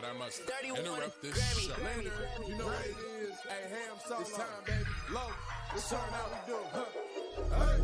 I must interrupt this show. You know what it is? Hey, ham solo. It's time, baby. Low. It's time how we do. Hey.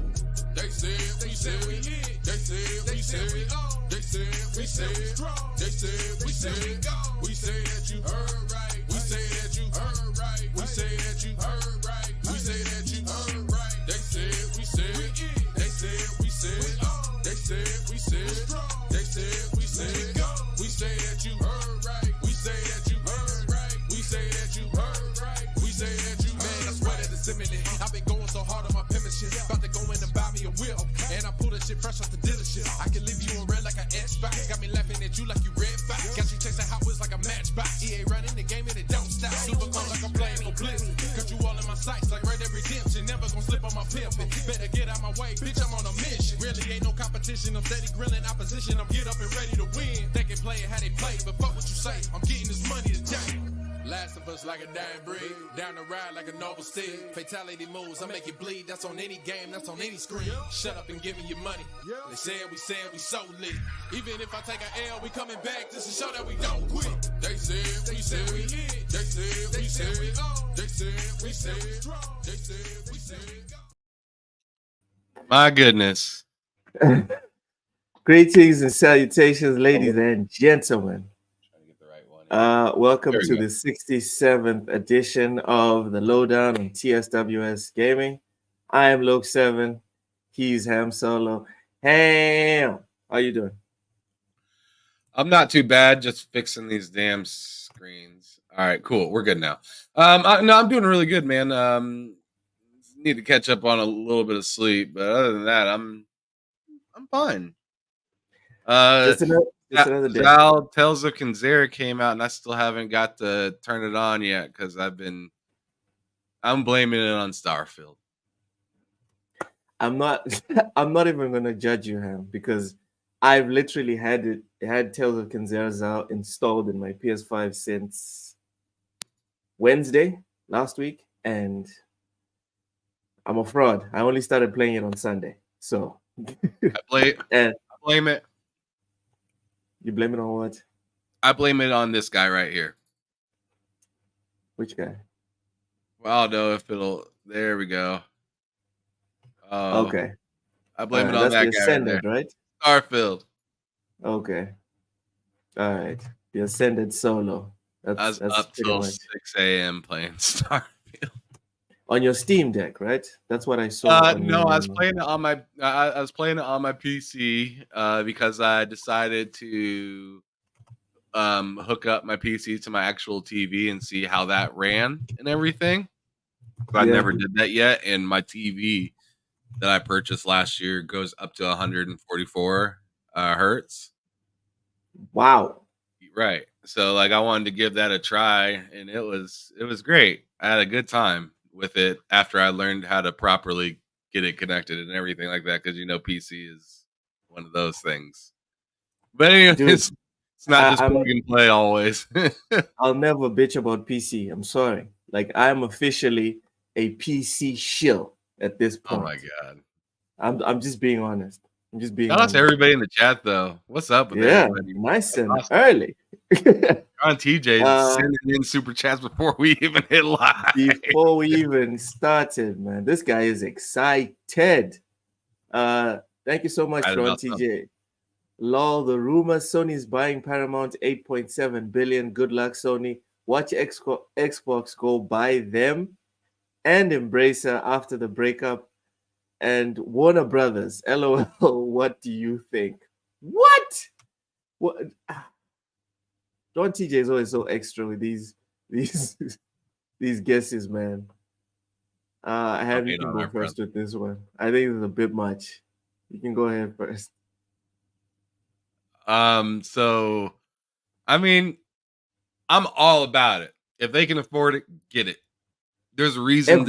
They said we said we hit. They said we said we on. They said we said we strong. They said we said we go. We say that you heard right. We say that you heard right. We say that you heard right. We say that you heard right. They said we said we in. They said we said we on. They said we said strong. They said we said go. We say that you heard right. We say that you heard right. We say that you heard right. We say that you man. I swear that it's imminent. I've been going so hard on my penmanship. About to go in and buy me a wheel. And I pull that shit fresh off the dealership. I can leave you in red like an Xbox. Got me laughing at you like you red fox. Got you chasing Hot Wheels like a matchbox. EA running the game and it don't stop. Super cold like I'm playing for Blizzard. Got you all in my sights like Red Dead Redemption. Never gonna slip on my pimpin'. Better get out my way, bitch. I'm on a mission. Really ain't no competition. I'm steady grilling opposition. I'm get up and ready to win. They can play it how they play, but fuck what you say. I'm getting this money today. Last of us like a dying breed. Down the ride like a noble steed. Fatality moves, I make it bleed. That's on any game, that's on any screen. Shut up and give me your money. They said we so lit. Even if I take an L, we coming back just to show that we don't quit. They said we said we hit. They said we said we on. They said we said we strong. They said we said go. My goodness. Greetings and salutations, ladies and gentlemen. Welcome to the 67th edition of the LowDown on TSWS Gaming. I am Loke7. He's Ham Solo. Ham, how you doing? I'm not too bad. Just fixing these damn screens. All right, cool. We're good now. I'm doing really good, man. Need to catch up on a little bit of sleep, but other than that, I'm fine. Just another day. Zau Tales of Kenzera came out, and I still haven't got to turn it on yet because I'm blaming it on Starfield. I'm not even gonna judge you, Ham, because I've literally had Tales of Kenzera Zau installed in my PS5 since Wednesday last week, and I'm a fraud. I only started playing it on Sunday, so I blame it. You blame it on what? I blame it on this guy right here. Which guy? Well, I don't know if it'll. There we go. Okay. I blame it on that guy Ascended, right? Starfield. Okay. All right. The Ascended solo. I was up till 6 a.m. playing Starfield. On your Steam Deck, right? That's what I saw. No, I was playing it on my. I was playing it on my PC because I decided to hook up my PC to my actual TV and see how that ran and everything. I never did that yet, and my TV that I purchased last year goes up to 144 hertz. Wow! Right. So, like, I wanted to give that a try, and it was great. I had a good time with it after I learned how to properly get it connected and everything like that, because PC is one of those things. But anyways, dude, it's not just plug and play always. I'll never bitch about PC. I'm sorry. Like, I'm officially a PC shill at this point. Oh my god. I'm just being honest. I'm just being Shout out to everybody in the chat though. What's up with everybody? Nice and awesome. Early. On TJ sending in super chats before we even hit live. Before we even started, man. This guy is excited. Thank you so much, Ron TJ. Lol, the rumor Sony's buying Paramount 8.7 billion. Good luck, Sony. Watch Xbox go buy them and Embracer after the breakup. And Warner Brothers, LOL, what do you think? What? Don TJ is always so extra with these guesses, man. I have you can go first with this one. I think it's a bit much. You can go ahead first. So, I mean, I'm all about it. If they can afford it, get it. There's a reason.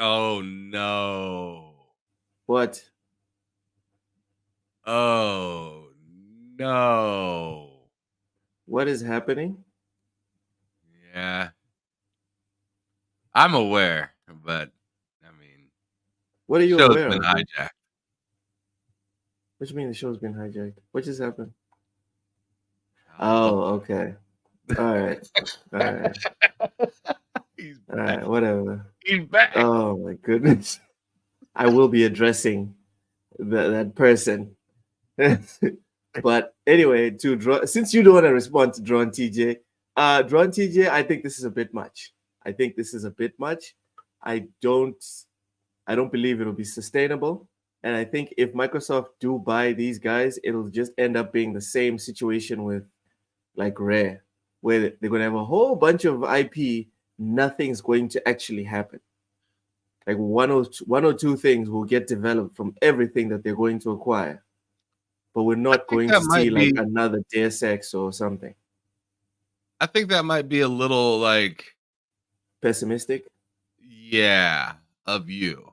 Oh no! What? Oh no! What is happening? Yeah, I'm aware, but I mean, what are you aware of? Been hijacked. What do you mean the show's been hijacked? What just happened? Oh, okay. All right. All right. He's All back. right. Whatever. He's back. Oh my goodness. I will be addressing that person. But anyway, to draw, since you don't want to respond to Drawn TJ, Drawn TJ, I think this is a bit much. I think this is a bit much. I don't I don't believe it'll be sustainable. And I think if Microsoft do buy these guys, it'll just end up being the same situation with like Rare, where they're gonna have a whole bunch of IP, nothing's going to actually happen. Like one or two things will get developed from everything that they're going to acquire, but we're not going to see like another Deus Ex or something. I think that might be a little like pessimistic. Yeah, of you.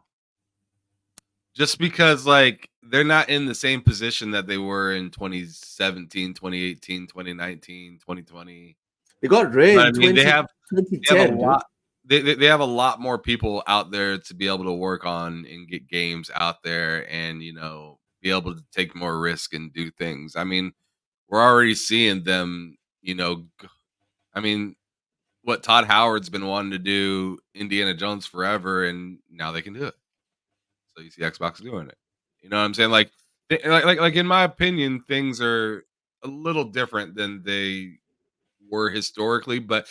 Just because like they're not in the same position that they were in 2017, 2018, 2019, 2020. They got Ray. I mean, they have a lot. Dude. They have a lot more people out there to be able to work on and get games out there, and be able to take more risk and do things. I mean, we're already seeing them. I mean, what Todd Howard's been wanting to do, Indiana Jones forever, and now they can do it. So you see Xbox doing it. You know what I'm saying? Like in my opinion, things are a little different than they were historically, but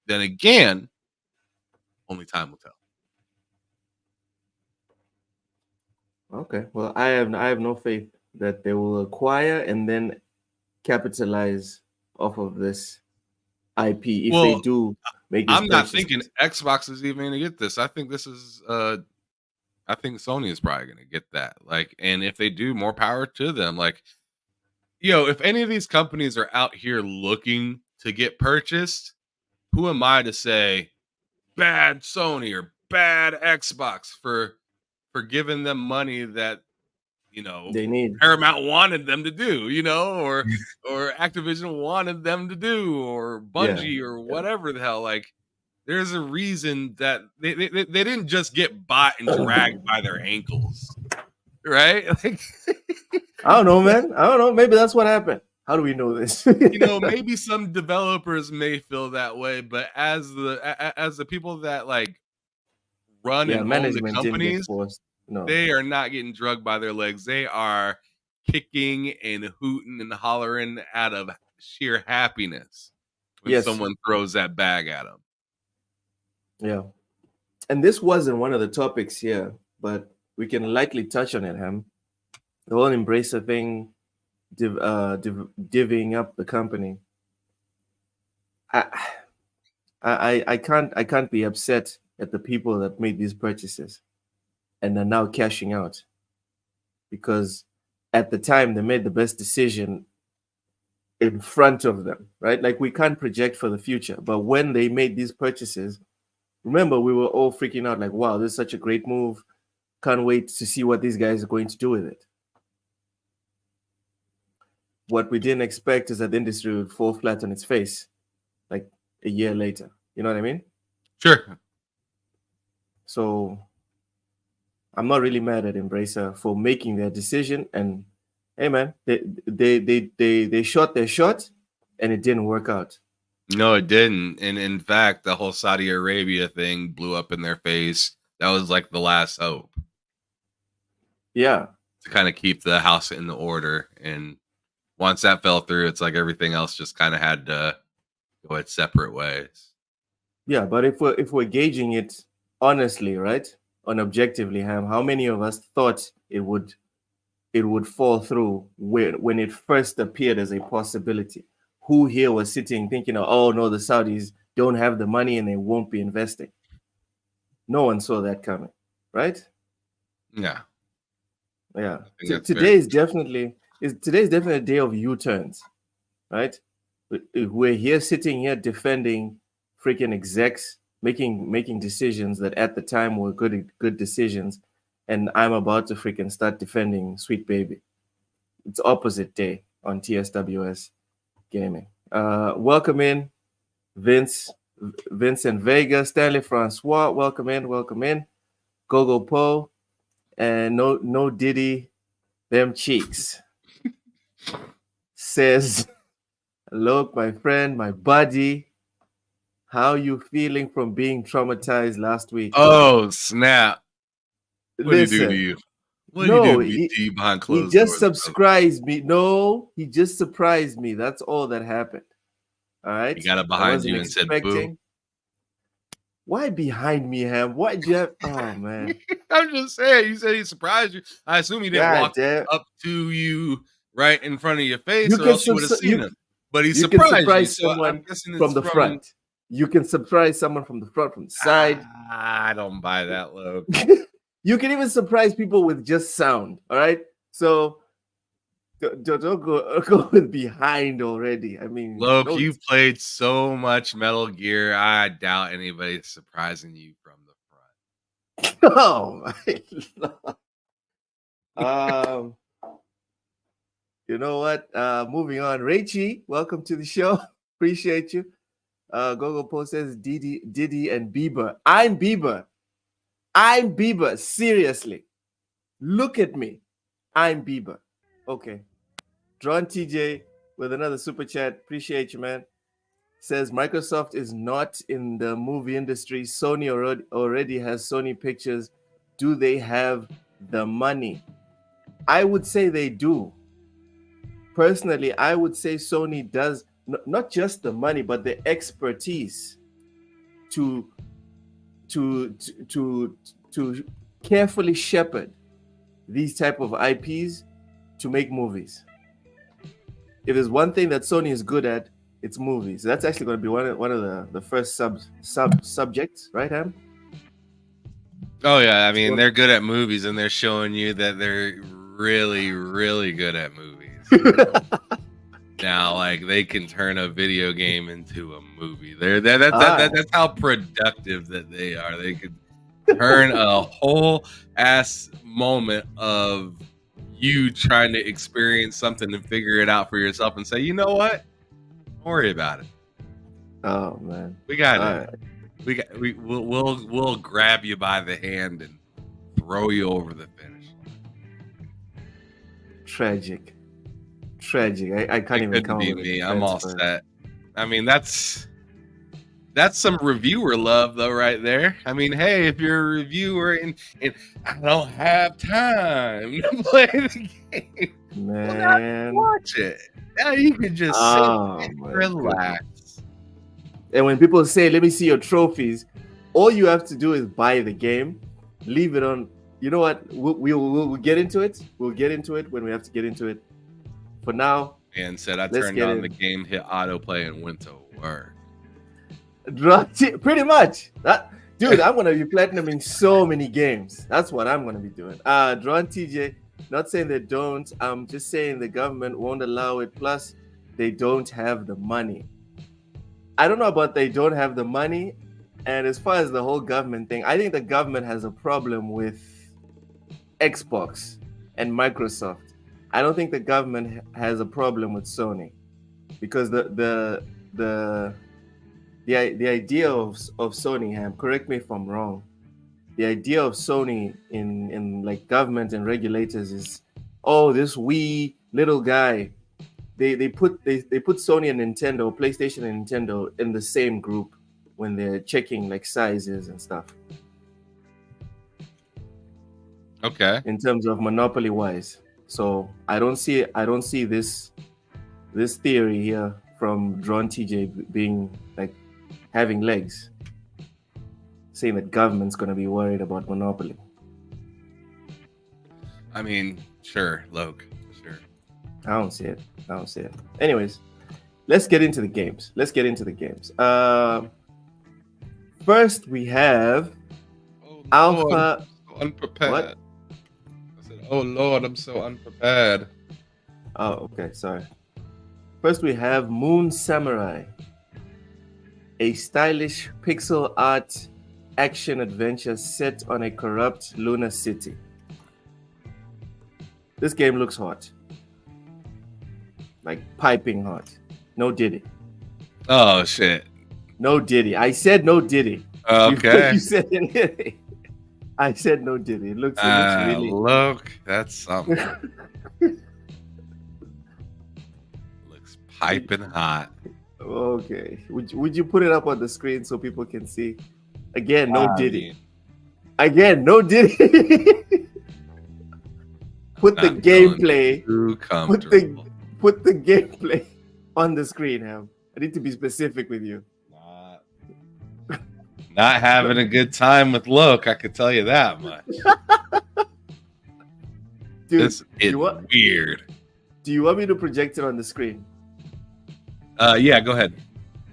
then again, only time will tell. Okay. Well, I have no faith that they will acquire and then capitalize off of this IP if they do make this. I'm not thinking Xbox is even going to get this. I think this is I think Sony is probably going to get that. Like, and if they do, more power to them. Like, if any of these companies are out here looking to get purchased, who am I to say bad Sony or bad Xbox for giving them money that they need? Paramount wanted them to do, or Activision wanted them to do, or Bungie or whatever the hell. Like, there's a reason that they didn't just get bought and dragged by their ankles, right? Like, I don't know, man. I don't know. Maybe that's what happened. How do we know this? Maybe some developers may feel that way, but as the people that like run and own the companies, they are not getting drugged by their legs. They are kicking and hooting and hollering out of sheer happiness when someone throws that bag at them. Yeah. And this wasn't one of the topics here, but we can lightly touch on it, Ham. The whole Embracer thing, divvying up the company. I can't be upset at the people that made these purchases and are now cashing out, because at the time they made the best decision in front of them, right? Like, we can't project for the future, but when they made these purchases, remember, we were all freaking out like, wow, this is such a great move. Can't wait to see what these guys are going to do with it. What we didn't expect is that the industry would fall flat on its face like a year later. You know what I mean? Sure. So I'm not really mad at Embracer for making their decision. And hey, man, they shot their shot and it didn't work out. No, it didn't. And in fact, the whole Saudi Arabia thing blew up in their face. That was like the last hope. Yeah. To kind of keep the house in the order. And once that fell through, it's like everything else just kind of had to go its separate ways. Yeah, but if we're gauging it honestly, right, on objectively, Ham, how many of us thought it would fall through when it first appeared as a possibility? Who here was sitting thinking, oh no, the Saudis don't have the money and they won't be investing? No one saw that coming, right? Yeah. Yeah. Today's definitely a day of U-turns, right? We're here sitting here defending freaking execs making decisions that at the time were good decisions, and I'm about to freaking start defending Sweet Baby. It's opposite day on TSWS Gaming. Welcome in, Vincent Vega, Stanley Francois. Welcome in. Gogo Poe, and no Diddy, them cheeks. Says Look, my friend, my buddy, how you feeling from being traumatized last week? Oh snap! What did he do to Listen, you? What did he no, do to you behind he closed just doors, brother? surprised me. No, he just surprised me. That's all that happened. All right. He got it I behind wasn't you and said, "Boo." expecting. Why behind me, Ham? Why did you have? Oh man. I'm just saying. You said he surprised you. I assume he didn't God walk damn. up to you right in front of your face, You or can else you would have seen him. But he you can surprised you, surprise so I'm someone guessing from it's the from. front. You can surprise someone from the front, from the side. I don't buy that, Low. You can even surprise people with just sound. All right. So don't go with behind already. I mean, Look, no. you've played so much Metal Gear. I doubt anybody's surprising you from the front. Oh my Lord. You know what? Moving on. Rachie, welcome to the show. Appreciate you. Gogo Post says Diddy and Bieber. I'm Bieber. I'm Bieber. Seriously. Look at me. I'm Bieber. Okay. Drawn TJ with another super chat. Appreciate you, man. Says Microsoft is not in the movie industry. Sony already has Sony Pictures. Do they have the money? I would say they do. Personally, I would say Sony does not just the money, but the expertise to carefully shepherd these type of IPs to make movies. If there's one thing that Sony is good at, it's movies. That's actually going to be one of the first subjects, right, Ham? Oh yeah, I mean they're good at movies, and they're showing you that they're really, really good at movies. Now, like they can turn a video game into a movie. That's how productive that they are. They could turn a whole ass moment of you trying to experience something and figure it out for yourself and say, you know what? Don't worry about it. Oh man, we got it. Right. We'll grab you by the hand and throw you over the finish. Tragic. I can't even count be me. I'm all set. I mean, that's some reviewer love though, right there. I mean, hey, if you're a reviewer and I don't have time to play the game, man, well, watch it. Now you can just sit and relax. Goodness. And when people say, "Let me see your trophies," all you have to do is buy the game, leave it on. You know what? We'll get into it. We'll get into it when we have to get into it. For now, and said I turned on the game, hit autoplay, and went to work. Pretty much. Dude, I'm gonna be platinuming so many games. That's what I'm gonna be doing. Drawn TJ, not saying they don't. I'm just saying the government won't allow it. Plus, they don't have the money. I don't know about they don't have the money. And as far as the whole government thing, I think the government has a problem with Xbox and Microsoft. I don't think the government has a problem with Sony, because the idea of Sony, Ham, correct me if I'm wrong, the idea of Sony in like government and regulators is, oh, this wee little guy. They put Sony and Nintendo, PlayStation and Nintendo in the same group when they're checking like sizes and stuff. Okay. In terms of monopoly wise. So I don't see this theory here from Drawn TJ being like having legs, saying that government's going to be worried about monopoly. I mean, sure, Loke, sure. I don't see it. Anyways, let's get into the games. First we have Alpha. So unprepared. What? Oh Lord, I'm so unprepared. Oh, okay, sorry. First we have Moon Samurai, a stylish pixel art action adventure set on a corrupt lunar city. This game looks hot. Like piping hot. No Diddy. Oh shit. No Diddy. I said no Diddy. Okay. You said it. I said no Diddy. It looks really. Look, that's something. Looks piping hot. Okay. Would you put it up on the screen so people can see? Again, no Diddy. Again, no Diddy. Put the gameplay. Put the gameplay on the screen, Ham. I need to be specific with you. Not having a good time with Loke, I could tell you that much. Dude, this is weird. Do you want me to project it on the screen? Yeah, go ahead.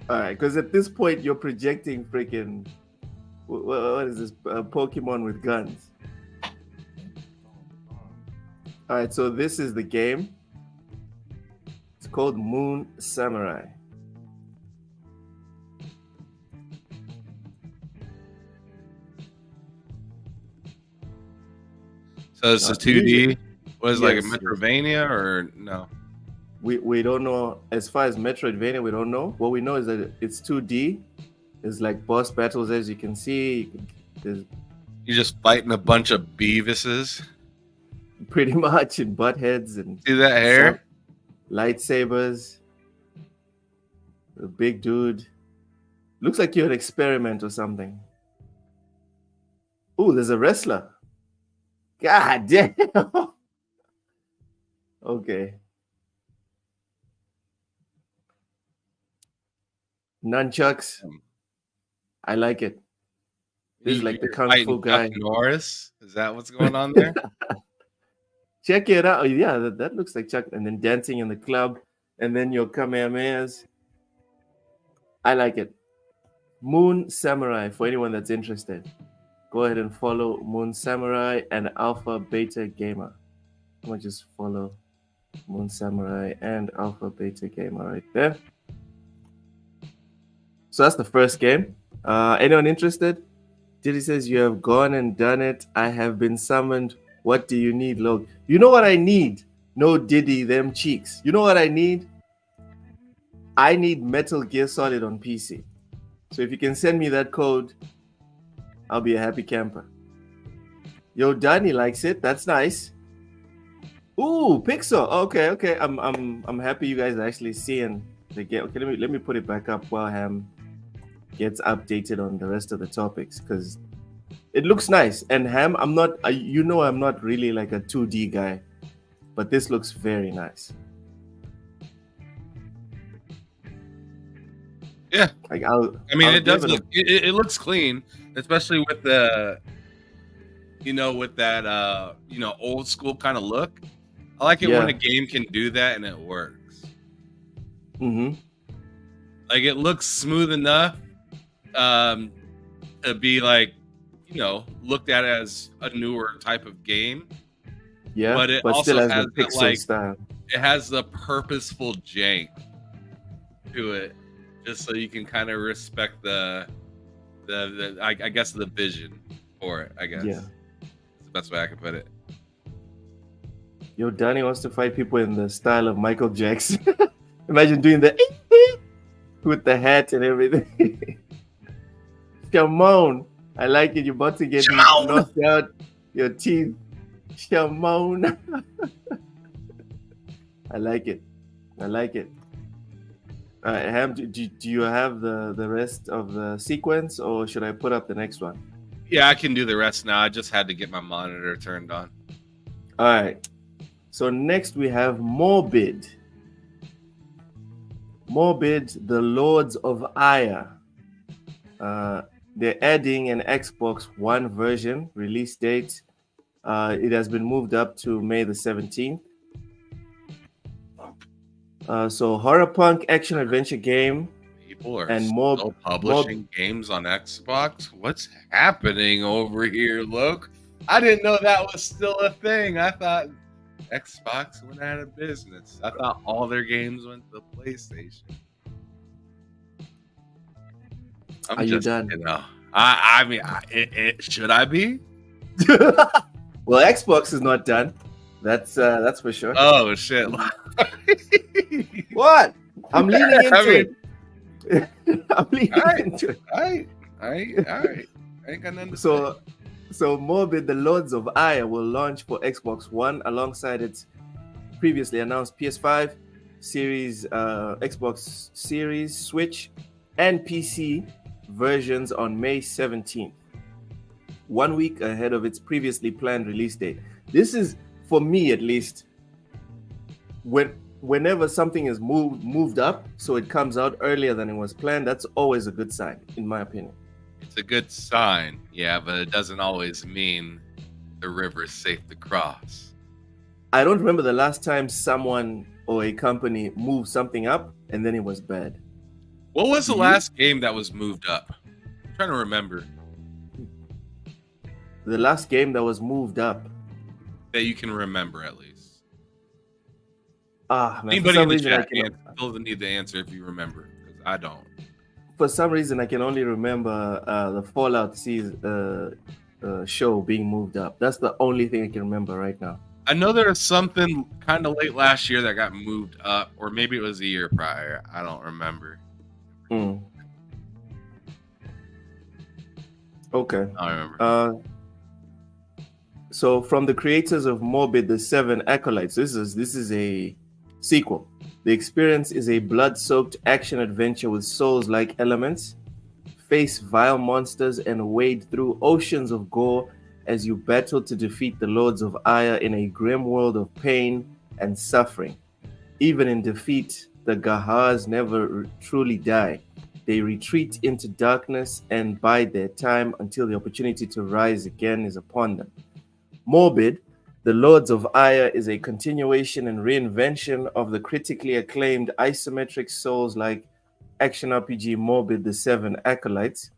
All right, because at this point you're projecting freaking what is this? Pokemon with guns. All right, so this is the game. It's called Moon Samurai. So it's a 2D. Was it like a Metroidvania or no? We don't know. As far as Metroidvania, we don't know. What we know is that it's 2D. It's like boss battles, as you can see. You're just fighting a bunch of Beavises. Pretty much, and butt heads and see that hair? Lightsabers. A big dude. Looks like you're an experiment or something. Oh, there's a wrestler. God damn. Okay. Nunchucks. I like it. This is like the Kung Fu guy. Chuck Norris? Is that what's going on there? Check it out. Yeah, that looks like Chuck. And then dancing in the club. And then your Kamehamehas. I like it. Moon Samurai, for anyone that's interested. Go ahead and follow Moon Samurai and Alpha Beta Gamer. I'm going to just follow Moon Samurai and Alpha Beta Gamer right there. So that's the first game. Anyone interested? Diddy says, you have gone and done it. I have been summoned. What do you need, Log? You know what I need? No Diddy, them cheeks. You know what I need? I need Metal Gear Solid on PC. So if you can send me that code, I'll be a happy camper. Yo, Danny likes it. That's nice. Ooh, Pixel. Okay. I'm happy you guys are actually seeing the game. Okay, let me put it back up while Ham gets updated on the rest of the topics, because it looks nice. And Ham, I'm not really like a 2D guy, but this looks very nice. Yeah, like it does look. It looks clean, especially with the, with that, old school kind of look. I like it when a game can do that and it works. Mm-hmm. Like it looks smooth enough to be like, looked at as a newer type of game. Yeah, but it also still has the pixel style. It has the purposeful jank to it. Just so you can kind of respect the I guess the vision for it. I guess. Yeah. That's the best way I can put it. Yo, Danny wants to fight people in the style of Michael Jackson. Imagine doing the with the hat and everything. Come on, I like it. You're about to get knocked out. Your teeth. Come on. I like it. All right, Ham, do you have the rest of the sequence, or should I put up the next one? Yeah, I can do the rest now. I just had to get my monitor turned on. All right. So next we have Morbid. Morbid, the Lords of Ire. They're adding an Xbox One version. Release date. It has been moved up to May the 17th. So horror punk action adventure game. People are still publishing games on Xbox. What's happening over here, Loke? I didn't know that was still a thing. I thought Xbox went out of business. I thought all their games went to PlayStation. Are you done? I mean, should I be? Well, Xbox is not done. That's for sure. Oh shit! What? I'm leaning into it. I'm leaning into it. All right. I ain't got nothing to say. So Morbid, the Lords of Ire will launch for Xbox One alongside its previously announced PS5 Series, Xbox Series, Switch, and PC versions on May 17th, 1 week ahead of its previously planned release date. This is, for me at least, whenever something is moved up, so it comes out earlier than it was planned, that's always a good sign, in my opinion. It's a good sign, yeah, but it doesn't always mean the river's safe to cross. I don't remember the last time someone or a company moved something up and then it was bad. What was the last game that was moved up? I'm trying to remember. The last game that was moved up that you can remember, at least. Man, Anybody in the chat can feel the need to answer if you remember, because I don't. For some reason, I can only remember the Fallout season show being moved up. That's the only thing I can remember right now. I know there was something kind of late last year that got moved up, or maybe it was a year prior. I don't remember. Okay. I remember. So from the creators of Morbid, the Seven Acolytes, this is a sequel. The experience is a blood-soaked action adventure with Souls-like elements. Face vile monsters and wade through oceans of gore as you battle to defeat the Lords of Ire in a grim world of pain and suffering. Even in defeat, the Gahars never truly die. They retreat into darkness and bide their time until the opportunity to rise again is upon them. Morbid, the Lords of Ire is a continuation and reinvention of the critically acclaimed isometric Souls-like action RPG Morbid, the Seven Acolytes,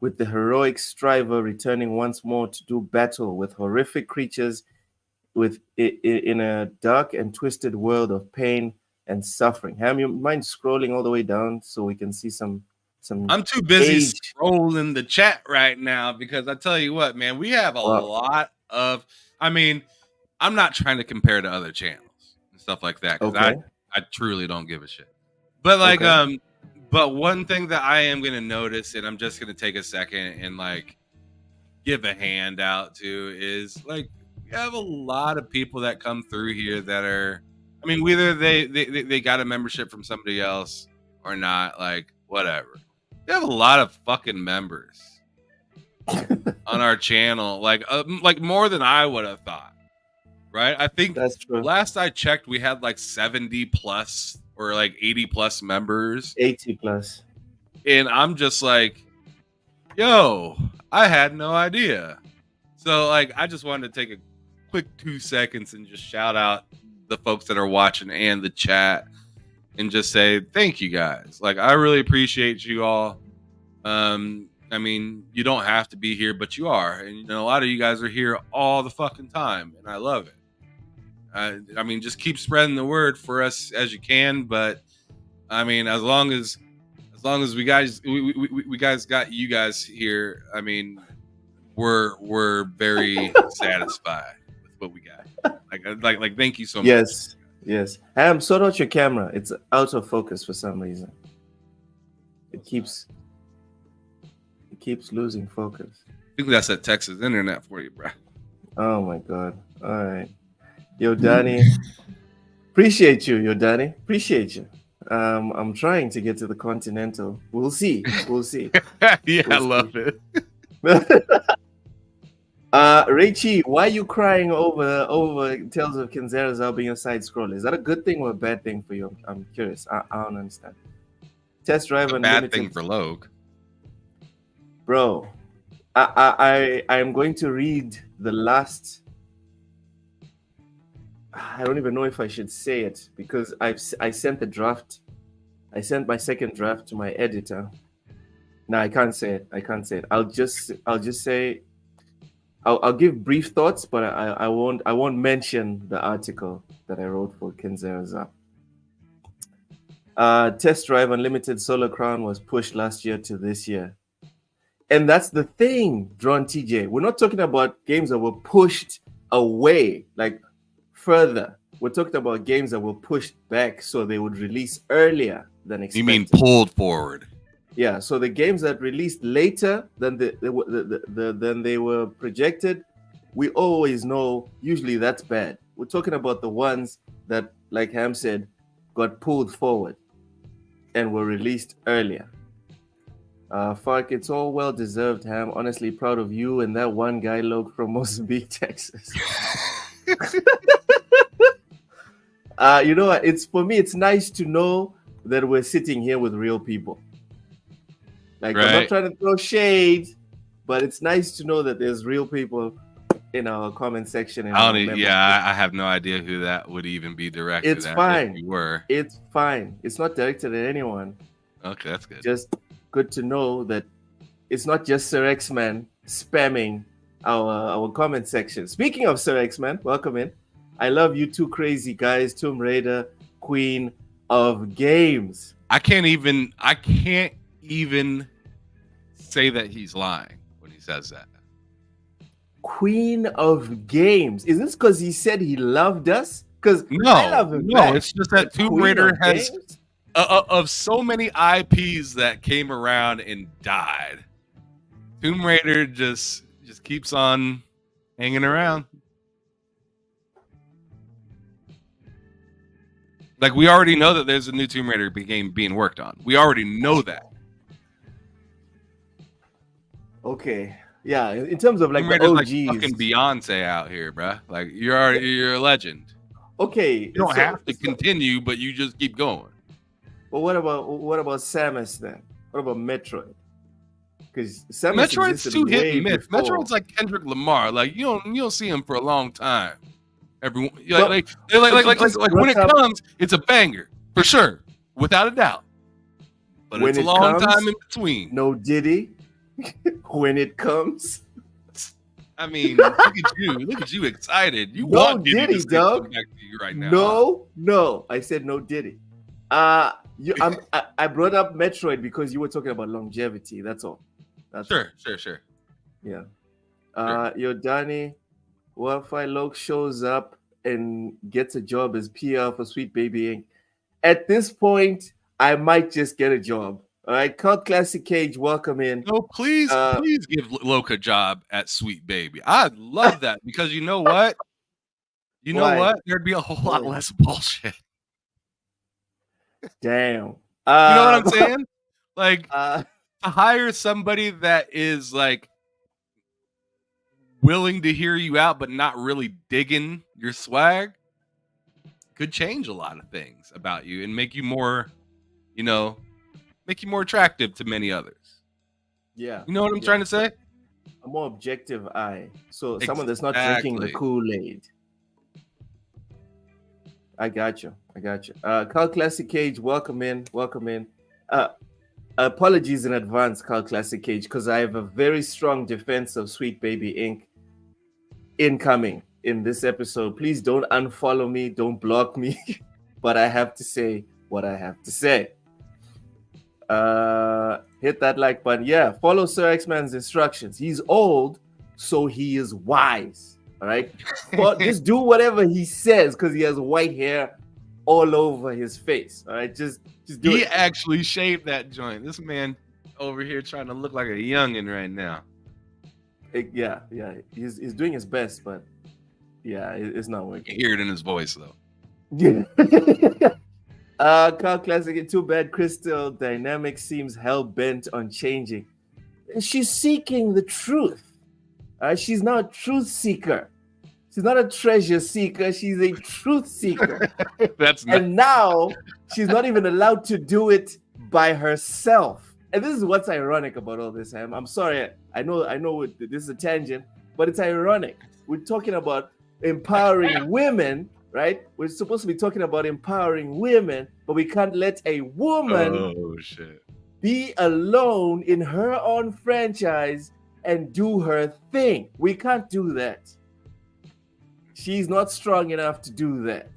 with the heroic striver returning once more to do battle with horrific creatures in a dark and twisted world of pain and suffering. Ham, you mind scrolling all the way down so we can see some I'm too busy scrolling the chat right now because I tell you what, man, we have a lot of. I mean, I'm not trying to compare to other channels and stuff like that because I truly don't give a shit. But like, but one thing that I am gonna notice, and I'm just gonna take a second and like give a hand out to, is like we have a lot of people that come through here that are. I mean, whether they got a membership from somebody else or not, like whatever. We have a lot of fucking members on our channel, like more than I would have thought. Right? I think that's true. Last I checked, we had like 70 plus or like 80 plus members. 80 plus. And I'm just like, yo, I had no idea. So like, I just wanted to take a quick 2 seconds and just shout out the folks that are watching and the chat and just say thank you guys. Like, I really appreciate you all. I mean, you don't have to be here, but you are. And you know, a lot of you guys are here all the fucking time, and I love it. I mean, just keep spreading the word for us as you can. But I mean, as long as we guys got you guys here, I mean, we're very satisfied with what we got. Like, thank you so much. Yes. Sort out your camera. It's out of focus for some reason. It keeps losing focus. I think that's that Texas internet for you, bro. Oh my god. All right. Yo, Danny. Appreciate you, Appreciate you. I'm trying to get to the Continental. We'll see. Yeah, I love it. Raichi, why are you crying over Tales of Kenzera Zau being a side scroller? Is that a good thing or a bad thing for you? I'm curious. I don't understand. Test drive and bad thing for Logue. Bro, I am going to read the last. I don't even know if I should say it because I sent the draft. I sent my second draft to my editor. No, I can't say it. I'll just say. I'll give brief thoughts, but I won't mention the article that I wrote for Kenzera Zau. Test Drive Unlimited Solar Crown was pushed last year to this year. And that's the thing, Drawn TJ. We're not talking about games that were pushed away, like further. We're talking about games that were pushed back so they would release earlier than expected. You mean pulled forward? Yeah, so the games that released later than than they were projected, we always know usually that's bad. We're talking about the ones that, like Ham said, got pulled forward and were released earlier. Fark, it's all well deserved, Ham. Honestly, proud of you and that one guy, Loke, from Mozambique, Texas. You know what? It's for me. It's nice to know that we're sitting here with real people. Like, I'm not trying to throw shade, but it's nice to know that there's real people in our comment section. I have no idea who that would even be directed at. It's fine. If you were. It's fine. It's not directed at anyone. Okay, that's good. Just good to know that it's not just Sir X-Man spamming our comment section. Speaking of Sir X-Man, welcome in. I love you two crazy guys, Tomb Raider, Queen of Games. I can't even say that he's lying when he says that. Queen of Games. Is this because he said he loved us? Because I love him. No, it's just that Tomb Raider has of so many IPs that came around and died. Tomb Raider just keeps on hanging around. Like, we already know that there's a new Tomb Raider game being worked on. We already know that. Okay. Yeah, in terms of like the OGs. Like fucking Beyonce out here, bruh. Like, you're a legend. Okay. You don't have to continue, but you just keep going. Well, what about Samus then? What about Metroid? Because Metroid's too hit and miss. Metroid's like Kendrick Lamar. Like, you don't see him for a long time. Everyone, like when it comes, it's a banger for sure, without a doubt. But it's a long time in between. No Diddy. When it comes, I mean, look at you excited. You want Diddy to come back to you right now? No, I said no Diddy. I brought up Metroid because you were talking about longevity. That's all. Sure. Yeah. Yo, Danny. What if Loke shows up and gets a job as PR for Sweet Baby Inc? At this point, I might just get a job. All right, Cult Classic Cage, welcome in. No, please give Loke a job at Sweet Baby. I'd love that because you know what? There'd be a whole lot less bullshit. Damn. You know what I'm saying? Like, to hire somebody that is like willing to hear you out, but not really digging your swag could change a lot of things about you and make you more, make you more attractive to many others. Yeah. You know what I'm trying to say? A more objective eye. So someone that's not drinking the Kool-Aid. I got you. Carl Classic Cage, welcome in. Apologies in advance, Carl Classic Cage, because I have a very strong defense of Sweet Baby Inc. incoming in this episode. Please don't unfollow me, don't block me, but I have to say what I have to say. Hit that like button. Yeah, follow Sir X-Man's instructions. He's old, so he is wise. All right, just do whatever he says because he has white hair all over his face. All right, just do it. He actually shaved that joint. This man over here trying to look like a youngin' right now. Yeah, he's doing his best, but yeah, it's not working. You hear it in his voice though. Yeah. Carl Classic, too bad Crystal Dynamics seems hell-bent on changing. She's seeking the truth. She's now a truth seeker. She's not a treasure seeker. She's a truth seeker. And now she's not even allowed to do it by herself. And this is what's ironic about all this, Ham. I'm sorry. I know this is a tangent, but it's ironic. We're talking about empowering women, right? We're supposed to be talking about empowering women, but we can't let a woman be alone in her own franchise and do her thing. We can't do that. She's not strong enough to do that.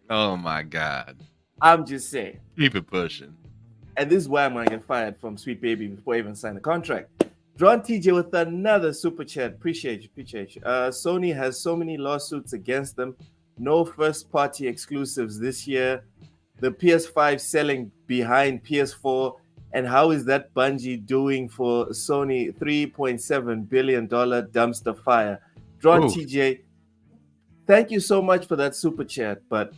Oh my God. I'm just saying. Keep it pushing. And this is why I'm going to get fired from Sweet Baby before I even sign the contract. Drawn TJ with another super chat. Appreciate you. Sony has so many lawsuits against them. No first-party exclusives this year. The PS5 selling behind PS4. And how is that Bungie doing for Sony $3.7 billion dumpster fire? Drawn TJ, thank you so much for that super chat. But,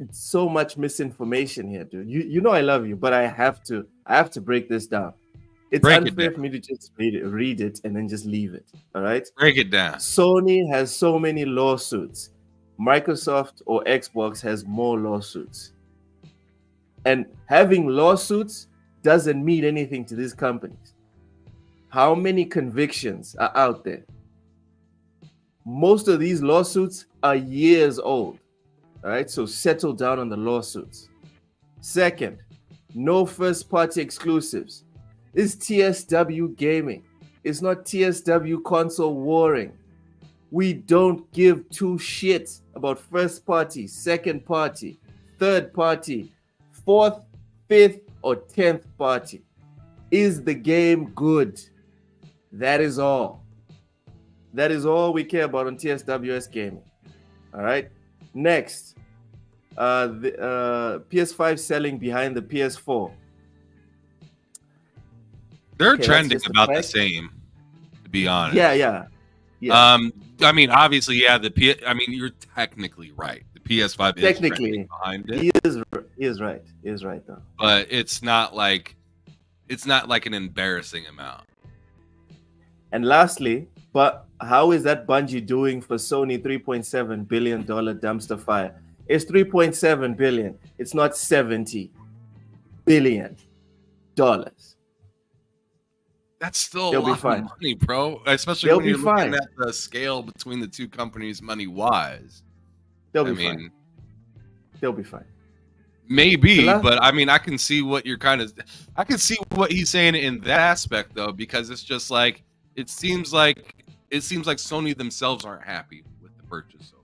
It's so much misinformation here, dude. You know I love you, but I have to break this down. It's Break it unfair down. for me to just read it and then just leave it. All right. Break it down. Sony has so many lawsuits. Microsoft or Xbox has more lawsuits. And having lawsuits doesn't mean anything to these companies. How many convictions are out there? Most of these lawsuits are years old. All right, so settle down on the lawsuits. Second, no first-party exclusives. It's TSW gaming. It's not TSW console warring. We don't give two shits about first-party, second-party, third-party, fourth, fifth, or 10th party. Is the game good? That is all. That is all we care about on TSWS gaming. All right. Next, the PS5 selling behind the PS4. They're Okay, trending that's just a about the fact. same, to be honest. Yeah. I mean, obviously, yeah. I mean, you're technically right. The PS5 is Technically, trending behind it, He is right. He is right though. but it's not like an embarrassing amount. And lastly, but how is that Bungie doing for Sony $3.7 billion dumpster fire? It's $3.7 billion. It's not $70 billion. That's still a They'll be lot fine. of money, bro. Especially They'll when be you're looking fine. at the scale between the two companies, money wise. They'll I be mean, fine. They'll be fine. maybe, The last- but I mean, I can see what you're I can see what he's saying in that aspect, though, because it's just like it seems like Sony themselves aren't happy with the purchase. So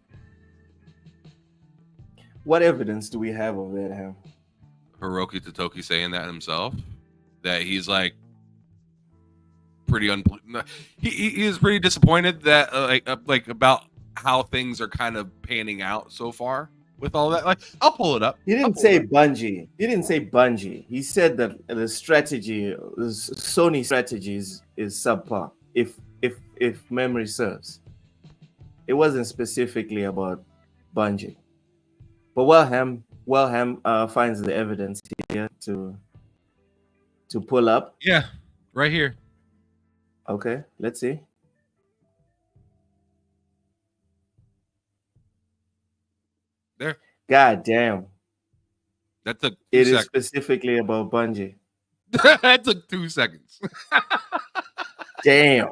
What evidence do we have of that, Ham? Hiroki Totoki saying that himself, that he's like pretty he is pretty disappointed that like about how things are kind of panning out so far with all that. Like, I'll pull it up. He didn't say Bungie. He didn't say Bungie. He said that the strategy, Sony strategies, is subpar. If memory serves, it wasn't specifically about Bungie. But Wellham finds the evidence here to pull up. Yeah, right here. Okay, let's see. There. God damn. That took 2 It is seconds. specifically about Bungie. That took 2 seconds. Damn.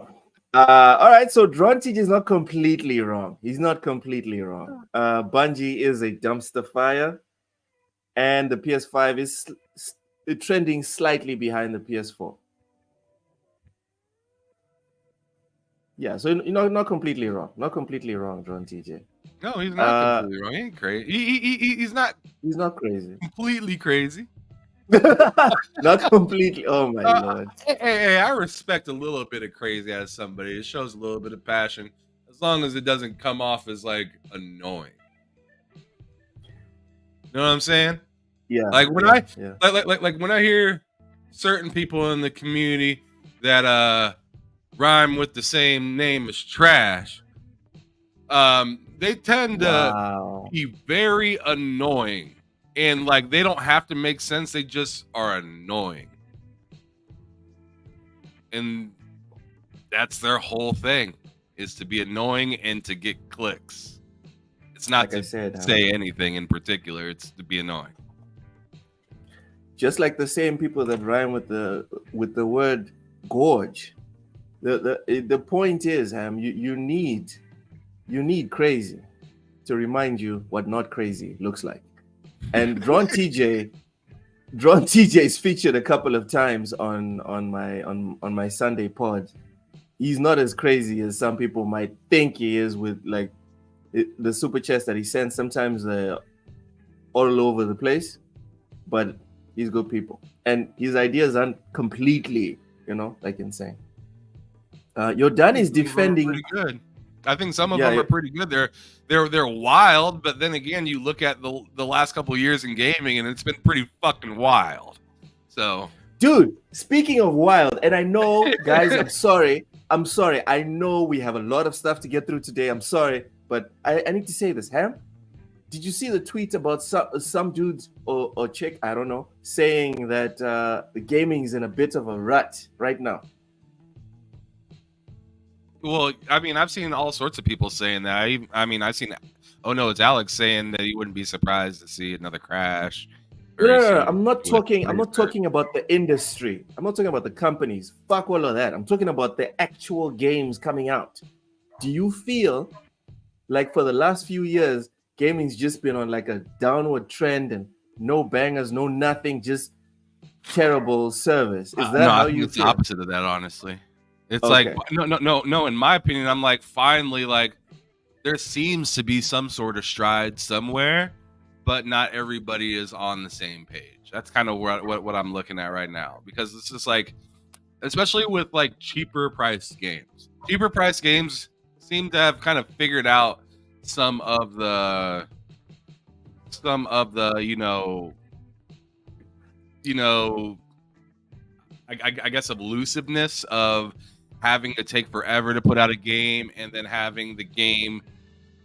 All right, so Drontij is not completely wrong. He's not completely wrong. Bungie is a dumpster fire, and the PS5 is trending slightly behind the PS4. Yeah, so you're not completely wrong. Not completely wrong, Dron TJ. No, he's not completely wrong. He ain't crazy. He's not He's not crazy. completely crazy. Not completely. Oh my lord. Hey, I respect a little bit of crazy out of somebody. It shows a little bit of passion, as long as it doesn't come off as like annoying. You know what I'm saying? Yeah. Like when yeah. like when I hear certain people in the community that rhyme with the same name as trash, they tend to be very annoying. And like they don't have to make sense, they just are annoying. And that's their whole thing, is to be annoying and to get clicks. It's not Like I to said, say anything in particular, it's to be annoying. Just like the same people that rhyme with the word gorge. The point is, Ham, you need crazy to remind you what not crazy looks like. And Dron TJ's featured a couple of times on my Sunday pod. He's not as crazy as some people might think he is, with like the super chats that he sends. Sometimes all over the place, but he's good people, and his ideas aren't completely, like insane. Your Dan is defending. Pretty good. I think some of them are pretty good. They're wild, but then again, you look at the last couple of years in gaming, and it's been pretty fucking wild. So, dude, speaking of wild, and I know, guys, I'm sorry. I know we have a lot of stuff to get through today. I'm sorry, but I need to say this, Ham. did you see the tweet about some dudes or chick, I don't know, saying that the gaming is in a bit of a rut right now? Well, I mean, I've seen all sorts of people saying that. I've seen, oh no, it's Alex saying that he wouldn't be surprised to see another crash. No, I'm not talking about the industry. I'm not talking about the companies. Fuck all of that. I'm talking about the actual games coming out. Do you feel like for the last few years, gaming's just been on like a downward trend and no bangers, no nothing, just terrible service? Is that how you it's feel? the opposite of that, honestly. It's Okay. like no. In my opinion, I'm like, finally, like there seems to be some sort of stride somewhere, but not everybody is on the same page. That's kind of what I'm looking at right now, because it's just like, especially with like cheaper priced games. Cheaper priced games seem to have kind of figured out some of the I guess elusiveness of having to take forever to put out a game and then having the game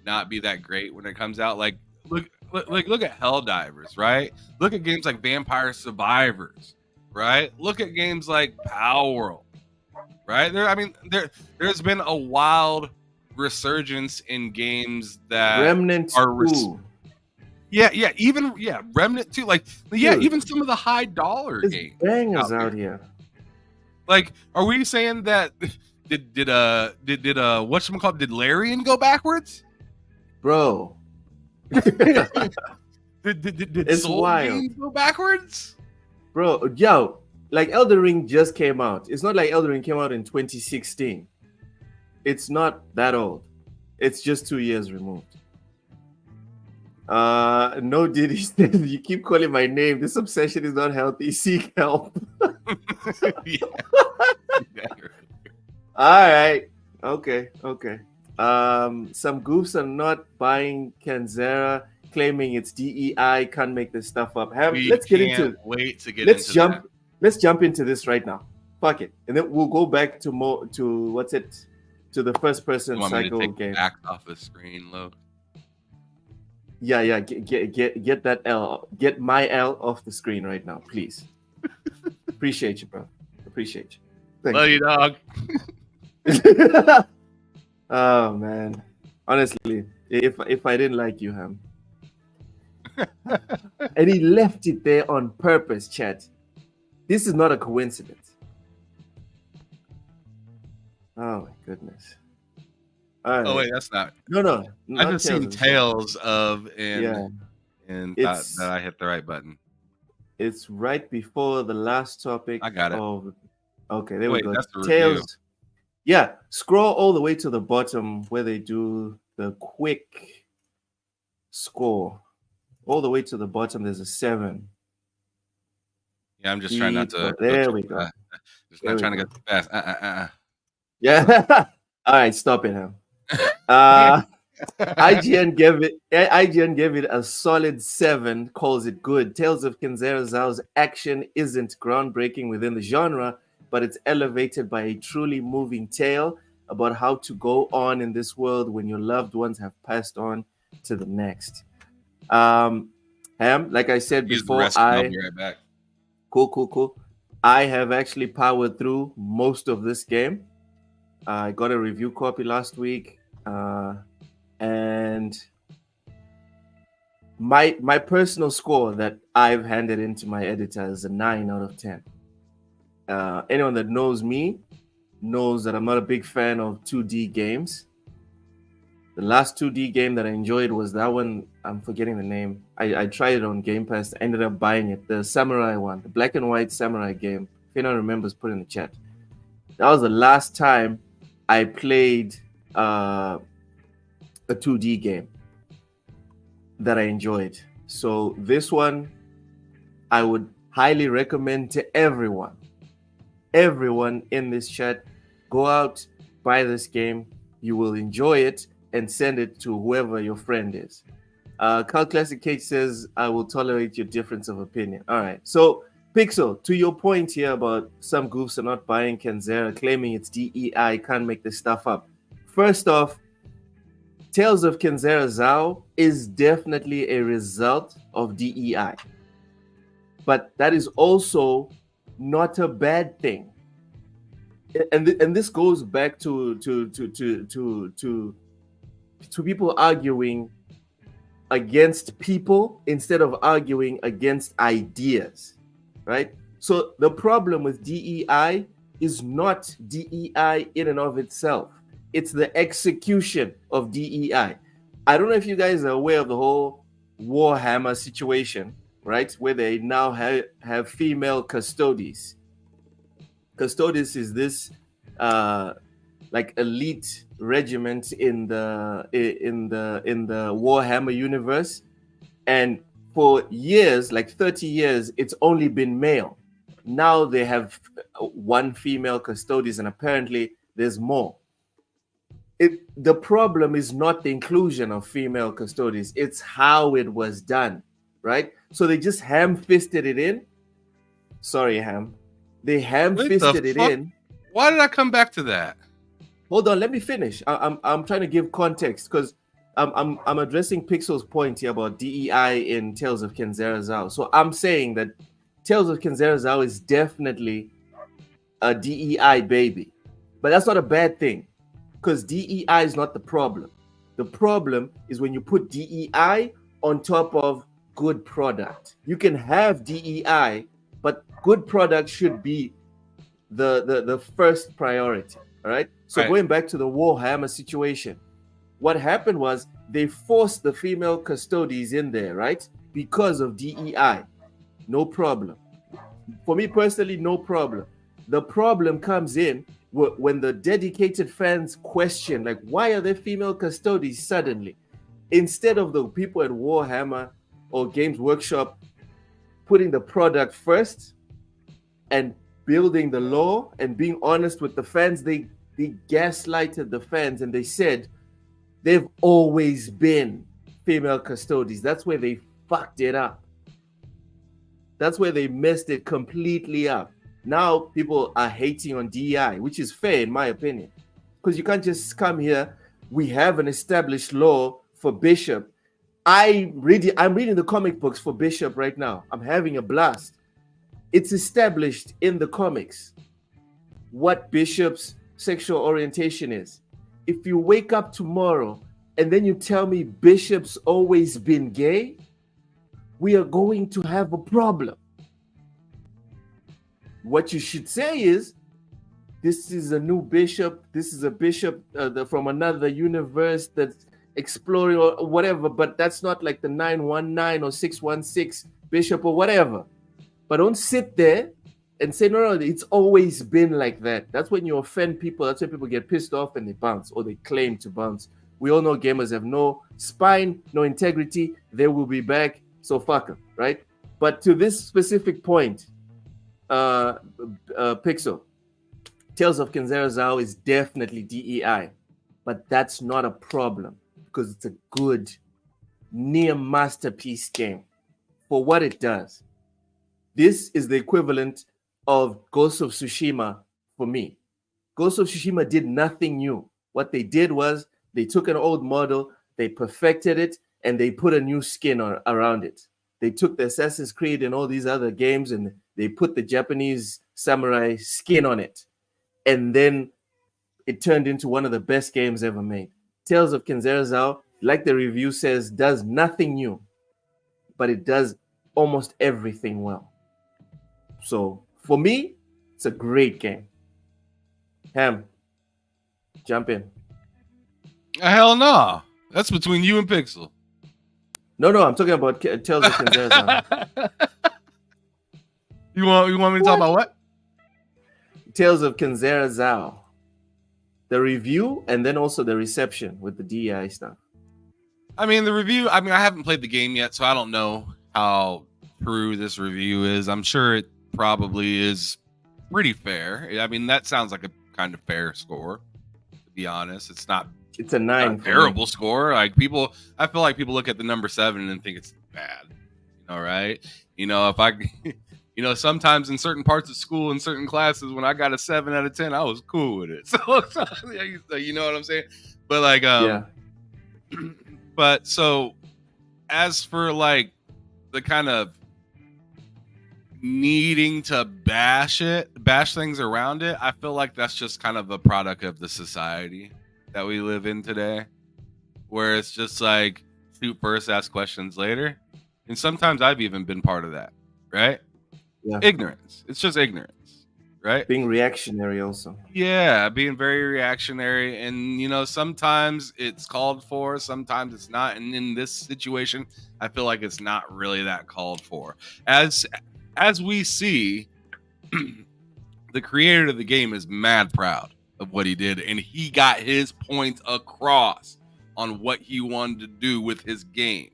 not be that great when it comes out. Like look at Helldivers, right? Look at games like Vampire Survivors, right? Look at games like Power World, right? There's been a wild resurgence in games that Remnant are 2. Remnant 2, like Dude, even some of the high dollar there's games bangers out here. Like, are we saying that did whatchamacallit, did Larian go backwards? Bro. Did It's Soul wild. games go backwards? Bro, yo, like Elden Ring just came out. It's not like Elden Ring came out in 2016. It's not that old. It's just 2 years removed. No, Diddy said, you keep calling my name. This obsession is not healthy. Seek help. Yeah. All right. Okay. Some goofs are not buying Kenzera, claiming it's DEI. Can't make this stuff up. Let's jump into this right now. Fuck it, and then we'll go back to the first person cycle game. Back off the screen, Low. Yeah. Get that L. Get my L off the screen right now, please. Appreciate you, bro. Appreciate you. Thank Love you, dog. Oh man, honestly, if I didn't like you, Ham, and he left it there on purpose, chat. This is not a coincidence. Oh my goodness. All right. Oh wait, that's not. No. I've just seen Tales of and thought It's- that I hit the right button. It's right before the last topic. I got it. Okay, there Wait, we go. that's the review. Tales. Yeah, scroll all the way to the bottom where they do the quick score. All the way to the bottom, there's a 7. Yeah, I'm just trying not to. There we go. Just not trying to get too fast. Yeah. All right, stop it now. IGN gave it a solid 7, calls it good. Tales of Kenzera Zau's action isn't groundbreaking within the genre, but it's elevated by a truly moving tale about how to go on in this world when your loved ones have passed on to the next. Ham, like I said before, I'll be right back. Cool. I have actually powered through most of this game. I got a review copy last week, and my personal score that I've handed into my editor is a 9 out of 10. Anyone that knows me knows that I'm not a big fan of 2D games. The last 2D game that I enjoyed was that one. I'm forgetting the name. I tried it on Game Pass. Ended up buying it. The samurai one, the black and white samurai game. If anyone remembers, put in the chat. That was the last time I played a 2D game that I enjoyed. So this one, I would highly recommend to everyone. Everyone in this chat, go out, buy this game. You will enjoy it and send it to whoever your friend is. Carl Classic Cage says, I will tolerate your difference of opinion. All right. So, Pixel, to your point here about some goofs are not buying Kenzera, claiming it's DEI, can't make this stuff up. First off, Tales of Kenzera Zau is definitely a result of DEI. But that is also not a bad thing. And this goes back to people arguing against people instead of arguing against ideas, right? So the problem with DEI is not DEI in and of itself. It's the execution of DEI. I don't know if you guys are aware of the whole Warhammer situation, right? Where they now have female custodies. Custodies is this like elite regiment in the Warhammer universe, and for years, like 30 years, it's only been male. Now they have one female custodies, and apparently there's more. The problem is not the inclusion of female custodies, it's how it was done, right? So they just ham-fisted it in. Sorry, Ham. They ham-fisted it in. Why did I come back to that? Hold on, let me finish. I'm trying to give context because I'm addressing Pixel's point here about DEI in Tales of Kenzera Zau. So I'm saying that Tales of Kenzera Zau is definitely a DEI baby, but that's not a bad thing because DEI is not the problem. The problem is when you put DEI on top of good product. You can have DEI, but good product should be the first priority. All right. So going back to the Warhammer situation, what happened was they forced the female custodies in there, right? Because of DEI. No problem. For me personally, no problem. The problem comes in when the dedicated fans question, like, why are there female custodies suddenly? Instead of the people at Warhammer or Games Workshop putting the product first and building the lore and being honest with the fans, they gaslighted the fans and they said they've always been female custodies. That's where they fucked it up. That's where they messed it completely up. Now people are hating on DEI, which is fair in my opinion, because you can't just come here. We have an established law for Bishop. I'm reading the comic books for Bishop right now. I'm having a blast. It's established in the comics what Bishop's sexual orientation is. If you wake up tomorrow and then you tell me Bishop's always been gay, we are going to have a problem. What you should say is, this is a new bishop. This is a bishop from another universe that's exploring or whatever, but that's not like the 919 or 616 bishop or whatever. But don't sit there and say, no, it's always been like that. That's when you offend people. That's when people get pissed off and they bounce, or they claim to bounce. We all know gamers have no spine, no integrity. They will be back, so fuck them, right? But to this specific point, Pixel, Tales of Kenzera Zau is definitely DEI, but that's not a problem because it's a good near masterpiece game for what it does. This is the equivalent of Ghost of Tsushima for me. Ghost of Tsushima did nothing new. What they did was they took an old model, they perfected it, and they put a new skin around it. They took the Assassin's Creed and all these other games and they put the Japanese samurai skin on it. And then it turned into one of the best games ever made. Tales of Kenzera Zau, like the review says, does nothing new, but it does almost everything well. So for me, it's a great game. Ham, jump in. Hell no. That's between you and Pixel. No, I'm talking about Tales of Kenzera Zau. You want me to talk about what? Tales of Kenzera Zau. The review and then also the reception with the DEI stuff. I mean, the review, I haven't played the game yet, so I don't know how true this review is. I'm sure it probably is pretty fair. I mean, that sounds like a kind of fair score, to be honest. It's a 9. A terrible score. Like I feel like people look at the number 7 and think it's bad. Right? If sometimes in certain parts of school, in certain classes, when I got a 7 out of 10, I was cool with it. So you know what I'm saying? But But so as for like the kind of needing to bash things around it, I feel like that's just kind of a product of the society that we live in today, where it's just like shoot first, ask questions later. And sometimes I've even been part of that, right? Yeah. Ignorance. It's just ignorance, right? Being reactionary also. Yeah, being very reactionary. And, sometimes it's called for, sometimes it's not. And in this situation, I feel like it's not really that called for. As we see, the creator of the game is mad proud of what he did. And he got his point across on what he wanted to do with his game.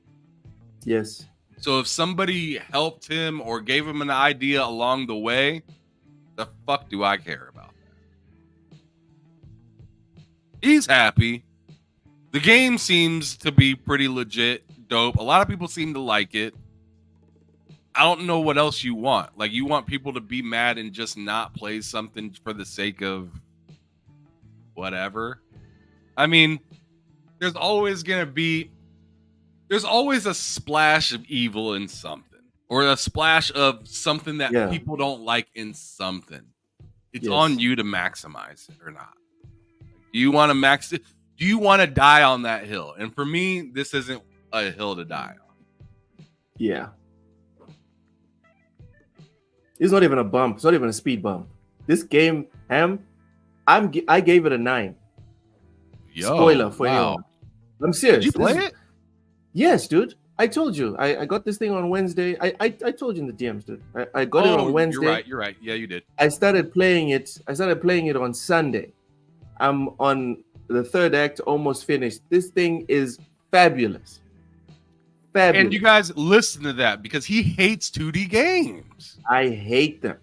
Yes. So if somebody helped him or gave him an idea along the way, the fuck do I care about that? He's happy. The game seems to be pretty legit, dope. A lot of people seem to like it. I don't know what else you want. Like, you want people to be mad and just not play something for the sake of whatever. I mean, there's always a splash of evil in something, or a splash of something that people don't like in something. It's on you to maximize it or not. Do you want to max it? Do you want to die on that hill? And for me, this isn't a hill to die on. Yeah. It's not even a bump. It's not even a speed bump. This game, I gave it a 9. Spoiler for anyone. I'm serious. Did you play it? Yes, dude. I told you. I got this thing on Wednesday. I told you in the DMs, dude. I got it on Wednesday. You're right. Yeah, you did. I started playing it on Sunday. I'm on the 3rd act, almost finished. This thing is fabulous. Fabulous. And you guys listen to that, because he hates 2D games. I hate them.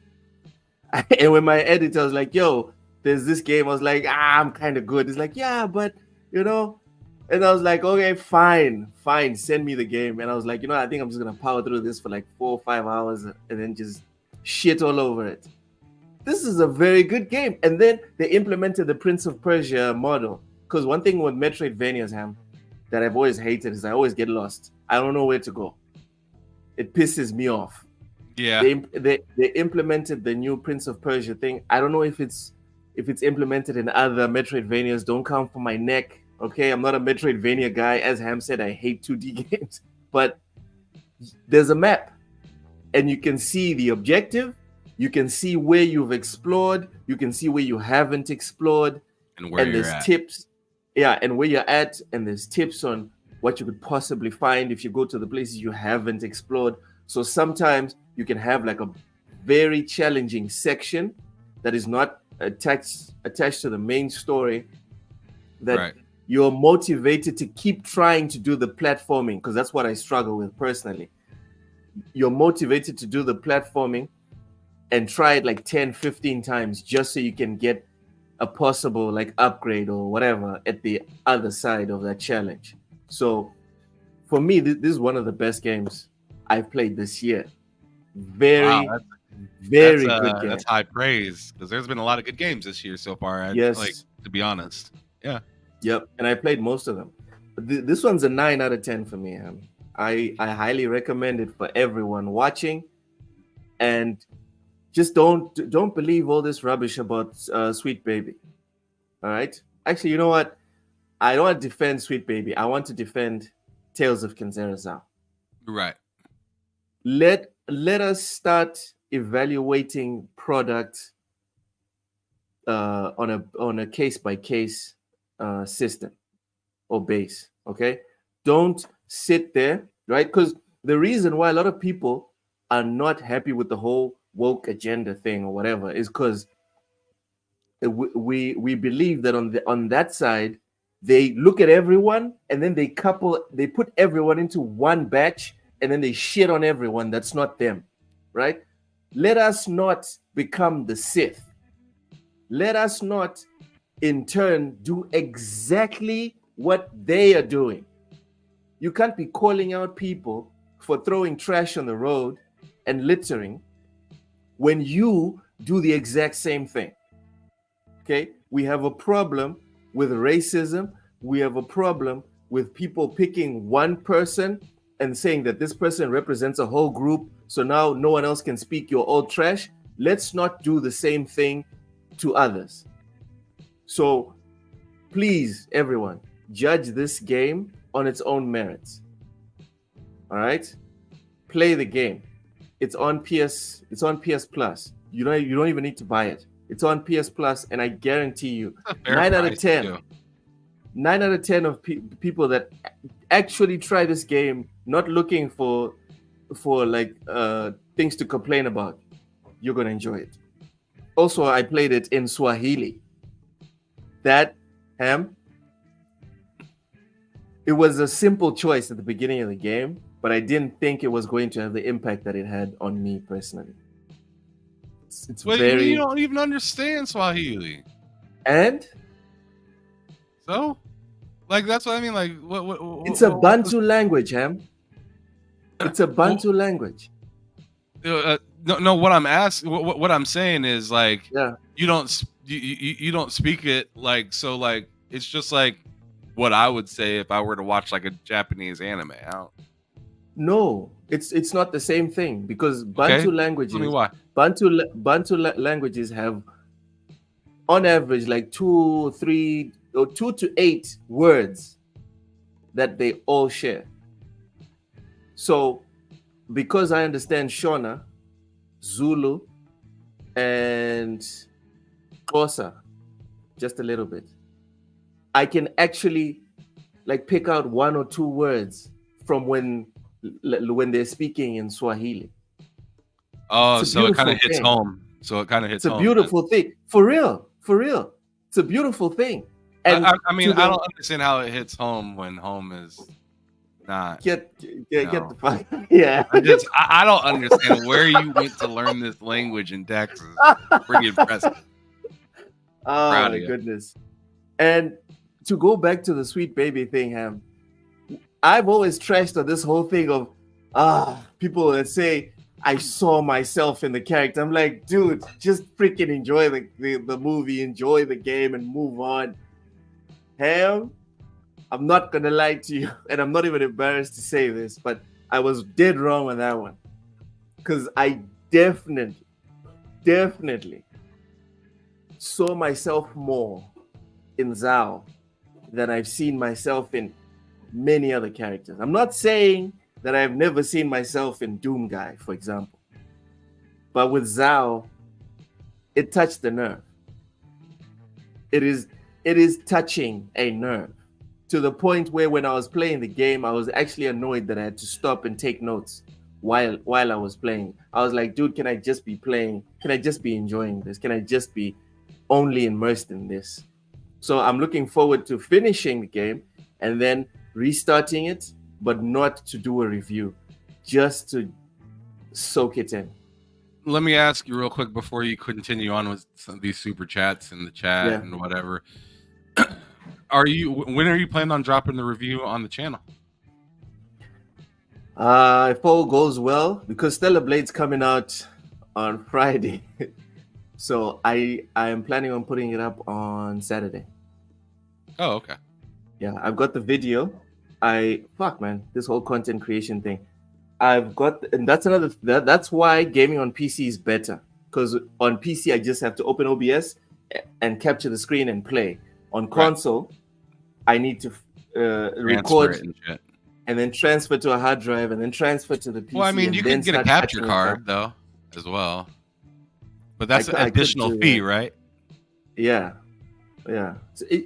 And when my editor was like, yo, there's this game, I was like, I'm kind of good. He's like, yeah, but, and I was like, okay, fine, send me the game. And I was like, I think I'm just going to power through this for like 4 or 5 hours and then just shit all over it. This is a very good game. And then they implemented the Prince of Persia model. Because one thing with Metroidvanias, that I've always hated is I always get lost. I don't know where to go. It pisses me off. Yeah. They implemented the new Prince of Persia thing. I don't know if it's implemented in other Metroidvanias. Don't come for my neck. Okay, I'm not a Metroidvania guy. As Ham said, I hate 2D games. But there's a map. And you can see the objective. You can see where you've explored. You can see where you haven't explored. And where there's tips. Yeah, and where you're at. And there's tips on what you could possibly find if you go to the places you haven't explored. So sometimes you can have like a very challenging section that is not attached to the main story, that you're motivated to keep trying to do the platforming, because that's what I struggle with personally. You're motivated to do the platforming and try it like 10, 15 times just so you can get a possible like upgrade or whatever at the other side of that challenge. So for me, this is one of the best games I've played this year. Very good game. That's high praise, because there's been a lot of good games this year so far. Yes. To be honest. Yeah. Yep. And I played most of them. But this one's a 9 out of 10 for me. I highly recommend it for everyone watching. And just don't believe all this rubbish about Sweet Baby. All right? Actually, you know what? I don't want to defend Sweet Baby. I want to defend Tales of Kenzera Zau. Right. Let us start evaluating product on a case-by-case system or base. Okay? Don't sit there, right? Because the reason why a lot of people are not happy with the whole woke agenda thing or whatever is because we believe that on that side they look at everyone and then they put everyone into one batch and then they shit on everyone that's not them, right? Let us not become the Sith. Let us not in turn do exactly what they are doing. You can't be calling out people for throwing trash on the road and littering when you do the exact same thing. Okay? We have a problem with racism. We have a problem with people picking one person and saying that this person represents a whole group, so now no one else can speak, you're all trash. Let's not do the same thing to others. So please, everyone, judge this game on its own merits. All right? Play the game. It's on PS Plus. You don't even need to buy it. It's on PS Plus, and I guarantee you, 9 out of 10. 9 out of 10 of people that actually try this game, not looking for like things to complain about, you're gonna enjoy it. Also, I played it in Swahili. That it was a simple choice at the beginning of the game, but I didn't think it was going to have the impact that it had on me personally. It's very. You don't even understand Swahili, and so, like, that's what I mean. Like, what it's a Bantu language, It's a Bantu language. No. What I'm asking, what I'm saying is, like, yeah, you don't speak it, like, so, like, it's just like what I would say if I were to watch like a Japanese anime. No, it's not the same thing, because Bantu languages. Tell me why. Bantu languages have, on average, like 2 to 8 words that they all share. So, because I understand Shona, Zulu, and Xhosa just a little bit, I can actually like pick out 1 or 2 words from when they're speaking in Swahili. Oh, so it kind of hits home. It's a beautiful thing. For real. It's a beautiful thing. And I mean, I don't understand how it hits home when home is not. Get the fuck. Yeah. I don't understand where you went to learn this language in Texas. Pretty impressive. Oh my goodness. And to go back to the sweet baby thing, I've always trashed on this whole thing of people that say I saw myself in the character. I'm like, dude, just freaking enjoy the movie, enjoy the game, and move on. I'm not gonna lie to you, and I'm not even embarrassed to say this, but I was dead wrong on that one, because I definitely saw myself more in Zau than I've seen myself in many other characters. I'm not saying that I've never seen myself in Doom Guy, for example, but with Zau, it touched the nerve. It is touching a nerve, to the point where when I was playing the game, I was actually annoyed that I had to stop and take notes while I was playing. I was like, dude, can I just be playing? Can I just be enjoying this? Can I just be only immersed in this? So I'm looking forward to finishing the game and then restarting it, but not to do a review, just to soak it in. Let me ask you real quick before you continue on with some of these super chats in the chat and whatever. When are you planning on dropping the review on the channel? If all goes well, because Stellar Blade's coming out on Friday. So I am planning on putting it up on Saturday. Oh, okay. Yeah, I've got the video. This whole content creation thing. That's why gaming on PC is better. Because on PC, I just have to open OBS and capture the screen and play. On console, I need to record and then transfer to a hard drive and then transfer to the PC. Well, I mean, you can get a capture card, though, as well. But that's an additional fee, right? Yeah.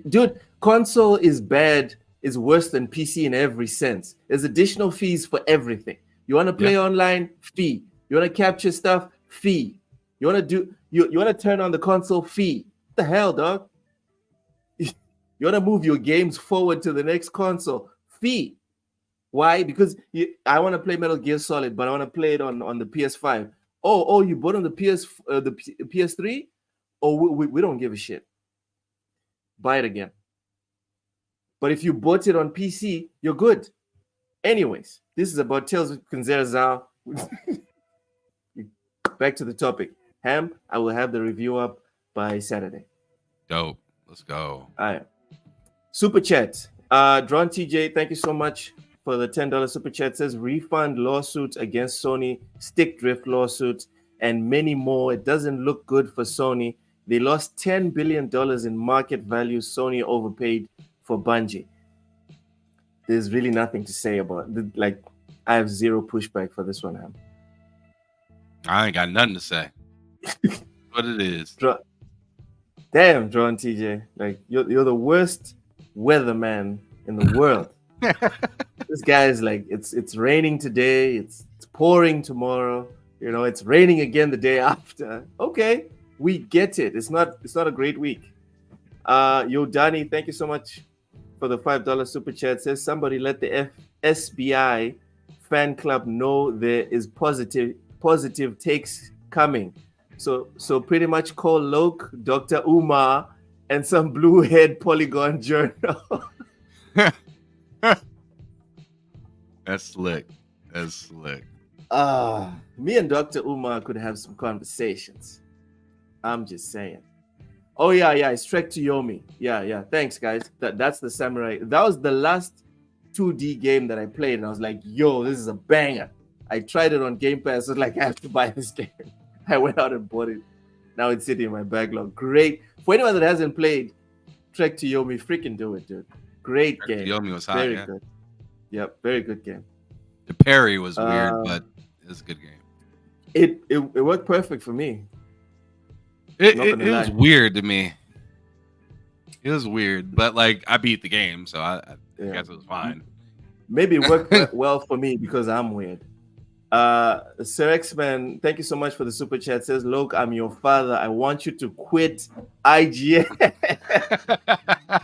Dude, console is bad. Is worse than PC in every sense. There's additional fees for everything. You want to play online? Fee. You want to capture stuff? Fee. You want to turn on the console? Fee. What the hell, dog? You want to move your games forward to the next console? Fee. Why? Because I want to play Metal Gear Solid, but I want to play it on the PS5. Oh, you bought on the PS3? Oh, we don't give a shit. Buy it again. But if you bought it on PC, you're good. Anyways, this is about Tales with Kenzera Zau. Back to the topic. I will have the review up by Saturday. Dope. Let's go. All right. Super chat. Drawn TJ, thank you so much for the $10 super chat. It says refund lawsuits against Sony, stick drift lawsuits, and many more. It doesn't look good for Sony. They lost $10 billion in market value. Sony overpaid for Bungie. There's really nothing to say about it. Like, I have zero pushback for this one, Ham. I ain't got nothing to say. What it is. Damn, Drawn TJ. Like, you're the worst weatherman in the world. This guy is like, it's raining today, it's pouring tomorrow, you know, it's raining again the day after. Okay, we get it. It's not a great week. Yo, Danny, thank you so much for the $5 super chat. Says somebody let the SBI fan club know there is positive takes coming. So pretty much call Loke, Dr. Umar, and some blue head Polygon journal. That's slick. That's slick. Me and Dr. Umar could have some conversations. I'm just saying. Oh yeah, it's Trek to Yomi. Yeah. Thanks, guys. That's the samurai. That was the last 2D game that I played, and I was like, yo, this is a banger. I tried it on Game Pass. I was like, I have to buy this game. I went out and bought it. Now it's sitting in my backlog. Great. For anyone that hasn't played Trek to Yomi, freaking do it, dude. Great game. Trek to Yomi was hot, very good. Yep, very good game. The parry was weird, but it was a good game. It worked perfect for me. It was weird to me. It was weird, but like I beat the game, so I guess it was fine. Maybe it worked well for me because I'm weird. Sir X-Man, thank you so much for the super chat. Says, look, I'm your father. I want you to quit IGN.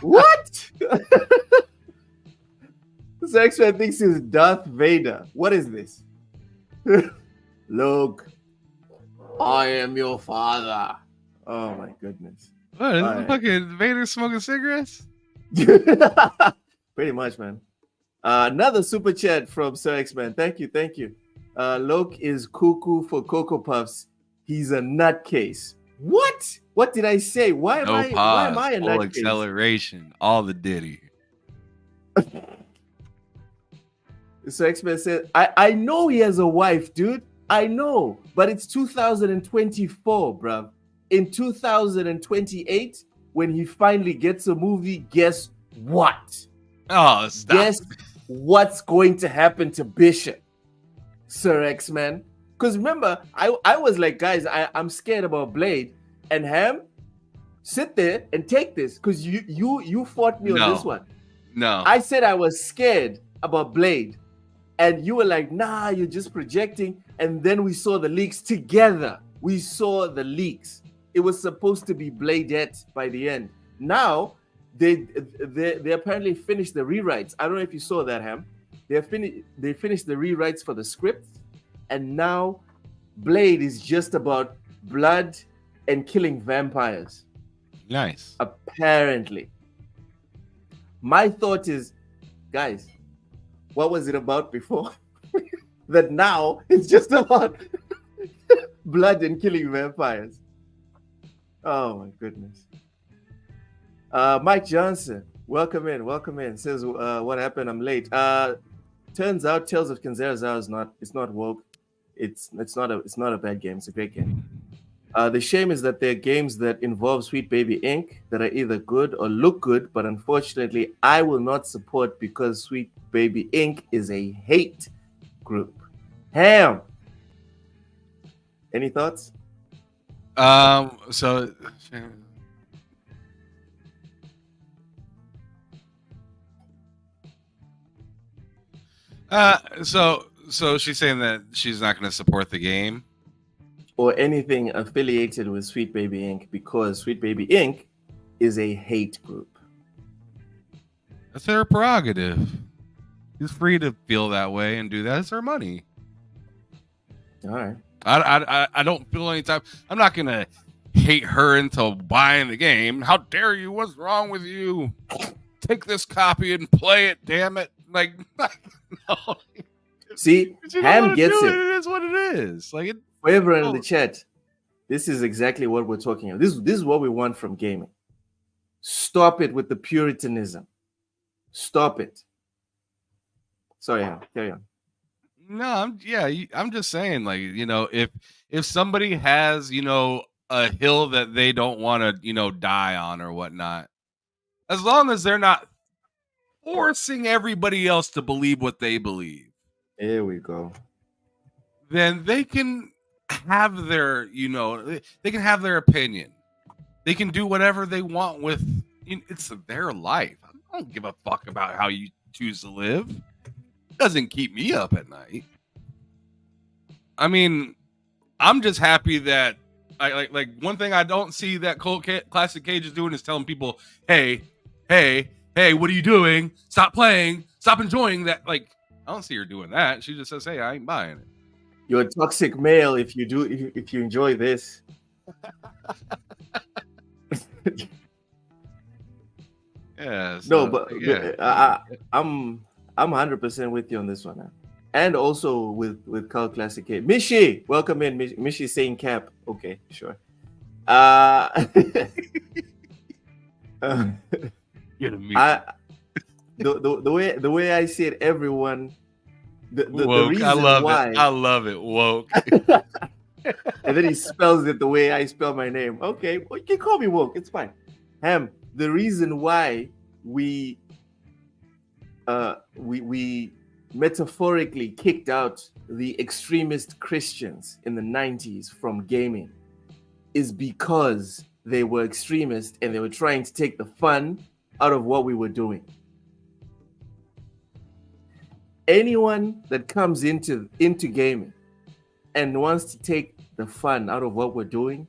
What? Sir X-Man thinks he's Darth Vader. What is this? Look, I am your father. Oh my goodness. What, is fucking Vader smoking cigarettes? Pretty much, man. Another super chat from Sir X-Man. Thank you. Loke is cuckoo for Cocoa Puffs. He's a nutcase. What? What did I say? Why am I a full nutcase? Acceleration, all the Diddy. So X-Men said, I know he has a wife, dude. I know, but it's 2024, bruv. In 2028, when he finally gets a movie, guess what? Oh, stop. Guess what's going to happen to Bishop, Sir X-Men? Because remember, I was like, guys, I'm scared about Blade. And Ham, sit there and take this, because you fought me on this one. No. I said I was scared about Blade. And you were like, nah, you're just projecting. And then we saw the leaks together. We saw the leaks. It was supposed to be Bladette by the end. Now, they apparently finished the rewrites. I don't know if you saw that, Ham. They finished the rewrites for the script. And now, Blade is just about blood and killing vampires. Nice. Apparently. My thought is, guys, what was it about before? That now it's just about blood and killing vampires. Oh my goodness. Mike Johnson, welcome in. Says, what happened? I'm late. Turns out Tales of Kenzera Zau it's not woke. It's not a bad game. It's a great game. The shame is that there are games that involve Sweet Baby Inc. that are either good or look good, but unfortunately, I will not support because Sweet Baby Inc. is a hate group. Ham. Any thoughts? So she's saying that she's not going to support the game or anything affiliated with Sweet Baby Inc. because Sweet Baby Inc. is a hate group. That's her prerogative. She's free to feel that way and do that. It's her money. All right. I don't feel any type. I'm not going to hate her into buying the game. How dare you? What's wrong with you? Take this copy and play it, damn it. Like no. See, Ham gets it. It is what it is. Like it. For everyone in the chat, this is exactly what we're talking about. This is what we want from gaming. Stop it with the puritanism. Stop it. Sorry, Ham. Carry on. No, I'm just saying, like, if somebody has, a hill that they don't want to, die on or whatnot, as long as they're not forcing everybody else to believe what they believe, Here we go. then they can have their, they can have their opinion. They can do whatever they want with, it's their life. I don't give a fuck about how you choose to live. It doesn't keep me up at night. I mean, I'm just happy that I like one thing I don't see that Classic Cage is doing is telling people, hey, what are you doing? Stop playing, stop enjoying that. Like, I don't see her doing that. She just says, hey, I ain't buying it. You're a toxic male if you enjoy this. Yeah. No, but I'm 100% with you on this one, and also with Carl Classic Cage. Mishi, welcome in. Mishi saying cap. Okay, sure. Get a meet. The way I see it, everyone. The reason I love why it. I love it. Woke. And then he spells it the way I spell my name. Okay, well, you can call me woke. It's fine. Ham. The reason why we metaphorically kicked out the extremist Christians in the 90s from gaming is because they were extremists and they were trying to take the fun out of what we were doing. Anyone that comes into gaming and wants to take the fun out of what we're doing,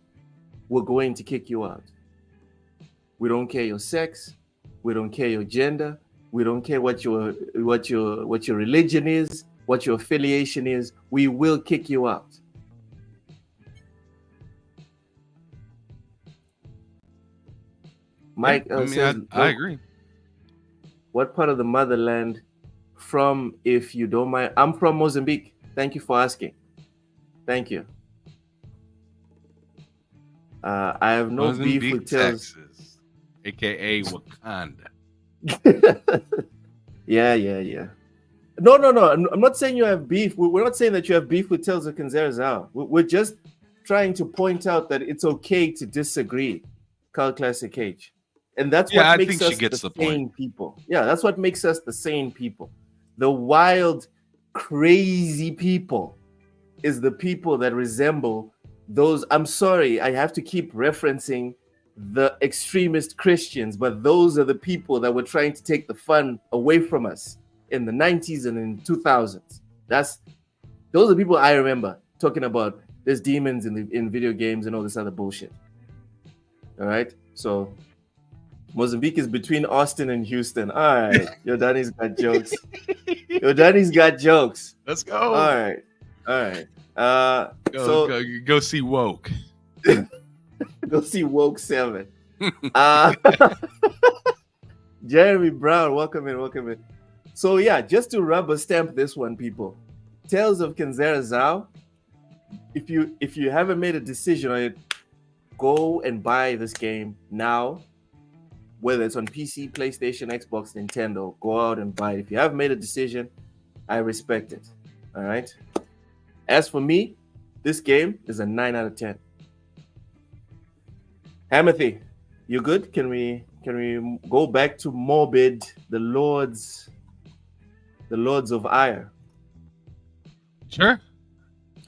we're going to kick you out. We don't care your sex, we don't care your gender, we don't care what your religion is, what your affiliation is. We will kick you out. Mike says, I agree. What part of the motherland from, if you don't mind? I'm from Mozambique. Thank you for asking. Thank you. I have no Mozambique, beef with Tails. Texas, aka Wakanda. Yeah. No. I'm not saying you have beef. We're not saying that you have beef with Tales of Kenzera Zau. We're just trying to point out that it's okay to disagree, Carl Classic Cage. And that's what makes us the sane people. Yeah, that's what makes us the sane people. The wild, crazy people is the people that resemble those. I'm sorry, I have to keep referencing the extremist Christians, but those are the people that were trying to take the fun away from us in the 90s and in 2000s. Those are the people I remember talking about. There's demons in video games and all this other bullshit. All right, so Mozambique is between Austin and Houston. All right, your Danny's got jokes. Let's go. All right. Go see Woke. Go see Woke 7. Jeremy Brown, welcome in. So yeah, just to rubber stamp this one, people. Tales of Kenzera Zau. If you haven't made a decision on it, go and buy this game now. Whether it's on PC, PlayStation, Xbox, Nintendo, go out and buy it. If you haven't made a decision, I respect it. All right. As for me, this game is a 9 out of 10. Hamothy, you good? Can we go back to Morbid, the Lords of Ire? Sure.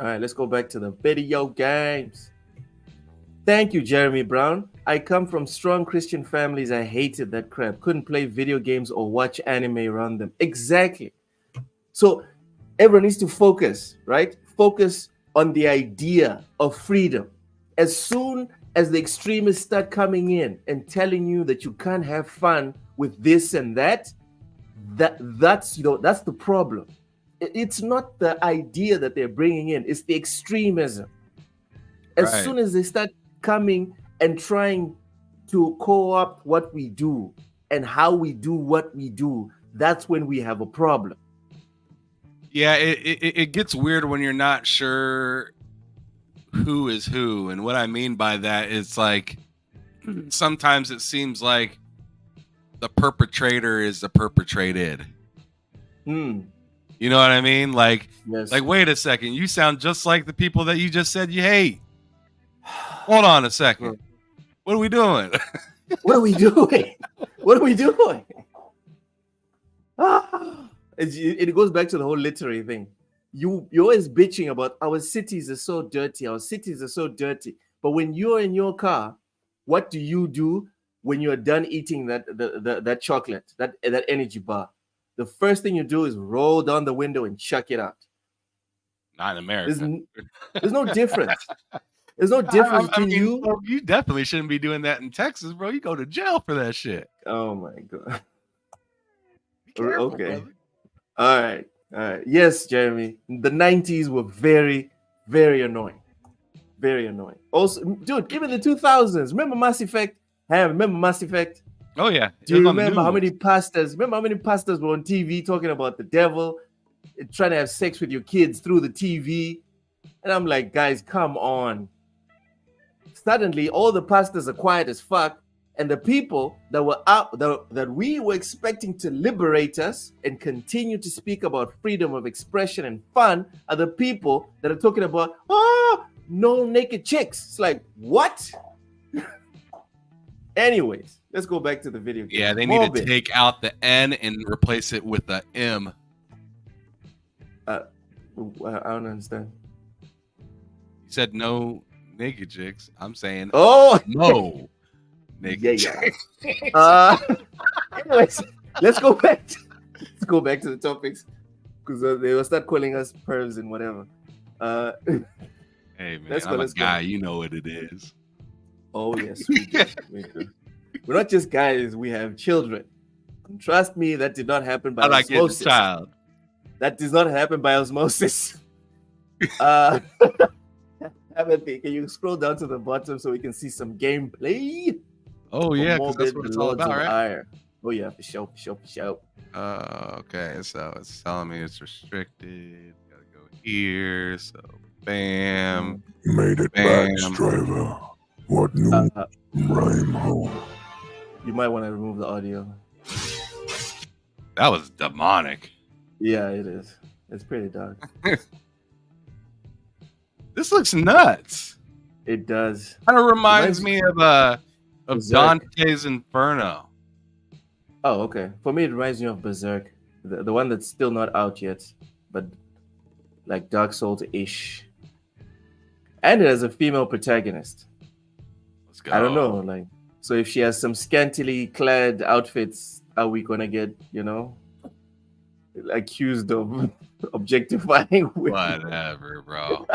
All right, let's go back to the video games. Thank you, Jeremy Brown. I come from strong Christian families. I hated that crap. Couldn't play video games or watch anime around them. Exactly. So everyone needs to focus, right? Focus on the idea of freedom. As soon as the extremists start coming in and telling you that you can't have fun with this and that's the problem. It's not the idea that they're bringing in, it's the extremism. As soon as they start coming and trying to co-opt what we do and how we do what we do, that's when we have a problem. Yeah, it gets weird when you're not sure who is who. And what I mean by that is, like, sometimes it seems like the perpetrator is the perpetrated. Hmm. You know what I mean? Like, Yes. wait a second. You sound just like the people that you just said you hate. Hold on a second. What are we doing? What are we doing? What are we doing? It goes back to the whole literary thing. You're always bitching about our cities are so dirty. Our cities are so dirty. But when you're in your car, what do you do when you're done eating that chocolate, that energy bar? The first thing you do is roll down the window and chuck it out. Not in America. There's no difference. There's no difference between you. Bro, you definitely shouldn't be doing that in Texas, bro. You go to jail for that shit. Oh my god. Be careful, Okay. brother. All right. Yes, Jeremy. The 90s were very, very annoying. Very annoying. Also, dude, even the 2000s. Remember Mass Effect? Remember Mass Effect? Oh yeah. Do you remember how many pastors? Remember how many pastors were on TV talking about the devil, trying to have sex with your kids through the TV? And I'm like, guys, come on. Suddenly, all the pastors are quiet as fuck, and the people that were out that we were expecting to liberate us and continue to speak about freedom of expression and fun are the people that are talking about no naked chicks. It's like, what? Anyways, let's go back to the video game. Yeah, they need to take out the N and replace it with the M. I don't understand. You said no naked chicks. I'm saying no naked chicks. Anyways, let's go back to the topics because they will start calling us pervs and whatever. Hey man, I'm a guy. You know what it is. Oh yes, we do. We're not just guys. We have children. And trust me, that did not happen by osmosis. Child. That does not happen by osmosis. Can you scroll down to the bottom so we can see some gameplay? Oh yeah, because that's what it's all about, right? Ire. Oh yeah, for sure. Okay, so it's telling me it's restricted. Gotta go here. So bam. You made it back, Striver. What new rhyme hole? You might want to remove the audio. That was demonic. Yeah, it is. It's pretty dark. This looks nuts. It does. Kind of reminds me of Dante's Inferno. Oh, okay. For me, it reminds me of Berserk, the one that's still not out yet, but like Dark Souls-ish. And it has a female protagonist. Let's go. I don't know, like, so if she has some scantily clad outfits, are we gonna get, accused of objectifying women? Whatever, bro.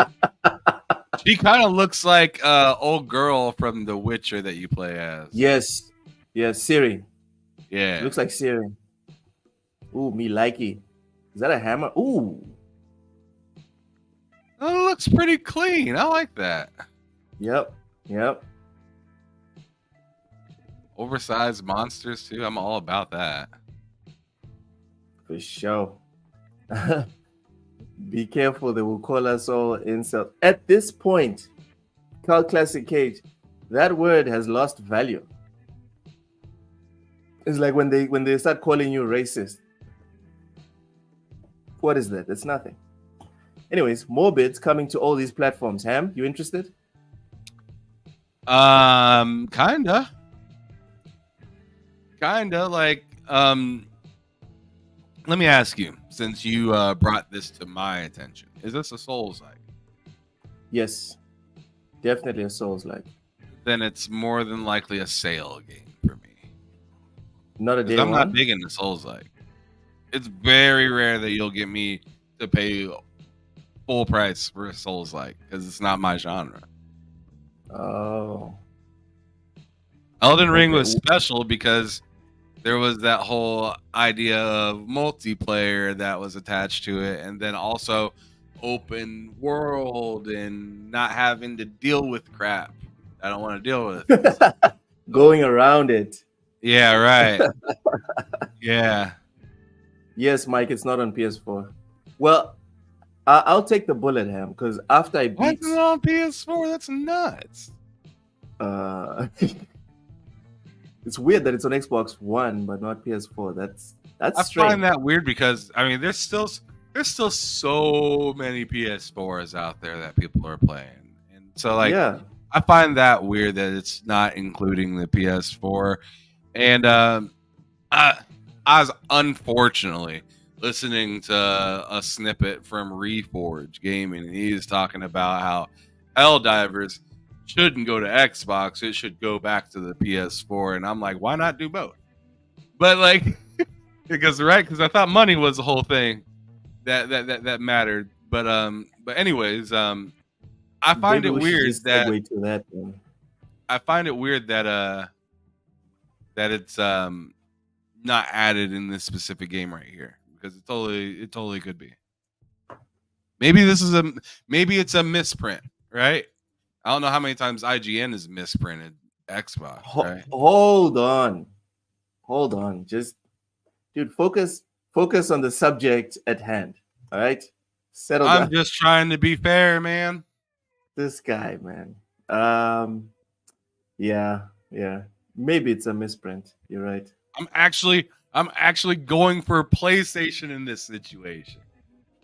She kind of looks like old girl from The Witcher that you play as. Yes, Ciri. Yeah, looks like Ciri. Ooh, me likey. Is that a hammer? Ooh. Oh, it looks pretty clean. I like that. Yep. Oversized monsters too. I'm all about that. For sure. Be careful, they will call us all insults. At this point, Carl Classic Cage, that word has lost value. It's like when they start calling you racist. What is that? It's nothing. Anyways, more bids coming to all these platforms. Ham, you interested? Kinda like let me ask you, since you brought this to my attention, is this a Souls-like? Yes, definitely a Souls-like. Then it's more than likely a sale game for me. Not a day I'm one? not big into Souls-like. It's very rare that you'll get me to pay full price for a Souls-like because it's not my genre. Oh. Elden Ring was special because there was that whole idea of multiplayer that was attached to it, and then also open world and not having to deal with crap I don't want to deal with. Going around it. Yeah, right. Yeah. Yes, Mike, it's not on PS4. Well, I'll take the bullet, Ham, because after I beat... What's on PS4? That's nuts. It's weird that it's on Xbox One but not PS4. That's I strange. find that weird because I mean, there's still so many PS4s out there that people are playing, and so like Yeah. I find that weird that it's not including the PS4. And I was unfortunately listening to a snippet from Reforge Gaming, and he's talking about how Helldivers shouldn't go to Xbox; it should go back to the PS4. And I'm like, why not do both? But like, because I thought money was the whole thing that mattered. But anyways, I find Maybe it we should weird just that segue to that. Then. I find it weird that it's not added in this specific game right here because it totally could be. Maybe it's a misprint, right? I don't know how many times IGN has misprinted Xbox. Right? Hold on, just dude, focus on the subject at hand. All right, settle down. I'm just trying to be fair, man. This guy, man. Yeah. Maybe it's a misprint. You're right. I'm actually going for PlayStation in this situation.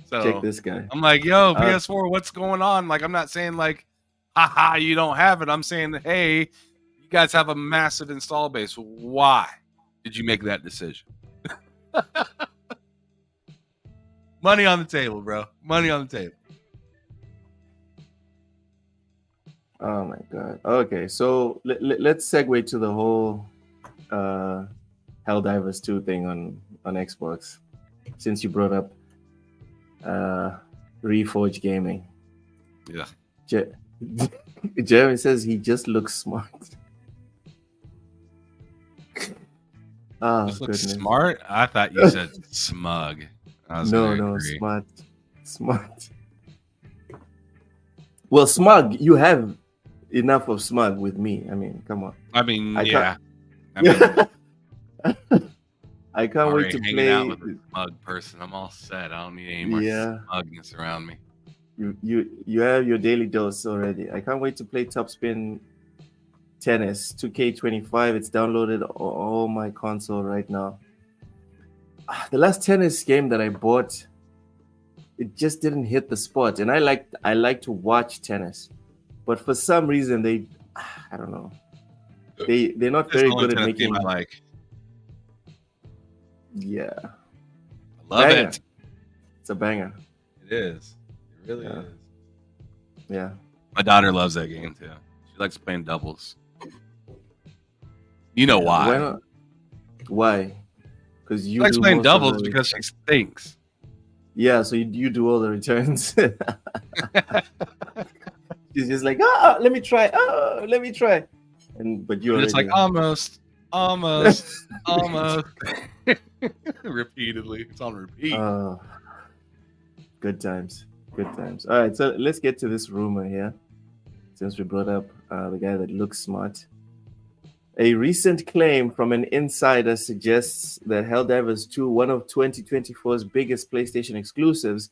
So Check this guy. I'm like, yo, PS4, what's going on? Like, I'm not saying like, haha, you don't have it. I'm saying, hey, you guys have a massive install base. Why did you make that decision? Money on the table, bro. Money on the table. Oh my god. Okay, so let's segue to the whole Helldivers 2 thing on Xbox, since you brought up Reforge Gaming. Yeah. Jeremy says he just looks smart. Oh, Just looks goodness. smart? I thought you said smug. No, smart. Well, smug, you have enough of smug with me. I mean, come on. I mean, I yeah. can't- I can't Already wait to hanging play. out with a smug person. I'm all set. I don't need any more smugness around me. You have your daily dose already. I can't wait to play Top Spin Tennis 2K25. It's downloaded on my console right now. The last tennis game that I bought, it just didn't hit the spot. And I like to watch tennis, but for some reason I don't know. They're not very good at making. I like. Yeah, I love banger. it. It's a banger. It is. It really is. Yeah. My daughter loves that game too. She likes playing doubles. You know why? Why not? Why? Because She likes playing doubles because she thinks. Yeah, so you do all the returns. She's just like, let me try. But you're just like almost. Repeatedly. It's on repeat. Good times. All right, so let's get to this rumor here. Since we brought up the guy that looks smart. A recent claim from an insider suggests that Helldivers 2, one of 2024's biggest PlayStation exclusives,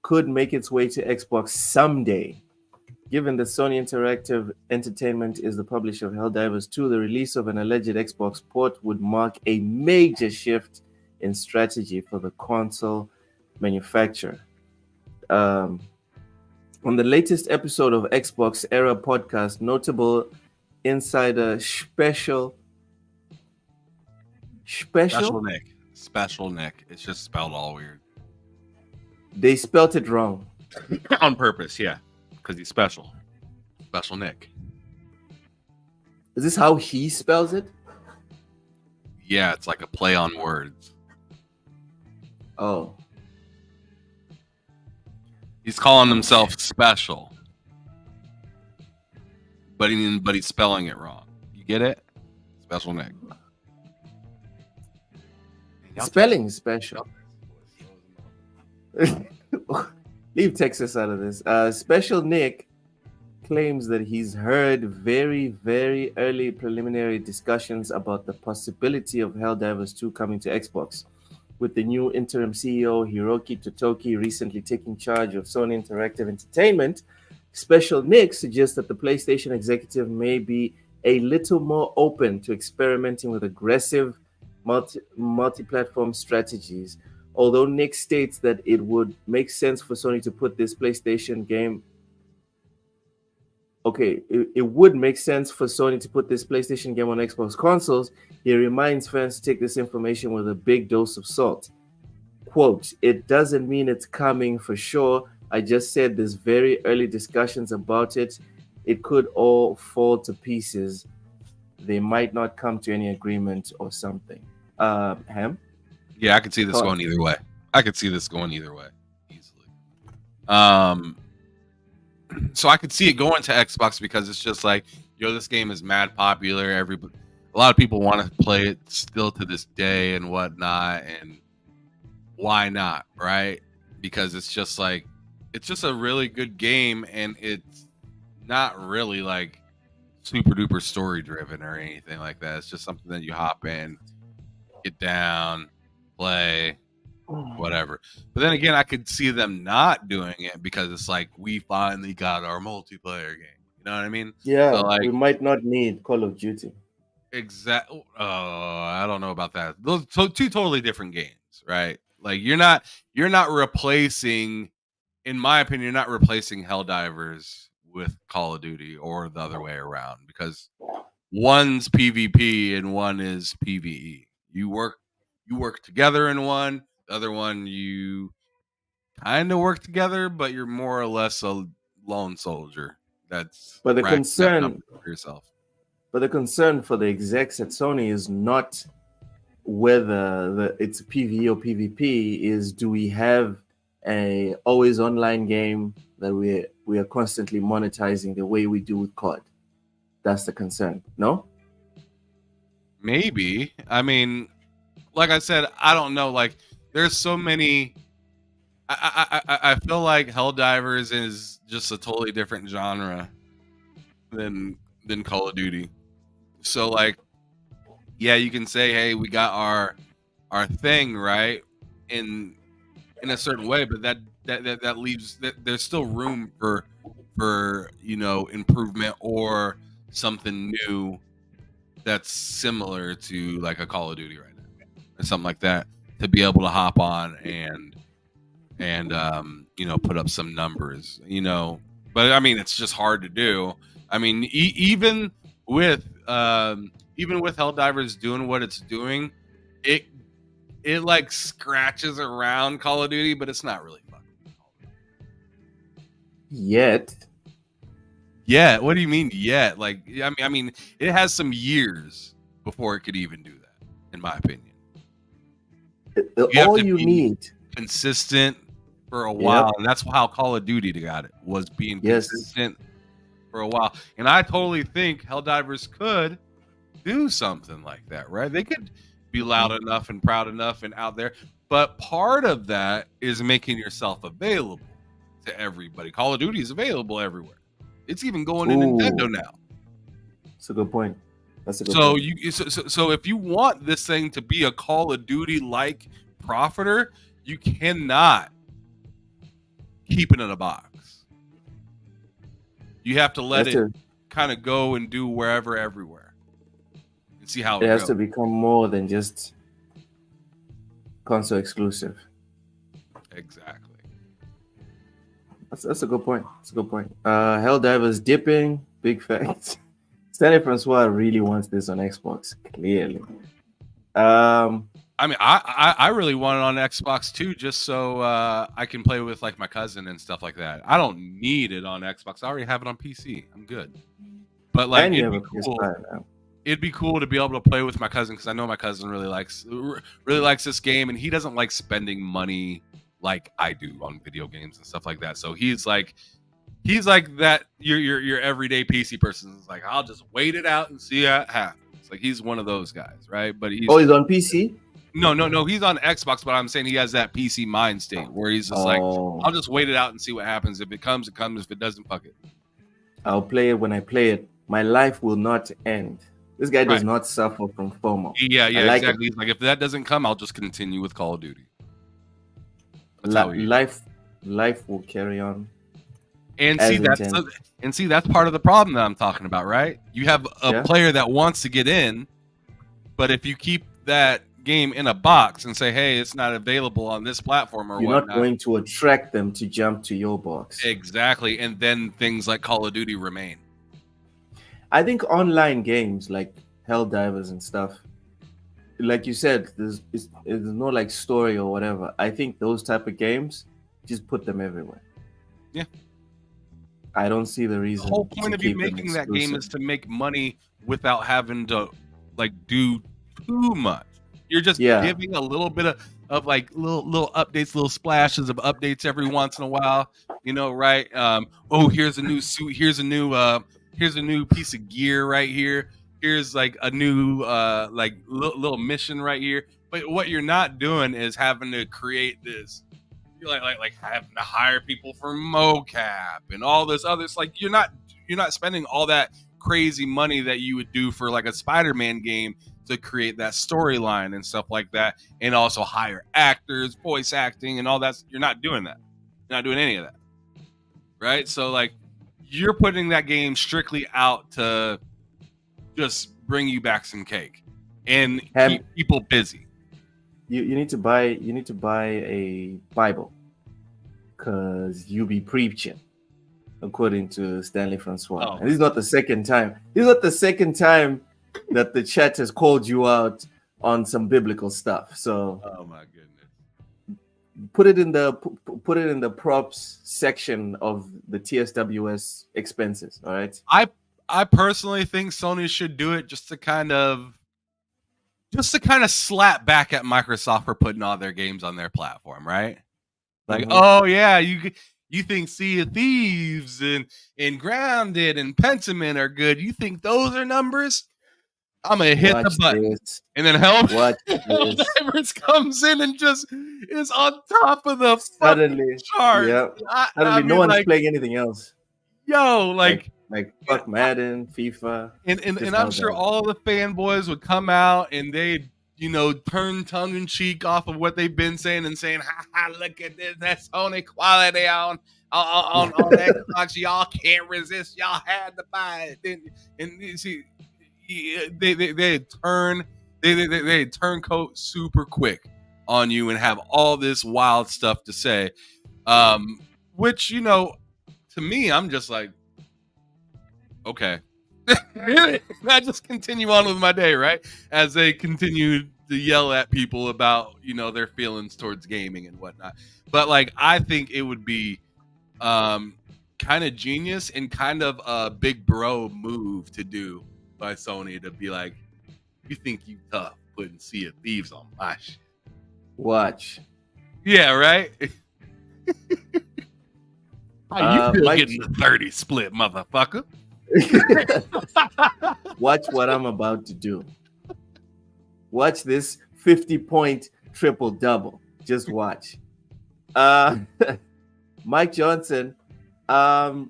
could make its way to Xbox someday. Given that Sony Interactive Entertainment is the publisher of Helldivers 2, the release of an alleged Xbox port would mark a major shift in strategy for the console manufacturer. On the latest episode of Xbox Era Podcast, notable insider Special Nick. It's just spelled all weird. They spelt it wrong. On purpose, yeah. Because he's special. Special Nick. Is this how he spells it? Yeah, it's like a play on words. Oh. He's calling himself special. But he's spelling it wrong. You get it? Special Nick. Spelling special. Leave Texas out of this. Special Nick claims that he's heard very, very early preliminary discussions about the possibility of Helldivers 2 coming to Xbox. With the new interim CEO, Hiroki Totoki, recently taking charge of Sony Interactive Entertainment, Special Nick suggests that the PlayStation executive may be a little more open to experimenting with aggressive multi-platform strategies. Although Nick states that it would make sense for Sony to put this PlayStation game. Okay, it would make sense for Sony to put this PlayStation game on Xbox consoles. He reminds fans to take this information with a big dose of salt. Quote, it doesn't mean it's coming for sure. I just said there's very early discussions about it. It could all fall to pieces. They might not come to any agreement or something. Ham? Yeah, I could see this going either way. Easily. So I could see it going to Xbox because it's just like, this game is mad popular. A lot of people want to play it still to this day and whatnot, and why not, right? Because it's just like, it's just a really good game, and it's not really like super duper story driven or anything like that. It's just something that you hop in, get down, play, whatever. But then again, I could see them not doing it because it's like, we finally got our multiplayer game. You know what I mean? Yeah, so like, we might not need Call of Duty. Exactly. I don't know about that. Those two totally different games, right? Like you're not replacing, in my opinion, you're not replacing Helldivers with Call of Duty or the other way around, because one's PvP and one is PvE. You work together in one, the other one you kind of work together, but you're more or less a lone soldier. That's but the concern for yourself. But the concern for the execs at Sony is not whether it's PvE or PvP, is do we have a always online game that we are constantly monetizing the way we do with COD? That's the concern, no? Maybe. I mean, like I said, I don't know. Like, there's so many. I feel like Helldivers is just a totally different genre than Call of Duty. So like, yeah, you can say, hey, we got our thing right in a certain way, but that leaves that there's still room for improvement or something new that's similar to like a Call of Duty right now or something like that, to be able to hop on and put up some numbers, but I mean, it's just hard to do. I mean, even with Helldivers doing what it's doing, it like scratches around Call of Duty, but it's not really fucking yet. Yeah, what do you mean yet? Like, I mean, it has some years before it could even do that, in my opinion. All you need consistent for a while, and that's how Call of Duty got it, was being consistent for a while. And I totally think Helldivers could do something like that, right? They could be loud enough and proud enough and out there, but part of that is making yourself available to everybody. Call of Duty is available everywhere. It's even going in Nintendo now. That's a good point. So if you want this thing to be a Call of Duty like profiter, you cannot keep it in a box. You have to let it kind of go and do wherever, everywhere, and see how it has goes. to become more than just console exclusive. Exactly. That's a good point. Helldivers dipping, big facts. Stanley Francois really wants this on Xbox, clearly. I mean, I really want it on Xbox too, just so I can play with like my cousin and stuff like that. I don't need it on Xbox. I already have it on PC. I'm good. But like, it'd be cool to be able to play with my cousin, because I know my cousin really likes this game, and he doesn't like spending money like I do on video games and stuff like that. So he's like that your everyday PC person. Is like, I'll just wait it out and see how it happens. Like, he's one of those guys, right? But he's on PC. No, he's on Xbox, but I'm saying he has that PC mind state where he's just like, I'll just wait it out and see what happens. If it comes, it comes. If it doesn't, fuck it. I'll play it when I play it. My life will not end. This guy does not suffer from FOMO. Yeah, exactly. He's like, if that doesn't come, I'll just continue with Call of Duty. Life will carry on. And as see intended. that's part of the problem that I'm talking about, right? You have a Yeah. player that wants to get in, but if you keep that game in a box and say, "Hey, it's not available on this platform or You're not whatnot," going to attract them to jump to your box. exactly, and then things like Call of Duty remain. I think online games like Helldivers and stuff, like you said, there's no like story or whatever. I think those type of games, just put them everywhere. Yeah. I don't see the The reason whole to point of you keep them making that game is exclusive. to make money without having to like do too much. You're just Yeah. giving a little bit of like little updates, little splashes of updates every once in a while, right? Oh, here's a new suit, here's a new piece of gear right here. Here's like a new like little mission right here. But what you're not doing is having to create this, like having to hire people for mocap and all this other. It's like you're not spending all that crazy money that you would do for like a Spider-Man game to create that storyline and stuff like that, and also hire actors, voice acting, and all that. You're not doing that. You're not doing any of that, right? So like you're putting that game strictly out to just bring you back some cake and keep people busy. You need to buy a Bible, because you be preaching, according to Stanley Francois. Oh. And this is not the second time. This is not the second time that the chat has called you out on some biblical stuff. So Oh my goodness. put it in the props section of the TSWS expenses. All right. I personally think Sony should do it just to kind of slap back at Microsoft for putting all their games on their platform, right? Like, oh yeah, you think Sea of Thieves and Grounded and Pentiment are good? You think those are numbers? I'm gonna hit the button, and then Helldivers comes in and just is on top of the suddenly chart. Yeah, suddenly no one's playing anything else. Yo, like fuck Madden, FIFA, and I'm sure all the fanboys would come out and they'd turn tongue in cheek off of what they've been saying and saying, "Ha, look at this, that's Sony quality on Xbox. Y'all can't resist. Y'all had to buy it." And you see, they turncoat super quick on you and have all this wild stuff to say, which to me, I'm just like, okay. I just continue on with my day, right? As they continue to yell at people about their feelings towards gaming and whatnot. But like, I think it would be kind of genius and kind of a big bro move to do by Sony to be like, you think you tough putting Sea of Thieves on my shit? Watch. Yeah, right. How you feel getting the 30 split, motherfucker? Watch what I'm about to do. Watch this 50-point triple double. Just watch. Mike Johnson, like,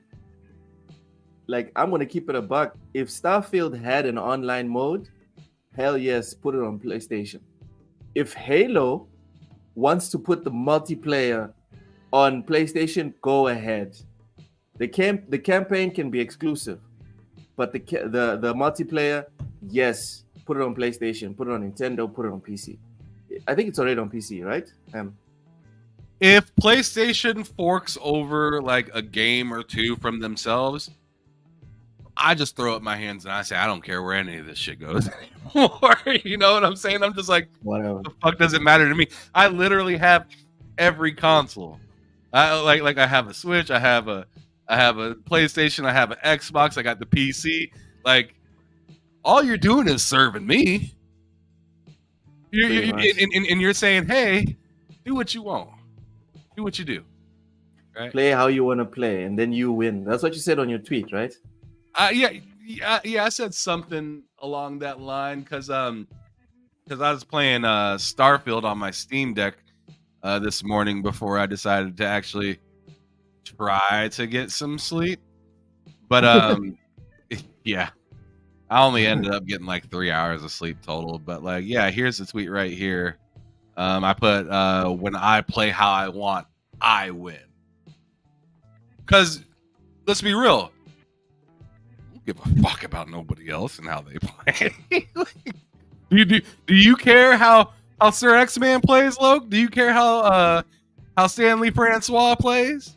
I'm gonna keep it a buck. If Starfield had an online mode, hell yes, put it on PlayStation. If Halo wants to put the multiplayer on PlayStation, go ahead. The campaign can be exclusive, but the multiplayer, yes, put it on PlayStation, put it on Nintendo, put it on PC. I think it's already on PC, right? If PlayStation forks over like a game or two from themselves, I just throw up my hands and I say, I don't care where any of this shit goes anymore. You know what I'm saying? I'm just like, whatever. The fuck does it matter to me? I literally have every console. I have a Switch, I have a PlayStation, I have an Xbox, I got the PC. Like, all you're doing is serving me. You're saying, hey, do what you want. Do what you do. Right? Play how you want to play, and then you win. That's what you said on your tweet, right? Yeah. I said something along that line because I was playing Starfield on my Steam Deck this morning before I decided to actually try to get some sleep. But yeah, I only ended up getting like 3 hours of sleep total. But like, yeah, here's the tweet right here. I put when I play how I want, I win. Because let's be real. I don't give a fuck about nobody else and how they play. do you care how Sir X-Man plays, Loke? Do you care how Stanley Francois plays?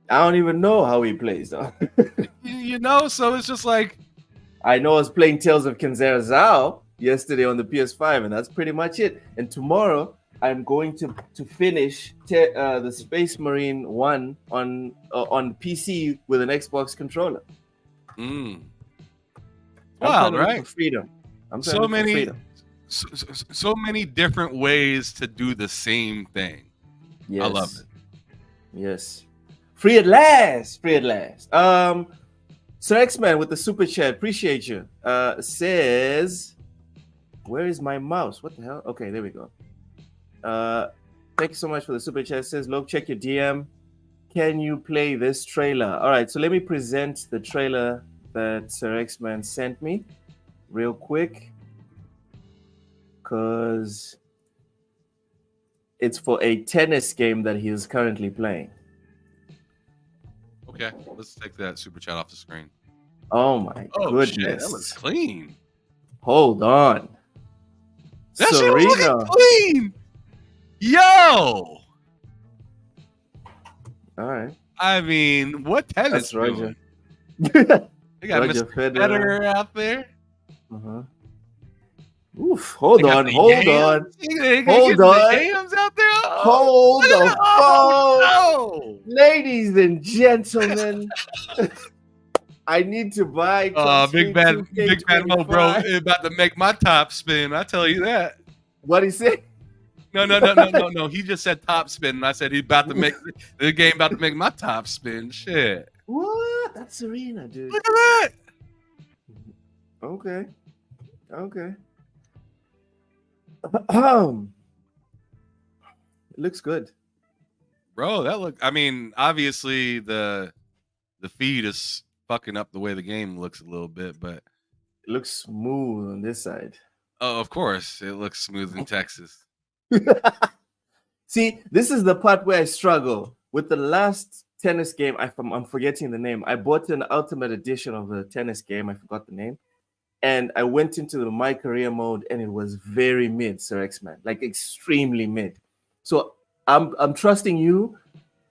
I don't even know how he plays though. You know, so it's just like I know I was playing Tales of Kenzera Zau yesterday on the PS5, and that's pretty much it. And tomorrow I'm going to finish the Space Marine 1 on PC with an Xbox controller. Wild, right? For freedom. So many different ways to do the same thing. Yes. I love it. Yes. Free at last. Sir X-Man with the super chat, appreciate you. Says, where is my mouse? What the hell? Okay, there we go. Thank you so much for the super chat. Says, look, check your DM. Can you play this trailer? All right, so let me present the trailer that Sir X-Man sent me real quick, because it's for a tennis game that he is currently playing. Okay, let's take that super chat off the screen. Oh my goodness. Shit, that looks clean. Hold on. That shit was looking clean. Yo. All right. I mean, what tennis? That's Roger. They got Roger Mr. Federer Federer out there. Uh-huh. Oof! Hold on. Hold on. Yams out there. Hold the phone, Oh, ladies and gentlemen. I need to buy. Big bad Mo, bro, about to make my top spin. I tell you that. What he said? No. He just said top spin, and I said he's about to make the game about to make my top spin. Shit. What? That's Serena, dude. Look at that. Okay. It looks good, bro. I mean, obviously the feed is fucking up the way the game looks a little bit, but it looks smooth on this side. Oh, of course, it looks smooth in Texas. See, this is the part where I struggle with the last tennis game. I'm forgetting the name. I bought an ultimate edition of the tennis game. I forgot the name. And I went into the My Career mode, and it was very mid, Sir X-Man, like extremely mid. So I'm trusting you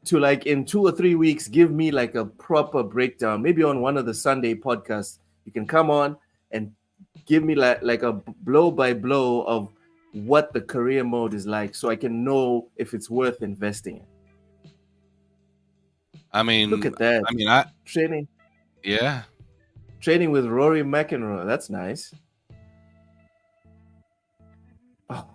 to, like, in 2 or 3 weeks, give me like a proper breakdown. Maybe on one of the Sunday podcasts, you can come on and give me like a blow by blow of what the career mode is like, so I can know if it's worth investing in. I mean, look at that. I mean, training. Yeah. Training with Rory McIlroy. That's nice. Oh.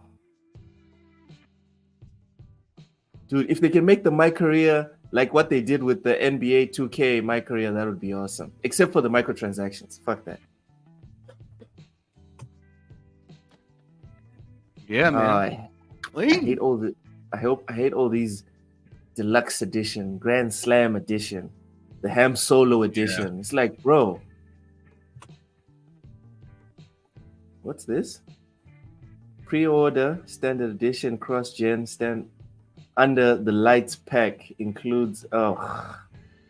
Dude, if they can make the My Career like what they did with the NBA 2K My Career, that would be awesome. Except for the microtransactions. Fuck that. Yeah, man. I hate all these deluxe edition, Grand Slam edition, the Ham Solo edition. Yeah. It's like, bro, what's this? Pre-order, standard edition, cross-gen, under the lights pack includes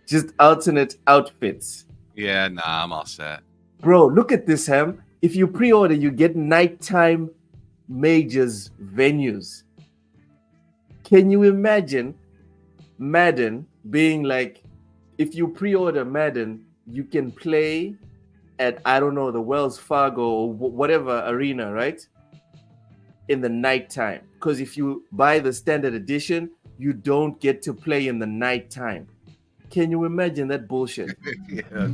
just alternate outfits. Yeah, nah, I'm all set. Bro, look at this, Ham. If you pre-order, you get nighttime majors venues. Can you imagine Madden being like, if you pre-order Madden, you can play at, I don't know, the Wells Fargo or whatever arena, right? In the nighttime. Because if you buy the standard edition, you don't get to play in the nighttime. Can you imagine that bullshit? Yeah,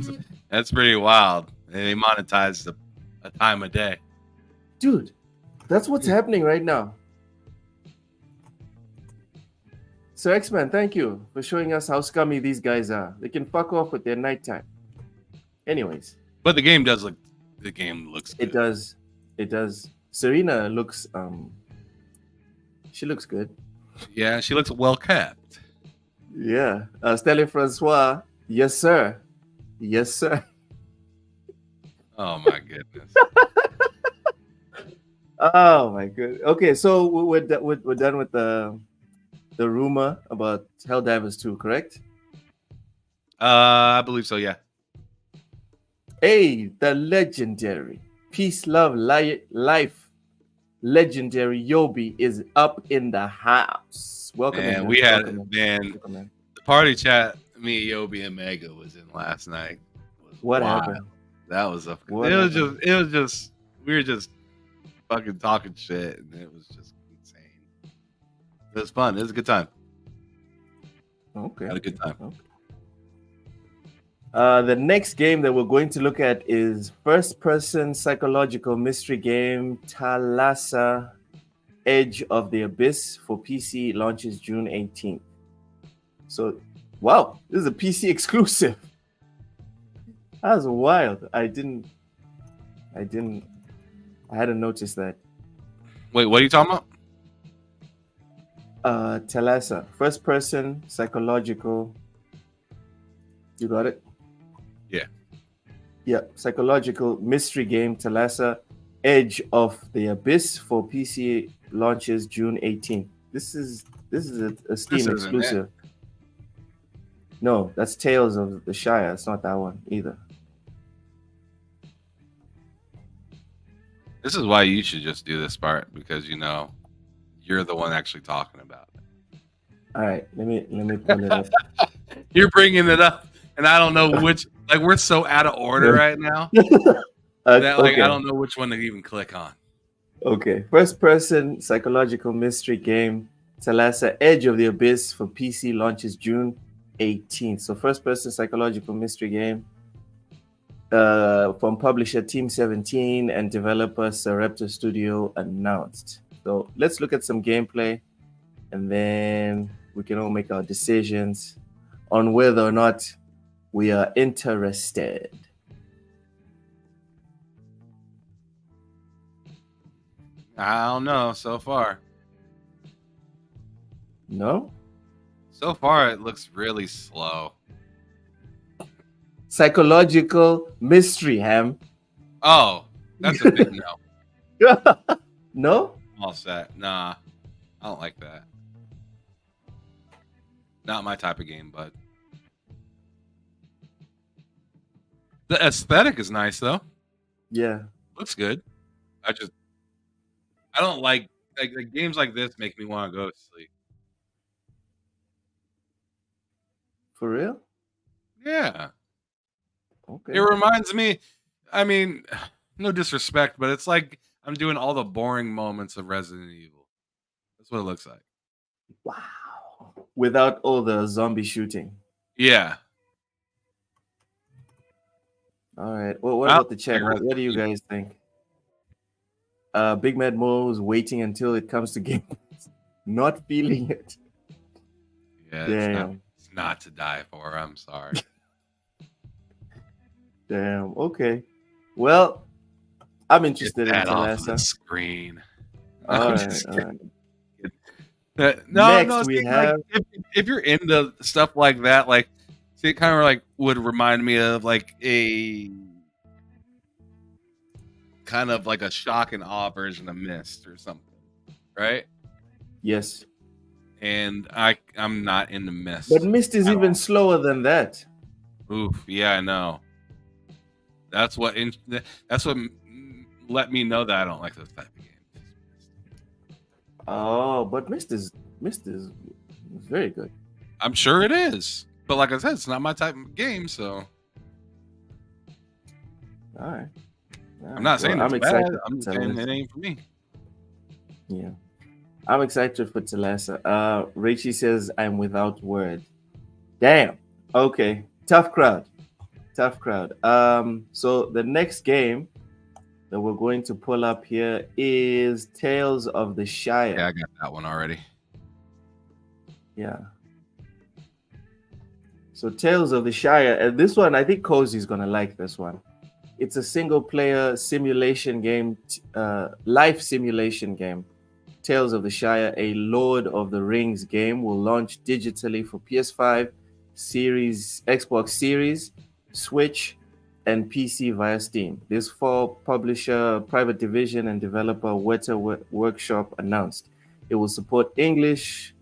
that's pretty wild. They monetize a time of day. Dude, that's what's happening right now. So X-Man, thank you for showing us how scummy these guys are. They can fuck off with their nighttime. Anyways. But the game looks good. It does. Serena looks she looks good. Yeah, she looks well kept. Yeah. Stanley Francois, yes sir. Yes sir. Oh my goodness. Oh my goodness. Okay, so we're done with the rumor about Helldivers 2, correct? I believe so. Yeah. Hey, the legendary Peace, Love, Life legendary Yobi is up in the house. Welcome in, And man. we had Welcome in. man Welcome in. the party chat. Me, Yobi, and Mega was in last night. Was What wild. happened? That was a. What It was happened? just. It was just. We were just fucking talking shit, and it was just insane. It was fun. It was a good time. Okay. Had a good time. Okay. The next game that we're going to look at is first-person psychological mystery game Thalassa Edge of the Abyss for PC. Launches June 18th. So, wow, this is a PC exclusive. That's wild. I hadn't noticed that. Wait, what are you talking about? Thalassa, first-person psychological. You got it? Yeah. Yeah, psychological mystery game Thalassa Edge of the Abyss for PC. Launches June 18th. This is a Steam isn't exclusive. No, that's Tales of the Shire. It's not that one either. This is why you should just do this part, because you're the one actually talking about it. All right, let me pull it up. You're bringing it up, and I don't know which. Like, we're so out of order right now that Okay. I don't know which one to even click on. Okay, first-person psychological mystery game Thalassa Edge of the Abyss for PC. Launches June 18th. So first-person psychological mystery game from publisher Team 17 and developer Sarepta Studio announced. So let's look at some gameplay, and then we can all make our decisions on whether or not we are interested. I don't know. So far, No? it looks really slow. Psychological mystery, Ham. Oh, that's a big no. No? All set. Nah, I don't like that. Not my type of game, but the aesthetic is nice though. Yeah. Looks good. I don't like games like this make me want to go to sleep. For real? Yeah. Okay. It reminds me, I mean, no disrespect, but it's like I'm doing all the boring moments of Resident Evil. That's what it looks like. Wow. Without all the zombie shooting. Yeah. All right. Well, what about the chat? What do you guys think? Big Mad Mo's waiting until it comes to Game Pass. Not feeling it. Yeah, Damn. it's not to die for. I'm sorry. Damn. Okay. Well, I'm interested in Get that off the Thalassa. screen. All I'm right. just All kidding. right. No, Next, no. we See, have- like, if you're into stuff like that, like, see, it kind of like would remind me of like a kind of like a shock and awe version of Myst or something, right? Yes. And I'm not into Myst. But Myst is at even all. slower than that. Oof, yeah, I know. That's what let me know that I don't like those type of games. Oh, but Myst is very good. I'm sure it is, but like I said, it's not my type of game, so All right. I'm not saying I'm it's bad. excited. I'm just saying it ain't for me. Yeah. I'm excited for Thalassa. Rachie says I'm without word. Damn. Okay. Tough crowd. So the next game that we're going to pull up here is Tales of the Shire. Yeah, I got that one already. Yeah. So Tales of the Shire, and this one I think Cozy's gonna like this one. It's a single-player simulation game, life simulation game. Tales of the Shire, a Lord of the Rings game, will launch digitally for PS5, Series, Xbox Series, Switch, and PC via Steam. This fall, publisher, private division, and developer Weta Workshop announced it will support English,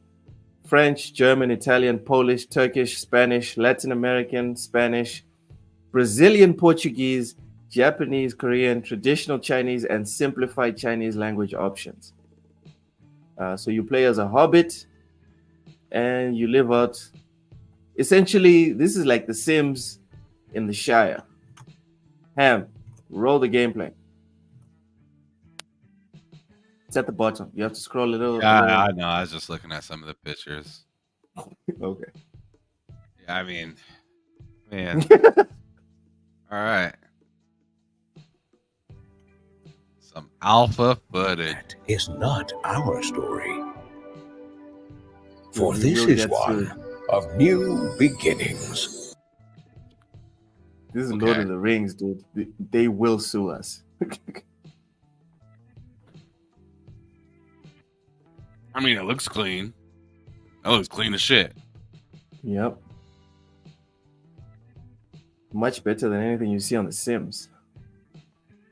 French, German, Italian, Polish, Turkish, Spanish, Latin American, Spanish, Brazilian Portuguese, Japanese, Korean, traditional Chinese, and simplified Chinese language options. So you play as a hobbit and you live out. Essentially, this is like The Sims in the Shire. Ham, roll the gameplay. It's at the bottom. You have to scroll a little. Yeah, I know. I was just looking at some of the pictures. Okay. Yeah, I mean, man. All right. Some alpha footage. That is not our story. For You this will is get one sued. of new beginnings. This is Okay. Lord of the Rings, dude. They will sue us. I mean, it looks clean. It looks clean as shit. Yep. Much better than anything you see on The Sims.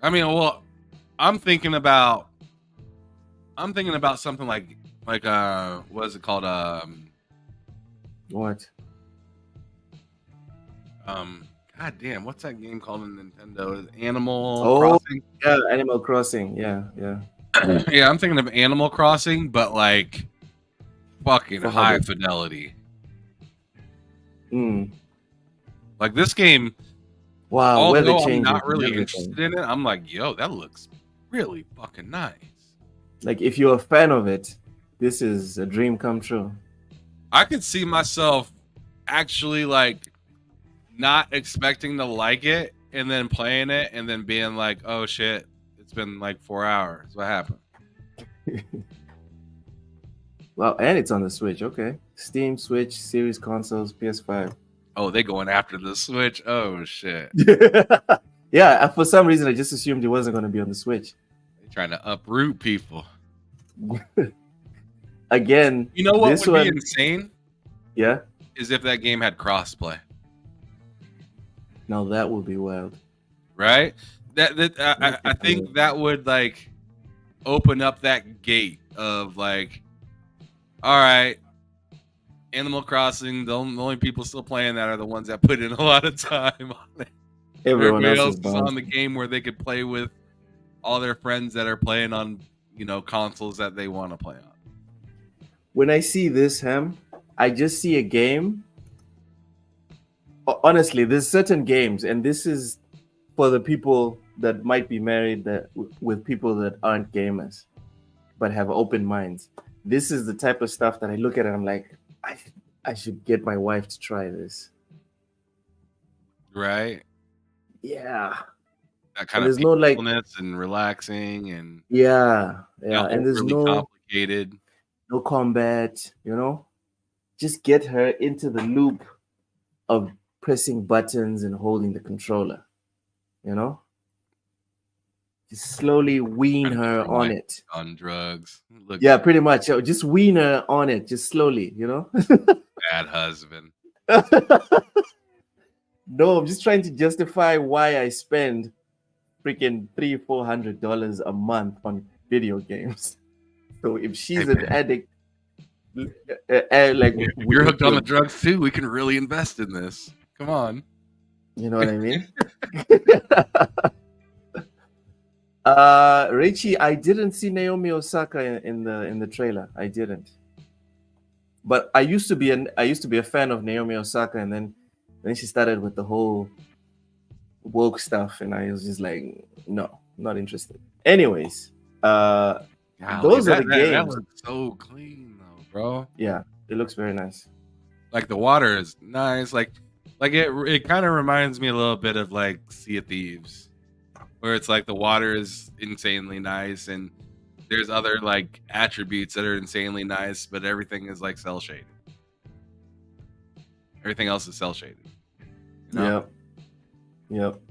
I mean, well, I'm thinking about something like what is it called? What? God damn, what's that game called on Nintendo? Animal Oh. Crossing. Yeah, Animal Crossing. Yeah. Yeah, I'm thinking of Animal Crossing, but like fucking For high Hobbit. fidelity. Mm. Like this game, Wow. Weather although I'm changes not and really everything. interested in it, I'm like, yo, that looks really fucking nice. Like, if you're a fan of it, this is a dream come true. I could see myself actually like not expecting to like it and then playing it and then being like, oh shit, it's been like 4 hours. What happened? Well, and it's on the Switch. Okay. Steam, Switch, Series consoles, PS5. Oh, they going after the Switch. Oh shit. Yeah, for some reason, I just assumed it wasn't going to be on the Switch. They trying to uproot people. Again, You know what this would one, be insane? yeah. Is if that game had crossplay, Now that would be wild. right? I think that would like open up that gate of like, all right, Animal Crossing. The only people still playing that are the ones that put in a lot of time on it. Everyone Everybody else else is is on bound. the game where they could play with all their friends that are playing on, consoles that they want to play on. When I see this, Ham, I just see a game. Honestly, there's certain games, and this is for the people that might be married with people that aren't gamers, but have open minds. This is the type of stuff that I look at and I'm like, I should get my wife to try this. Right? Yeah. That kind And of there's no, like- peacefulness and relaxing and Yeah. not And there's overly no complicated. combat, Just get her into the loop of pressing buttons and holding the controller, Just slowly wean Kind of her like on it. On drugs. Look, Yeah, pretty much. Just wean her on it, just slowly, bad husband. No, I'm just trying to justify why I spend freaking $300-400 a month on video games. So if she's an addict, like If you're hooked on the drugs too, we can really invest in this. Come on. you know what I mean? Richie, I didn't see Naomi Osaka in the trailer. I didn't. But I used to be a fan of Naomi Osaka, and then she started with the whole woke stuff, and I was just like, no, not interested. Anyways, Golly, those are the that games. looks so clean though, bro. Yeah, it looks very nice. Like the water is nice. Like it kind of reminds me a little bit of like Sea of Thieves, where it's like the water is insanely nice and there's other like attributes that are insanely nice, but everything is like cell shaded. Everything else is cell shaded. Yep.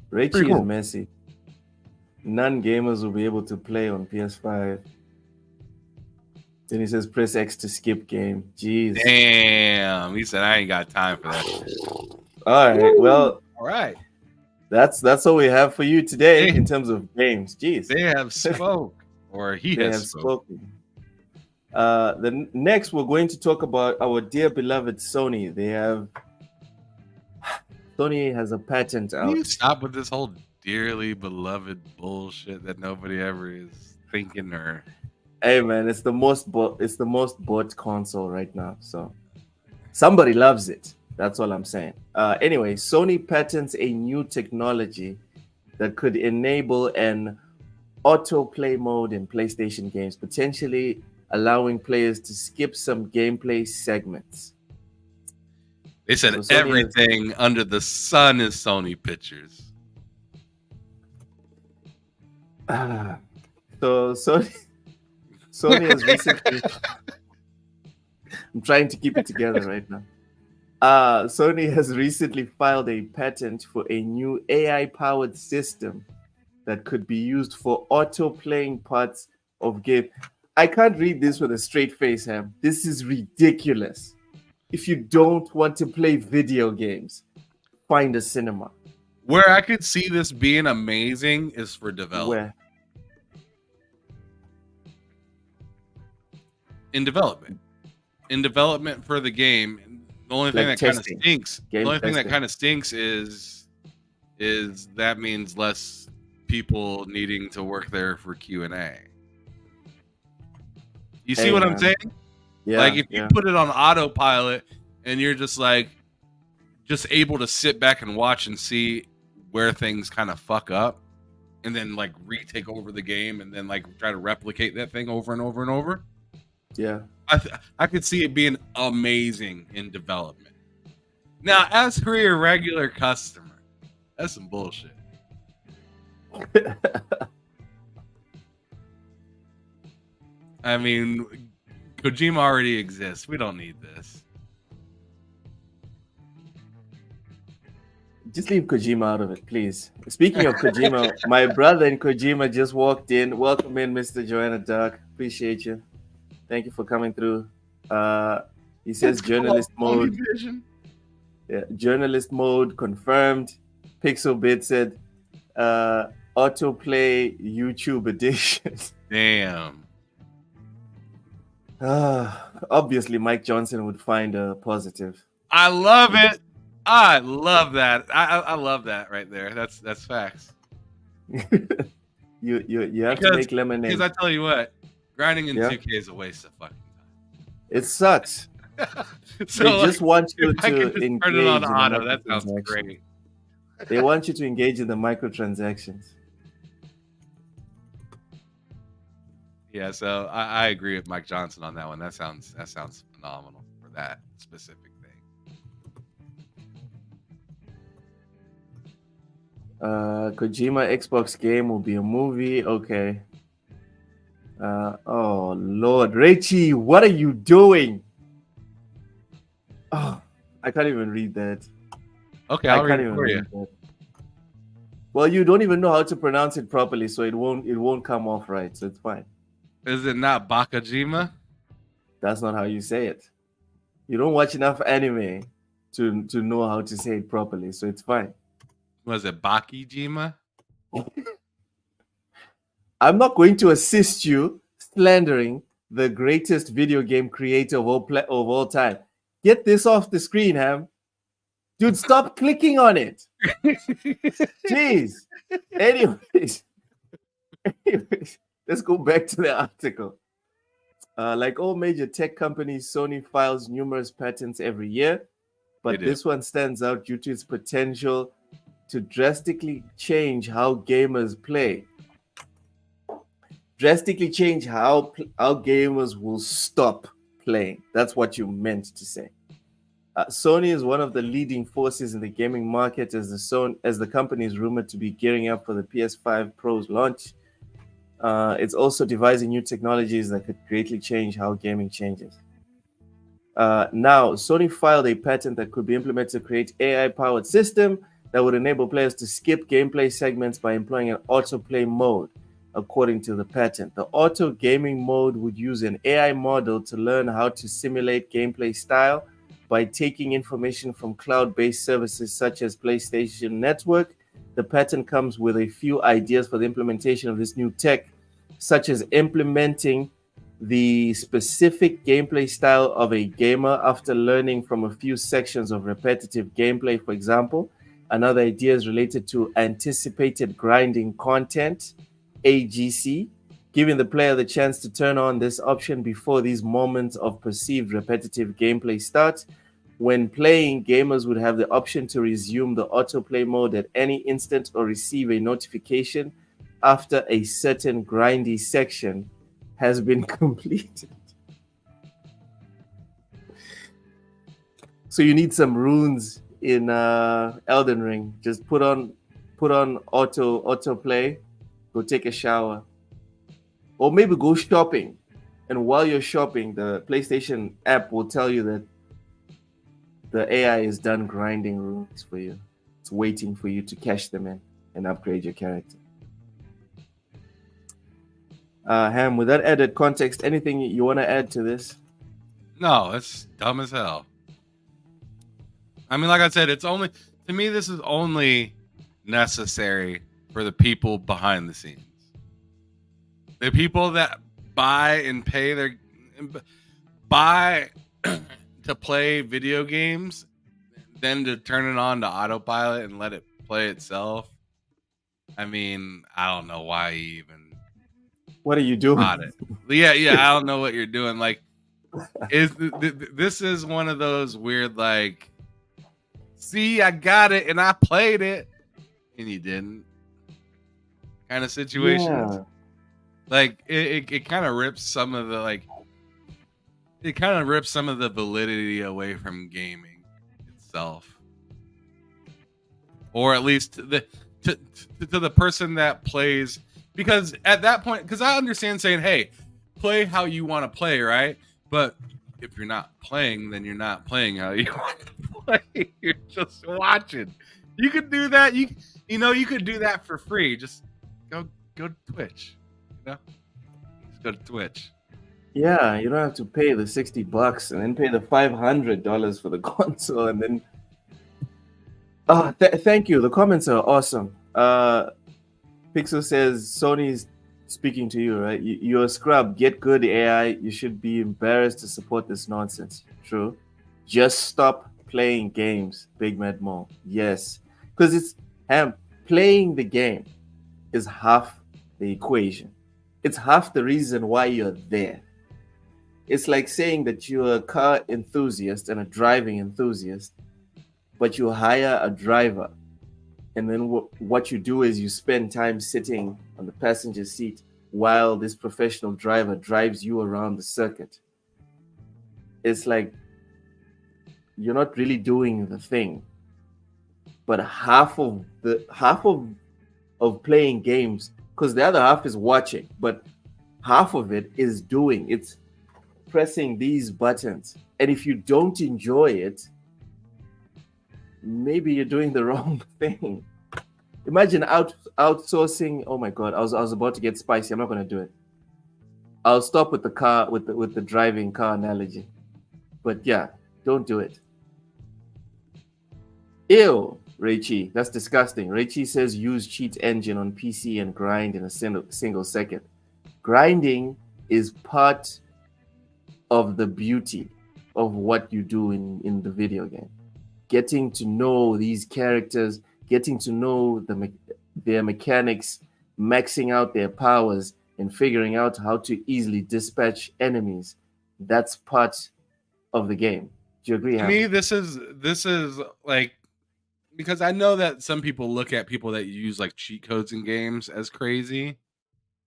Richie Pretty cool. is messy. Non-gamers will be able to play on PS5. Then he says press X to skip game. Jeez. Damn, he said I ain't got time for that shit. All right. Well, All right, that's all we have for you today Hey. in terms of games. Jeez. they have spoke, or he They has have spoke. spoken. Next, we're going to talk about our dear beloved Sony. Sony has a patent Can you out. stop with this whole dearly beloved bullshit that nobody ever is thinking or? Hey man, it's the most bought console right now. So somebody loves it. That's all I'm saying. Anyway, Sony patents a new technology that could enable an autoplay mode in PlayStation games, potentially allowing players to skip some gameplay segments. They said So Sony everything under the sun is Sony Pictures. So Sony has recently. I'm trying to keep it together right now. Sony has recently filed a patent for a new AI-powered system that could be used for auto-playing parts of game. I can't read this with a straight face, Ham. This is ridiculous. If you don't want to play video games, find a cinema. Where I could see this being amazing is for development. Where? In development for the game. The only thing Like that kind of testing. stinks. The Game only thing that testing. kind of stinks is that means less people needing to work there for Q&A. You see Hey, what I'm man. saying? Yeah, Like if yeah. you put it on autopilot and you're just able to sit back and watch and see where things kind of fuck up and then like retake over the game and then like try to replicate that thing over and over and over. Yeah. I could see it being amazing in development. Now, as for your regular customer, that's some bullshit. I mean, Kojima already exists. We don't need this. Just leave Kojima out of it, please. Speaking of Kojima, my brother in Kojima just walked in. Welcome in, Mr. Joanna Duck. Appreciate you. Thank you for coming through. He says journalist mode. Yeah, journalist mode confirmed. Pixelbit said autoplay YouTube edition. Damn. Obviously, Mike Johnson would find a positive. I love it. I love that. I love that right there. That's facts. You have to make lemonade. Because I tell you what, grinding in Yeah. 2K is a waste of fucking It sucks. time. They just want you if I to can just engage turn it on in the auto. That sounds microtransactions. great. They want you to engage in the microtransactions. Yeah, so I agree with Mike Johnson on that one. That sounds phenomenal for that specific thing. Kojima Xbox game will be a movie. Okay. Oh Lord, Richie, what are you doing? Oh, I can't even read that. Okay, I I'll can't read it even for you. read that. Well, you don't even know how to pronounce it properly, so it won't come off right. So it's fine. Is it not Bakajima? That's not how you say it. You don't watch enough anime to know how to say it properly, so it's fine. Was it Bakijima? I'm not going to assist you slandering the greatest video game creator of all time. Get this off the screen, Ham. Dude, stop clicking on it. Jeez. Anyways, let's go back to the article. Like all major tech companies, Sony files numerous patents every year, but this one stands out due to its potential to drastically change how gamers play. Drastically change how gamers will stop playing. That's what you meant to say. Sony is one of the leading forces in the gaming market as the company is rumored to be gearing up for the PS5 Pro's launch. It's also devising new technologies that could greatly change how gaming changes. Now, Sony filed a patent that could be implemented to create AI-powered system that would enable players to skip gameplay segments by employing an autoplay mode, according to the patent. The auto gaming mode would use an AI model to learn how to simulate gameplay style by taking information from cloud-based services such as PlayStation Network. The patent comes with a few ideas for the implementation of this new tech, such as implementing the specific gameplay style of a gamer after learning from a few sections of repetitive gameplay, for example. Another idea is related to anticipated grinding content, AGC, giving the player the chance to turn on this option before these moments of perceived repetitive gameplay start. When playing, gamers would have the option to resume the autoplay mode at any instant or receive a notification after a certain grindy section has been completed. So you need some runes in Elden Ring. Just put on autoplay, go take a shower, or maybe go shopping. And while you're shopping, the PlayStation app will tell you that the AI is done grinding runes for you. It's waiting for you to cash them in and upgrade your character. Ham, with that added context, anything you want to add to this? No, it's dumb as hell. I mean, like I said, it's only, to me, this is only necessary for the people behind the scenes. The people that buy and pay to play video games, then to turn it on to autopilot and let it play itself. I mean, I don't know why you even. What are you doing? Yeah, I don't know what you're doing. Like, this is one of those weird, like, see, I got it and I played it and you didn't kind of situations. Yeah. Like, it kind of rips some of the, like, it kind of rips some of the validity away from gaming itself, or at least to the person that plays. Because at that point, because I understand saying, hey, play how you want to play, right? But if you're not playing, then you're not playing how you want to play. You're just watching. You could do that. You could do that for free. Just go to Twitch. You know? Just go to Twitch. Yeah, you don't have to pay the $60 and then pay the $500 for the console and then. Thank you. The comments are awesome. Pixel says Sony's speaking to you, right? You're a scrub. Get good AI. You should be embarrassed to support this nonsense. True. Just stop playing games, Big Mad Mo. Yes. Because it's playing the game is half the equation. It's half the reason why you're there. It's like saying that you're a car enthusiast and a driving enthusiast, but you hire a driver. And then what you do is you spend time sitting on the passenger seat while this professional driver drives you around the circuit. It's like you're not really doing the thing. But half of playing games, because the other half is watching, but half of it is doing. It's pressing these buttons. And if you don't enjoy it, maybe you're doing the wrong thing. Imagine outsourcing. Oh my God, I was about to get spicy. I'm not gonna do it. I'll stop with the car with the driving car analogy. But yeah, don't do it. Ew, Raichi, that's disgusting. Raichi says use cheat engine on PC and grind in a single second. Grinding is part of the beauty of what you do in the video game. Getting to know these characters, getting to know their mechanics, maxing out their powers, and figuring out how to easily dispatch enemies. That's part of the game. Do you agree? To me, this is like, because I know that some people look at people that use like cheat codes in games as crazy,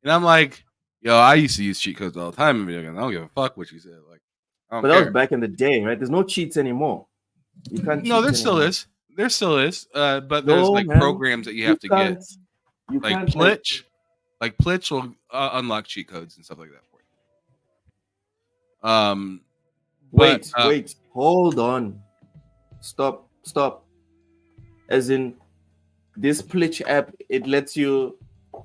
and I'm like, yo, I used to use cheat codes all the time in video games. I don't give a fuck what you said. Like, but that was back in the day, right? There's no cheats anymore. You can't. No, there still is. There still is. But there's programs that you have to get. Like Plitch. Like Plitch will unlock cheat codes and stuff like that for you. Wait, hold on. Stop. As in, this Plitch app, it lets you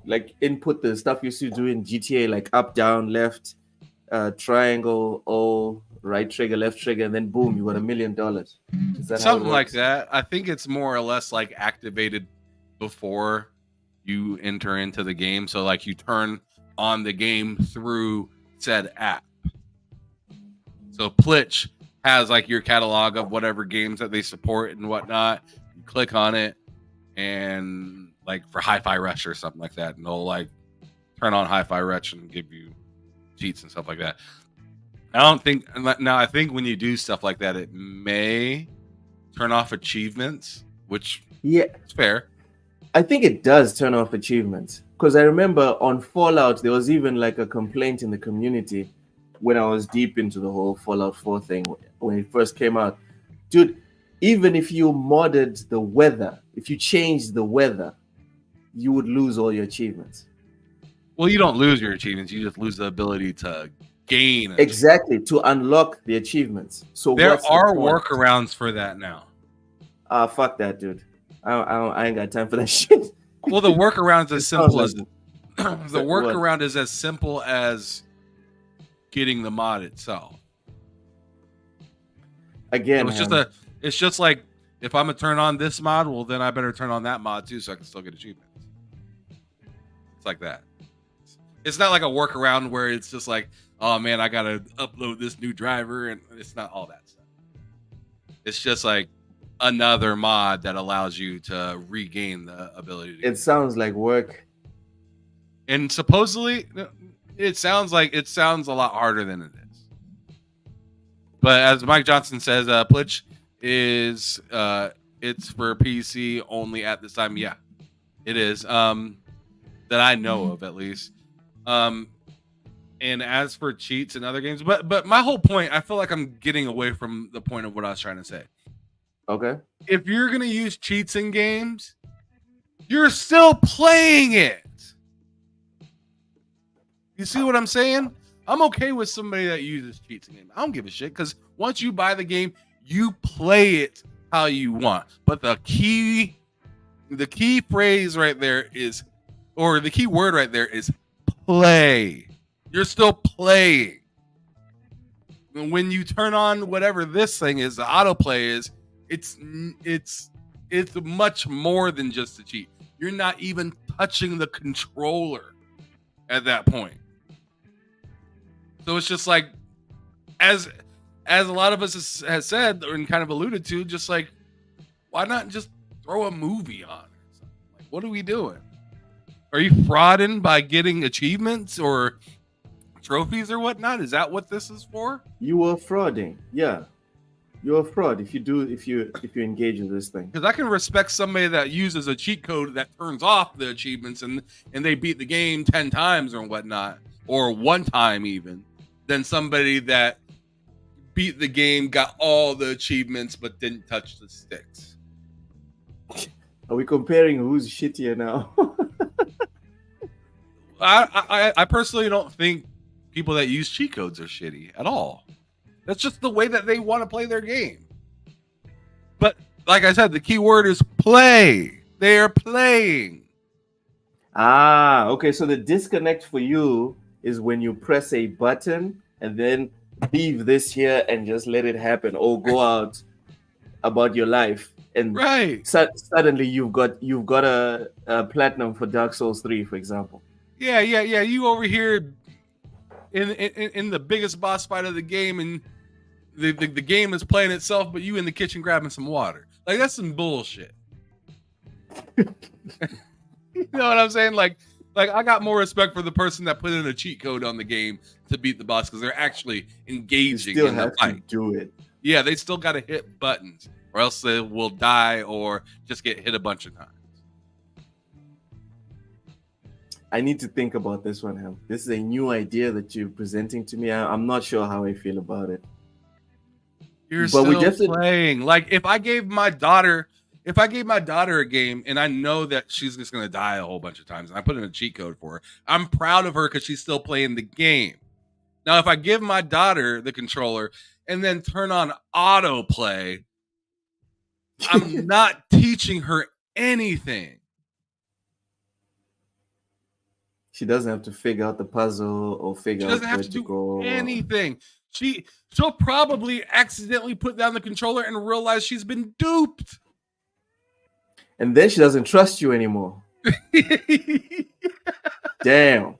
like input the stuff you used to do in GTA, like up, down, left, triangle, O, right trigger, left trigger, and then boom, you got $1 million. Is that something like that? I think it's more or less like activated before you enter into the game. So like you turn on the game through said app. So Plitch has like your catalog of whatever games that they support and whatnot. You click on it, and like for Hi-Fi Rush or something like that, and they'll like turn on Hi-Fi Rush and give you cheats and stuff like that. I think when you do stuff like that, it may turn off achievements, which Yeah, is fair. I think it does turn off achievements, because I remember on Fallout there was even like a complaint in the community when I was deep into the whole Fallout 4 thing when it first came out. Dude, even if you modded the weather, if you changed the weather, you would lose all your achievements. Well, you don't lose your achievements; you just lose the ability to gain. Exactly, to unlock the achievements. So There what's the are point? workarounds for that now. Fuck that, dude. I ain't got time for that shit. Well, the workaround is as simple as Sounds the workaround is as simple as getting the mod itself. Again, It's just like if I'm gonna turn on this mod, well then I better turn on that mod too, so I can still get achievements. It's like that. It's not like a workaround where it's just like, oh man, I gotta upload this new driver, and it's not all that stuff. It's just like another mod that allows you to regain the ability to it sounds like work. and supposedly it sounds a lot harder than it is. But as Mike Johnson says, Plitch is it's for PC only at this time. Yeah, it is. That I know of at least. And as for cheats and other games, but my whole point, I feel like I'm getting away from the point of what I was trying to say. Okay. If you're gonna use cheats in games, you're still playing it. You see what I'm saying? I'm okay with somebody that uses cheats in games. I don't give a shit, because once you buy the game, you play it how you want. But the key phrase right there is, or the key word right there is play. You're still playing. When you turn on whatever this thing is, the autoplay is, it's much more than just a cheat. You're not even touching the controller at that point. So it's just like, as a lot of us has said and kind of alluded to, just like, why not just throw a movie on? Like, what are we doing? Are you frauding by getting achievements or trophies or whatnot? Is that what this is for? You are frauding. Yeah. You're a fraud if you engage in this thing. Because I can respect somebody that uses a cheat code that turns off the achievements and they beat the game 10 times or whatnot, or one time even, than somebody that beat the game, got all the achievements, but didn't touch the sticks. Are we comparing who's shittier now? I personally don't think people that use cheat codes are shitty at all. That's just the way that they want to play their game. But like I said, the key word is play. They are playing. Okay. So the disconnect for you is when you press a button and then leave this here and just let it happen, or go out about your life, and right. Suddenly you've got a platinum for Dark Souls 3, for example. Yeah. You over here in the biggest boss fight of the game, and the game is playing itself, but you in the kitchen grabbing some water. Like, that's some bullshit. You know what I'm saying? Like I got more respect for the person that put in a cheat code on the game to beat the boss, because they're actually engaging in the fight. Do it. Yeah, they still got to hit buttons, or else they will die or just get hit a bunch of times. I need to think about this one, Ham. This is a new idea that you're presenting to me. I'm not sure how I feel about it. You're still playing. Like, if I gave my daughter a game and I know that she's just going to die a whole bunch of times, and I put in a cheat code for her, I'm proud of her because she's still playing the game. Now, if I give my daughter the controller and then turn on autoplay, I'm not teaching her anything. She doesn't have to figure out the puzzle or figure out where to go. She doesn't have to do anything. She'll probably accidentally put down the controller and realize she's been duped. And then she doesn't trust you anymore. Damn.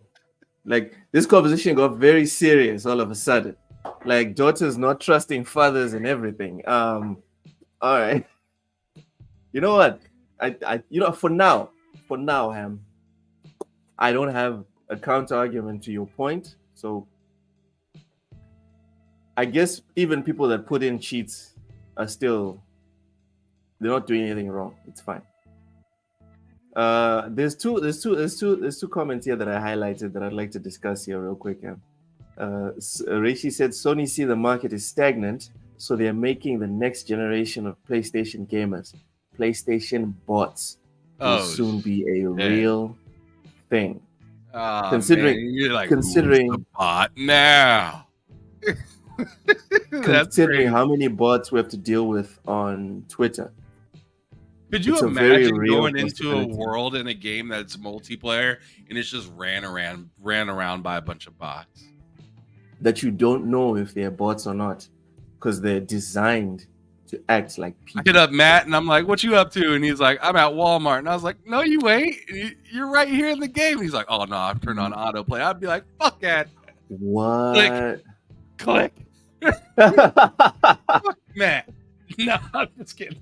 Like this conversation got very serious all of a sudden. Like daughters not trusting fathers and everything. All right. You know what? For now, Ham, I don't have a counter argument to your point. So I guess even people that put in cheats are they're not doing anything wrong. It's fine. There's two comments here that I highlighted that I'd like to discuss here real quick. Reishi said Sony see the market is stagnant, so they're making the next generation of PlayStation gamers. PlayStation bots will soon be a real thing. Considering the bot now. Considering how many bots we have to deal with on Twitter. Could you imagine going into a world in a game that's multiplayer and it's just ran around by a bunch of bots that you don't know if they're bots or not because they're designed to act like people? I hit up Matt and I'm like, "What you up to?" And he's like, "I'm at Walmart." And I was like, "No, you ain't. You're right here in the game." And he's like, "Oh no, I've turned on autoplay." I'd be like, "Fuck that." What? Click. Fuck Matt. No, I'm just kidding.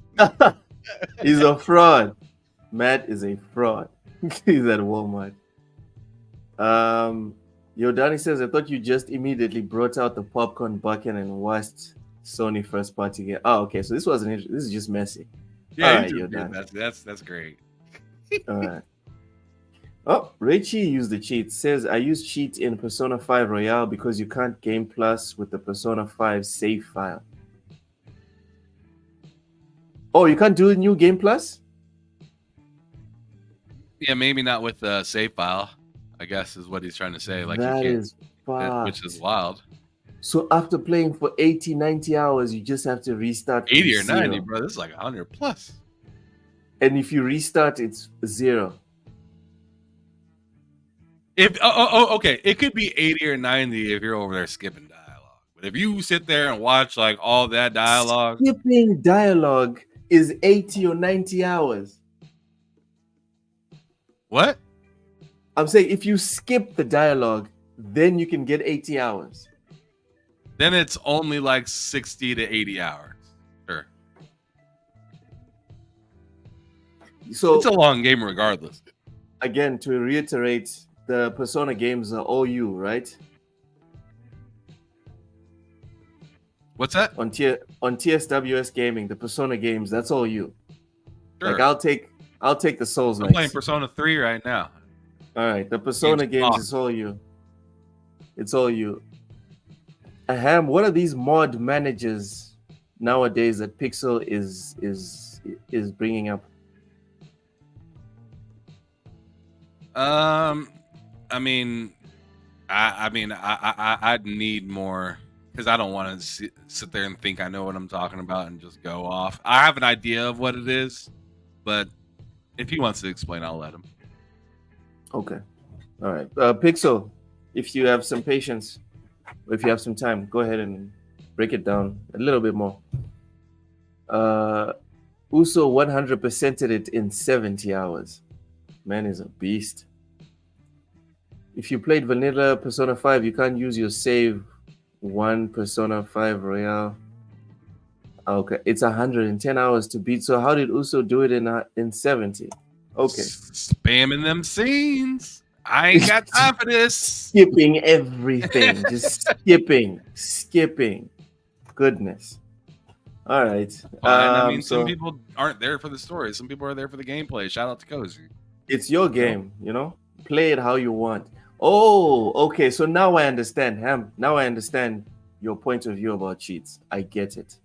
He's a fraud. Matt is a fraud. He's at Walmart. Danny says, I thought you just immediately brought out the popcorn bucket and watched Sony first party game. Oh, okay. So this is just messy. Yeah, that's great. All right. Oh, Raichi used the cheat. Says, I use cheat in Persona 5 Royale because you can't game plus with the Persona 5 save file. Oh, you can't do a new game plus? Yeah, maybe not with the save file, I guess is what he's trying to say. Like that you can't, is fucked. which is wild. So after playing for 80, 90 hours, you just have to restart. 80 or 90, bro. This is like 100 plus. And if you restart, it's 0. Okay. It could be 80 or 90 if you're over there skipping dialogue. But if you sit there and watch like all that dialogue. Skipping dialogue is 80 or 90 hours. What? I'm saying if you skip the dialogue, then you can get 80 hours. Then it's only like 60 to 80 hours. Sure. So it's a long game regardless. Again, to reiterate, the Persona games are all you, right? What's that? On TSWS Gaming, the Persona games, that's all you. Sure. Like I'll take the Souls. I'm playing Persona 3 right now. All right, the Persona games is all you. It's all you. Ham, what are these mod managers nowadays that Pixel is bringing up? I'd need more because I don't want to sit there and think I know what I'm talking about and just go off. I have an idea of what it is, but if he wants to explain, I'll let him. Okay. All right. Pixel, if you have some patience, or if you have some time, go ahead and break it down a little bit more. Uso 100%ed it in 70 hours. Man is a beast. If you played vanilla Persona 5, you can't use your save 1 Persona 5 Royale. Okay, it's 110 hours to beat. So how did Uso do it in 70? Okay. Spamming them scenes. I ain't got time for this. Skipping everything. Just skipping. Goodness. All right. Some people aren't there for the story. Some people are there for the gameplay. Shout out to Cozy. It's your game, Play it how you want. Oh, okay. So now I understand, Ham. Now I understand your point of view about cheats. I get it.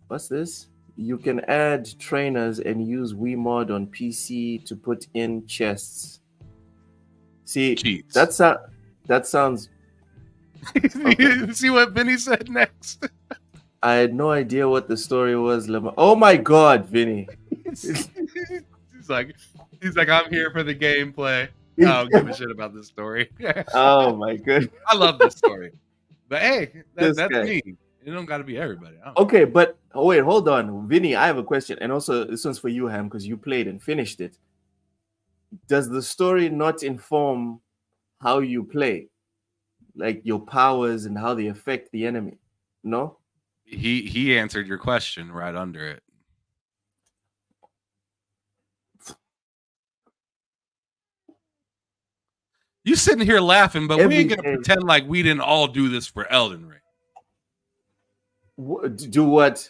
What's this? You can add trainers and use WeMod on PC to put in chests. See, cheats. That sounds. Okay. See what Vinny said next? I had no idea what the story was. Oh my God, Vinny. He's like, I'm here for the gameplay. I don't give a shit about this story. Oh my goodness. I love this story. But hey, that's me. It don't got to be everybody. Okay, but wait, hold on. Vinny, I have a question. And also, this one's for you, Ham, because you played and finished it. does the story not inform how you play, like your powers and how they affect the enemy? No. He answered your question right under it. You sitting here laughing, but we ain't gonna pretend like we didn't all do this for Elden Ring. Do what?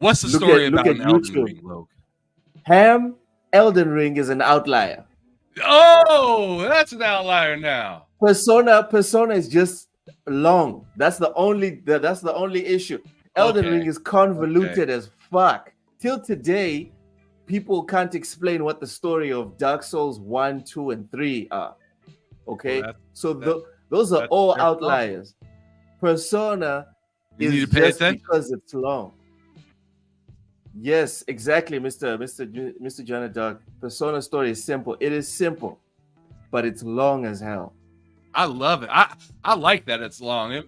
What's the story about an Elden Ring, Logan? Ham, Elden Ring is an outlier. Oh, that's an outlier now. Persona is just long. That's the only issue. Elden Ring is convoluted as fuck. Till today, people can't explain what the story of Dark Souls 1, 2, and 3 are. Okay, so those are all outliers. Persona is just because it's long. Yes, exactly, Mr. Janet Dog. Persona story is simple. It is simple, but it's long as hell. I love it. I like that it's long.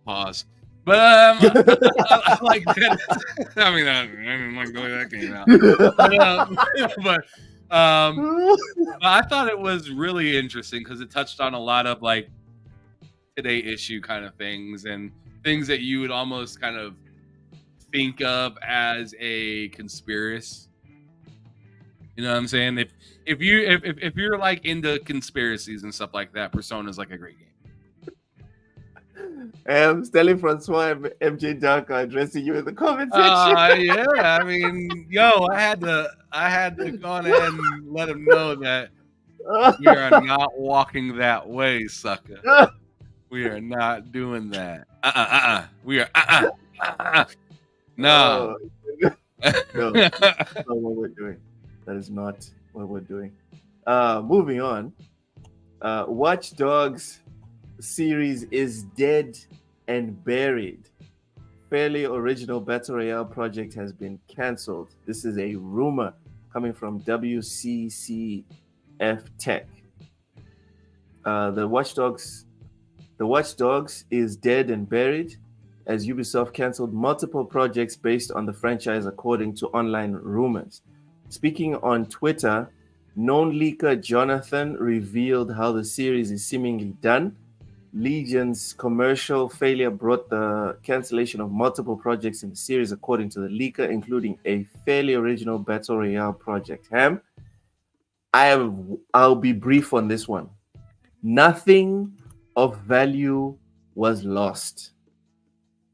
Pause. But I like that. I mean, I didn't like the way that came out. But I thought it was really interesting because it touched on a lot of like today issue kind of things and things that you would almost kind of think of as a conspiracy. You know what I'm saying? If you're like into conspiracies and stuff like that, Persona is like a great game. Stelly Francois and MJ Dark are addressing you in the comment section. Yeah, I mean, I had to go on ahead and let him know that we are not walking that way, sucker. We are not doing that. We are No. No, that's not what we're doing. That is not what we're doing. Moving on. Watch Dogs series is dead and buried. Fairly original Battle Royale project has been cancelled. This is a rumor coming from WCCF Tech. The Watch Dogs is dead and buried as Ubisoft cancelled multiple projects based on the franchise, according to online rumors. Speaking on Twitter, known leaker Jonathan revealed how the series is seemingly done. Legion's commercial failure brought the cancellation of multiple projects in the series, according to the leaker, including a fairly original Battle Royale project. Ham, I'll be brief on this one. Nothing of value was lost.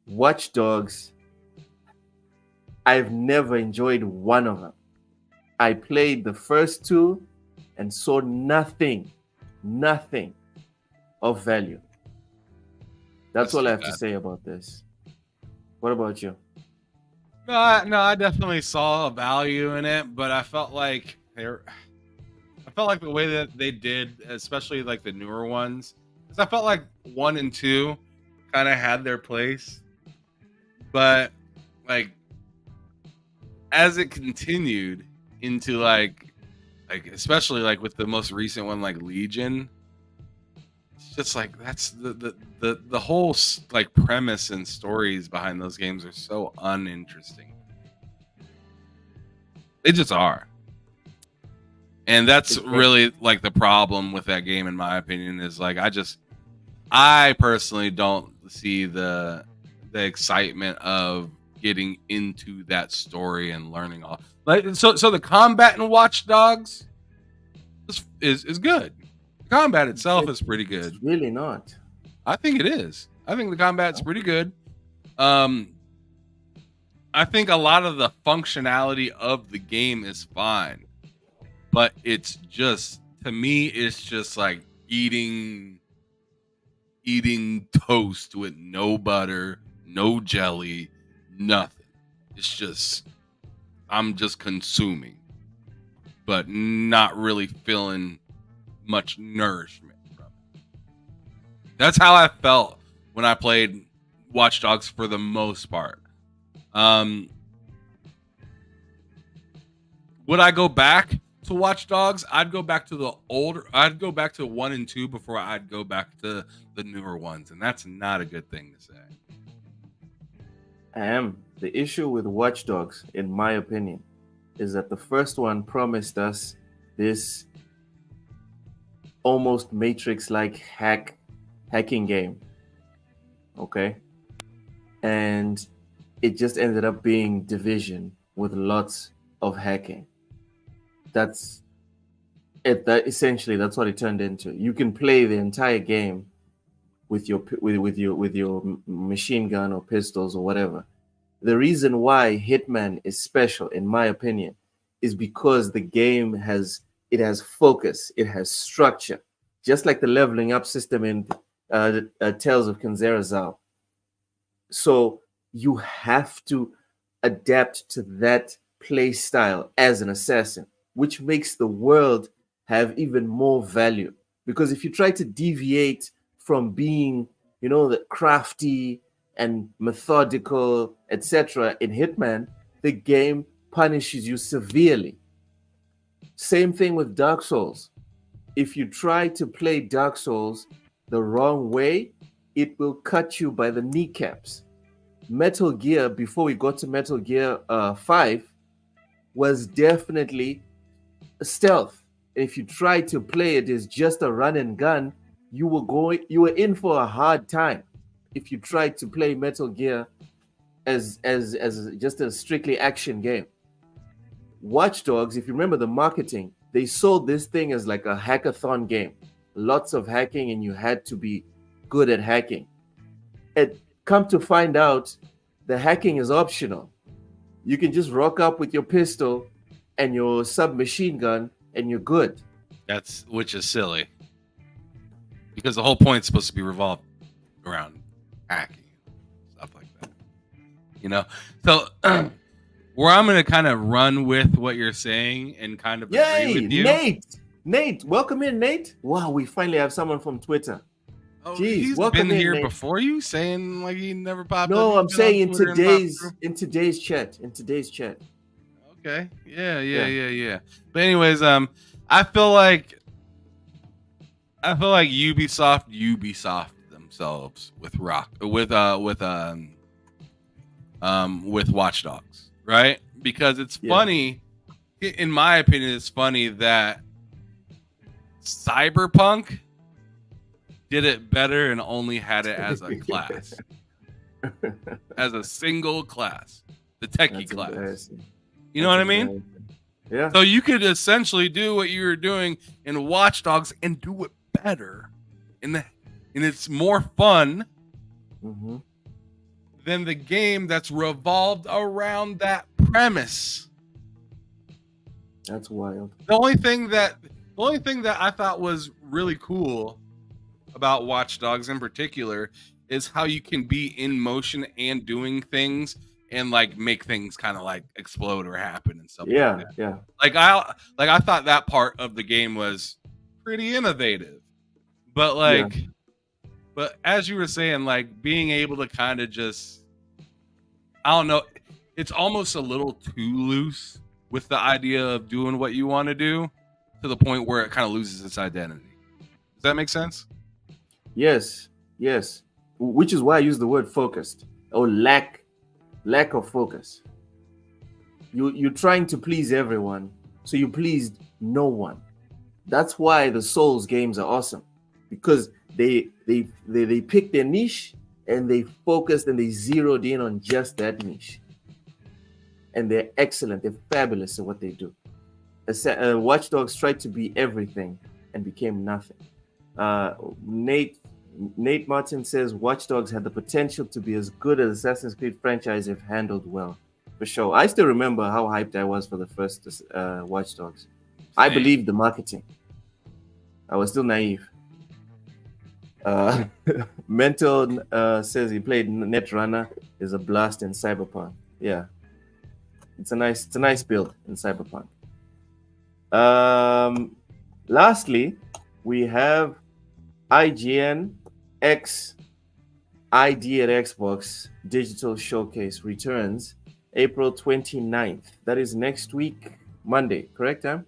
Watch Dogs, I've never enjoyed one of them. I played the first two and saw nothing of value. That's all I have to say about this. What about you? No, I definitely saw a value in it, but I felt like the way that they did, especially like the newer ones, because I felt like 1 and 2 kind of had their place, but like as it continued into like especially like with the most recent one, like Legion, it's just like that's the whole like premise and stories behind those games are so uninteresting. They just are. And that's really like the problem with that game, in my opinion, is like I personally don't see the excitement of getting into that story and learning all. Like so the combat in Watch Dogs is good. The combat itself is pretty good. It's really not. I think it is. I think the combat's pretty good. I think a lot of the functionality of the game is fine. But it's just, to me, it's just like eating toast with no butter, no jelly, nothing. It's just, I'm just consuming, but not really feeling much nourishment from it. That's how I felt when I played Watch Dogs for the most part. Would I go back to Watch Dogs? I'd go back to I'd go back to 1 and 2 before I'd go back to the newer ones, and that's not a good thing to say. The issue with Watch Dogs, in my opinion, is that the first one promised us this almost Matrix-like hacking game. Okay, and it just ended up being Division with lots of hacking. That's it. That essentially that's what it turned into. You can play the entire game with your machine gun or pistols or whatever. The reason why Hitman is special, in my opinion, is because the game has focus, it has structure, just like the leveling up system in Tales of Kenzera Zau. So you have to adapt to that play style as an assassin, which makes the world have even more value. Because if you try to deviate from being, the crafty and methodical, etc., in Hitman, the game punishes you severely. Same thing with Dark Souls. If you try to play Dark Souls the wrong way, it will cut you by the kneecaps. Metal Gear, before we got to Metal Gear 5, was definitely a stealth. If you try to play it as just a run and gun, you were in for a hard time. If you tried to play Metal Gear as just a strictly action game. Watch Dogs, if you remember the marketing, they sold this thing as like a hackathon game. Lots of hacking, and you had to be good at hacking. And come to find out, the hacking is optional. You can just rock up with your pistol and your submachine gun, and you're good. Which is silly, because the whole point is supposed to be revolved around hacking, stuff like that. So where I'm going to kind of run with what you're saying and kind of agree with you. Nate, welcome in, Nate. Wow, we finally have someone from Twitter. Oh, Jeez, he's welcome been in, here Nate. before you, saying like he never popped up. No, I'm saying in Twitter today's chat. Okay. Yeah. But anyways, I feel like Ubisoft themselves with Watch Dogs, right? Because it's funny, in my opinion, it's funny that Cyberpunk did it better and only had it as a class, as a single class, the techie class. You know what I mean? Yeah. So you could essentially do what you were doing in Watch Dogs and do it better, and it's more fun than the game that's revolved around that premise. That's wild. The only thing that I thought was really cool about Watch Dogs in particular is how you can be in motion and doing things and like make things kind of like explode or happen and stuff. Yeah, like that. yeah. I thought that part of the game was pretty innovative, but but as you were saying, like being able to kind of just, I don't know, it's almost a little too loose with the idea of doing what you want to do to the point where it kind of loses its identity. Does that make sense? Yes. Which is why I use the word focused or lack of focus. You're trying to please everyone, so you pleased no one. That's why the Souls games are awesome, because they pick their niche and they focused and they zeroed in on just that niche. And they're excellent. They're fabulous at what they do. Watch Dogs tried to be everything and became nothing. Nate Martin says Watch Dogs had the potential to be as good as Assassin's Creed franchise if handled well. For sure. I still remember how hyped I was for the first Watch Dogs. I believed the marketing. I was still naive. Mental says he played Netrunner. Is a blast in Cyberpunk. Yeah. It's a nice build in Cyberpunk. Lastly, we have IGN X ID at Xbox Digital Showcase returns April 29th. That is next week, Monday, correct, Tam?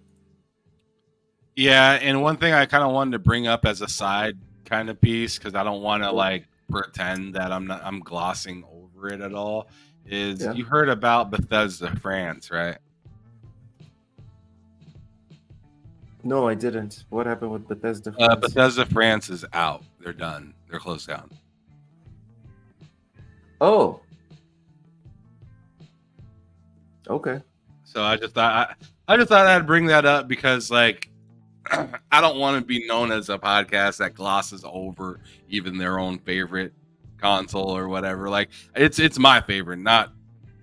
Yeah, and one thing I kind of wanted to bring up as a side kind of piece, because I don't want to like pretend that I'm glossing over it at all, is you heard about Bethesda France, right? No, I didn't. What happened with Bethesda France? Bethesda France is out. They're done. They're closed down. Oh. Okay. So I just thought I'd bring that up because like I don't want to be known as a podcast that glosses over even their own favorite console or whatever. Like it's my favorite, not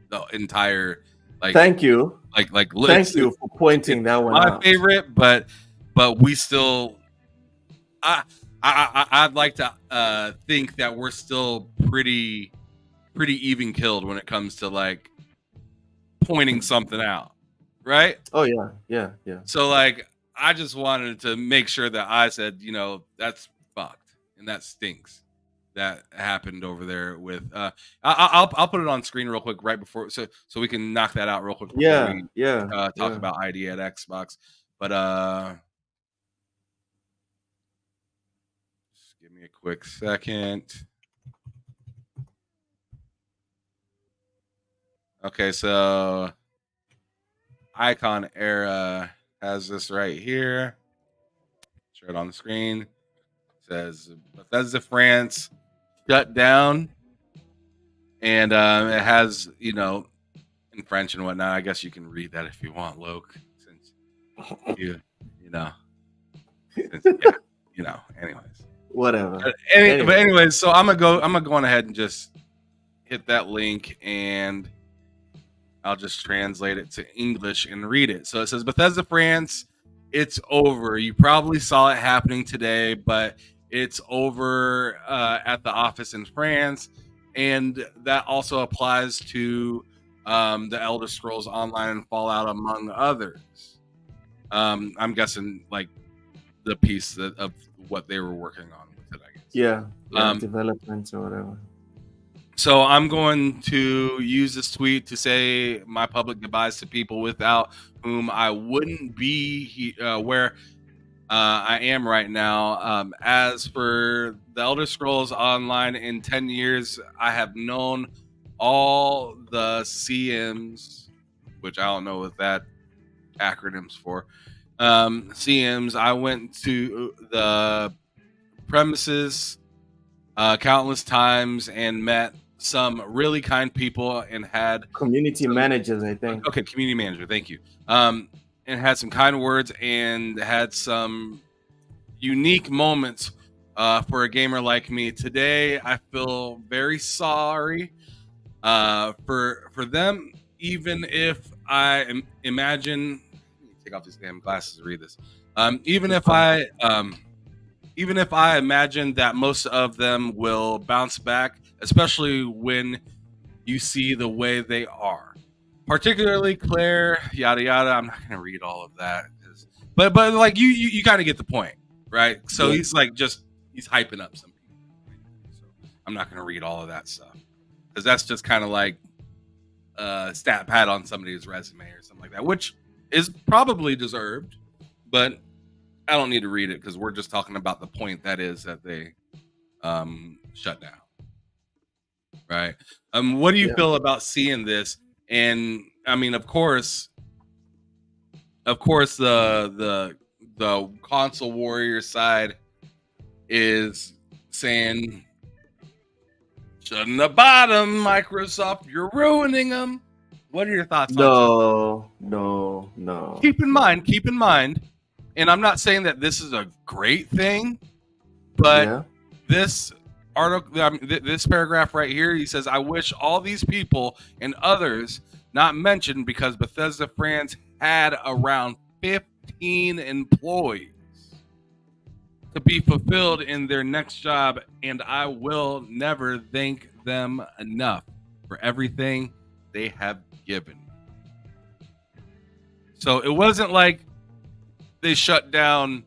the entire like. Thank you. Thank you for pointing that one my out. favorite, but we still. I'd like to think that we're still pretty even killed when it comes to like pointing something out, right? Oh yeah. So like I just wanted to make sure that I said, that's fucked and that stinks. That happened over there with I'll put it on screen real quick right before so we can knock that out real quick before we talk about ID at Xbox. But just give me a quick second. Okay, so Icon Era has this right here. Show it on the screen. It says Bethesda France shut down, and it has in French and whatnot. I guess you can read that if you want, Loke, since anyways, whatever. But anyways, so I'm gonna go on ahead and just hit that link, and I'll just translate it to English and read it. So it says Bethesda France, it's over. You probably saw it happening today, but it's over at the office in France, and that also applies to the Elder Scrolls Online and Fallout, among others. I'm guessing like the piece of what they were working on with it, I guess. Yeah, development or whatever. So I'm going to use this tweet to say my public goodbyes to people without whom I wouldn't be where I am right now. As for the Elder Scrolls Online, in 10 years, I have known all the CMs, which I don't know what that acronym's for. CMs, I went to the premises countless times and met some really kind people and had community managers, I think. Okay, community manager, thank you. And had some kind words and had some unique moments for a gamer like me. Today, I feel very sorry for them, even if I imagine. Take off these damn glasses to read this. Even if I imagine that most of them will bounce back, especially when you see the way they are. Particularly Claire, yada yada. I'm not gonna read all of that, but like you kind of get the point, right? So he's like he's hyping up some people. So I'm not gonna read all of that stuff because that's just kind of like stat pad on somebody's resume or something like that, which is probably deserved, but I don't need to read it because we're just talking about the point that is that they shut down. Right. What do you feel about seeing this? And I mean, of course, the console warrior side is saying, shutting the bottom, Microsoft, you're ruining them. What are your thoughts on that? No. Keep in mind, and I'm not saying that this is a great thing, but this article, this paragraph right here, he says, I wish all these people and others not mentioned because Bethesda France had around 15 employees to be fulfilled in their next job, and I will never thank them enough for everything they have given. So it wasn't like they shut down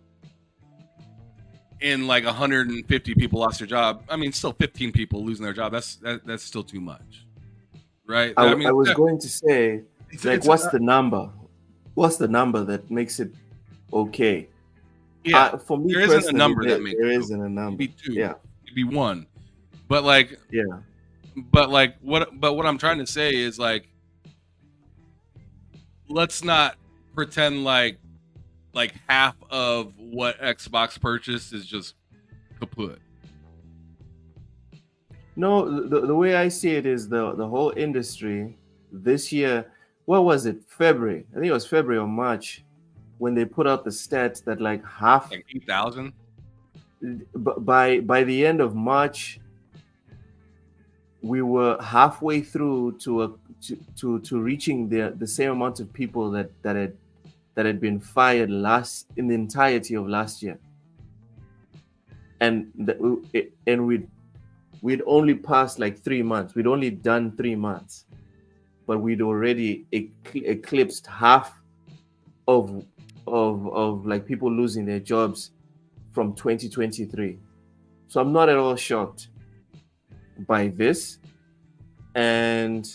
and like 150 people lost their job. I mean, still 15 people losing their job. That's still too much, right? I was going to say, what's the number? What's the number that makes it okay? Yeah, for me, there isn't a number that makes there isn't a number. Maybe two. Yeah, maybe one. But like, what I'm trying to say is like, let's not pretend like like half of what Xbox purchased is just kaput. No, the way I see it is the whole industry this year. What was it? February. I think it was February or March when they put out the stats that like half Like 8,000. by the end of March, we were halfway through to reaching the same amount of people that had been fired in the entirety of last year, and we'd only passed like 3 months. We'd only done 3 months, but we'd already eclipsed half of like people losing their jobs from 2023. So I'm not at all shocked by this. And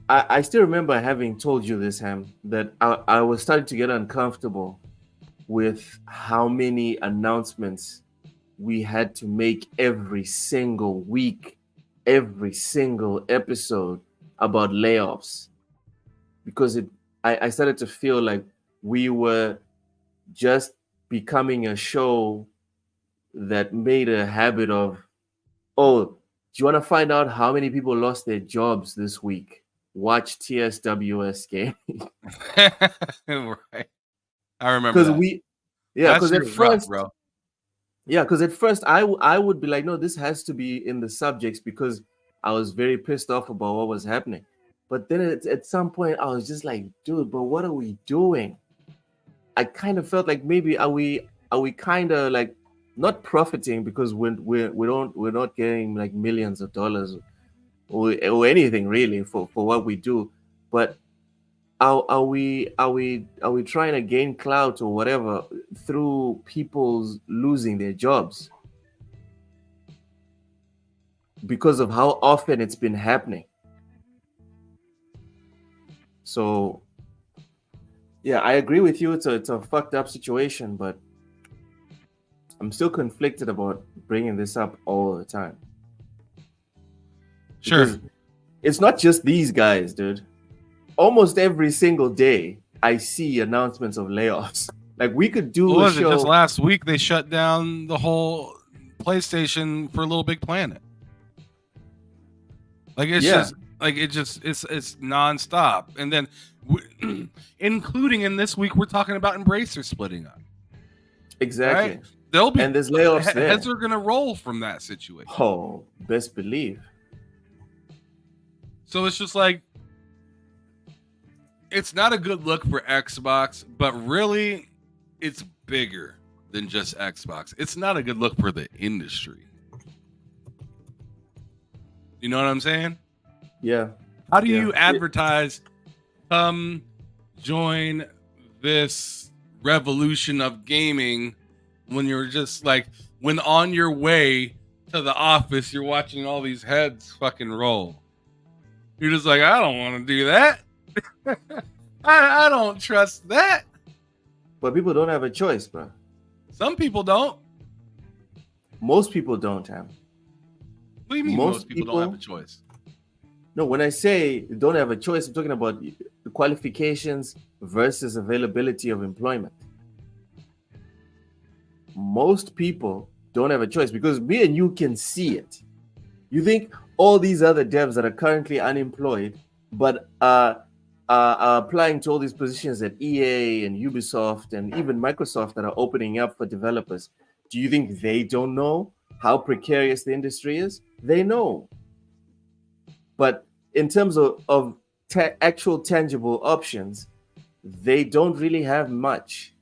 I still remember having told you this, Ham, that I was starting to get uncomfortable with how many announcements we had to make every single week, every single episode about layoffs, because I started to feel like we were just becoming a show that made a habit of, oh, do you want to find out how many people lost their jobs this week? Watch TSWS game. Right. I remember that. Because at first, bro. Yeah, because at first I would be like, no, this has to be in the subjects, because I was very pissed off about what was happening. But then at some point I was just like, dude, but what are we doing? I kind of felt like maybe are we kind of like not profiting, because we're not getting like millions of dollars or anything really for what we do, but are we trying to gain clout or whatever through people's losing their jobs because of how often it's been happening? So yeah, I agree with you. It's a fucked up situation, but I'm still conflicted about bringing this up all the time. Sure. Because it's not just these guys, dude. Almost every single day, I see announcements of layoffs. Like we could do What was a show. it? Just last week they shut down the whole PlayStation for Little Big Planet. Like it's just it's nonstop, and then including in this week we're talking about Embracer splitting up. Exactly. Right? There'll be and there's layoffs there. Heads are gonna roll from that situation. Oh, best believe. So it's just like, it's not a good look for Xbox, but really, it's bigger than just Xbox. It's not a good look for the industry. You know what I'm saying? Yeah. How do you advertise, come join this revolution of gaming, when you're just like, when on your way to the office, you're watching all these heads fucking roll? You're just like, I don't want to do that. I don't trust that. But people don't have a choice, bro. Some people don't. Most people don't have. What do you mean most people don't have a choice? No, when I say don't have a choice, I'm talking about the qualifications versus availability of employment. Most people don't have a choice, because me and you can see it. You think all these other devs that are currently unemployed but are applying to all these positions at EA and Ubisoft and even Microsoft that are opening up for developers, do you think they don't know how precarious the industry is? They know. But in terms of actual tangible options, they don't really have much.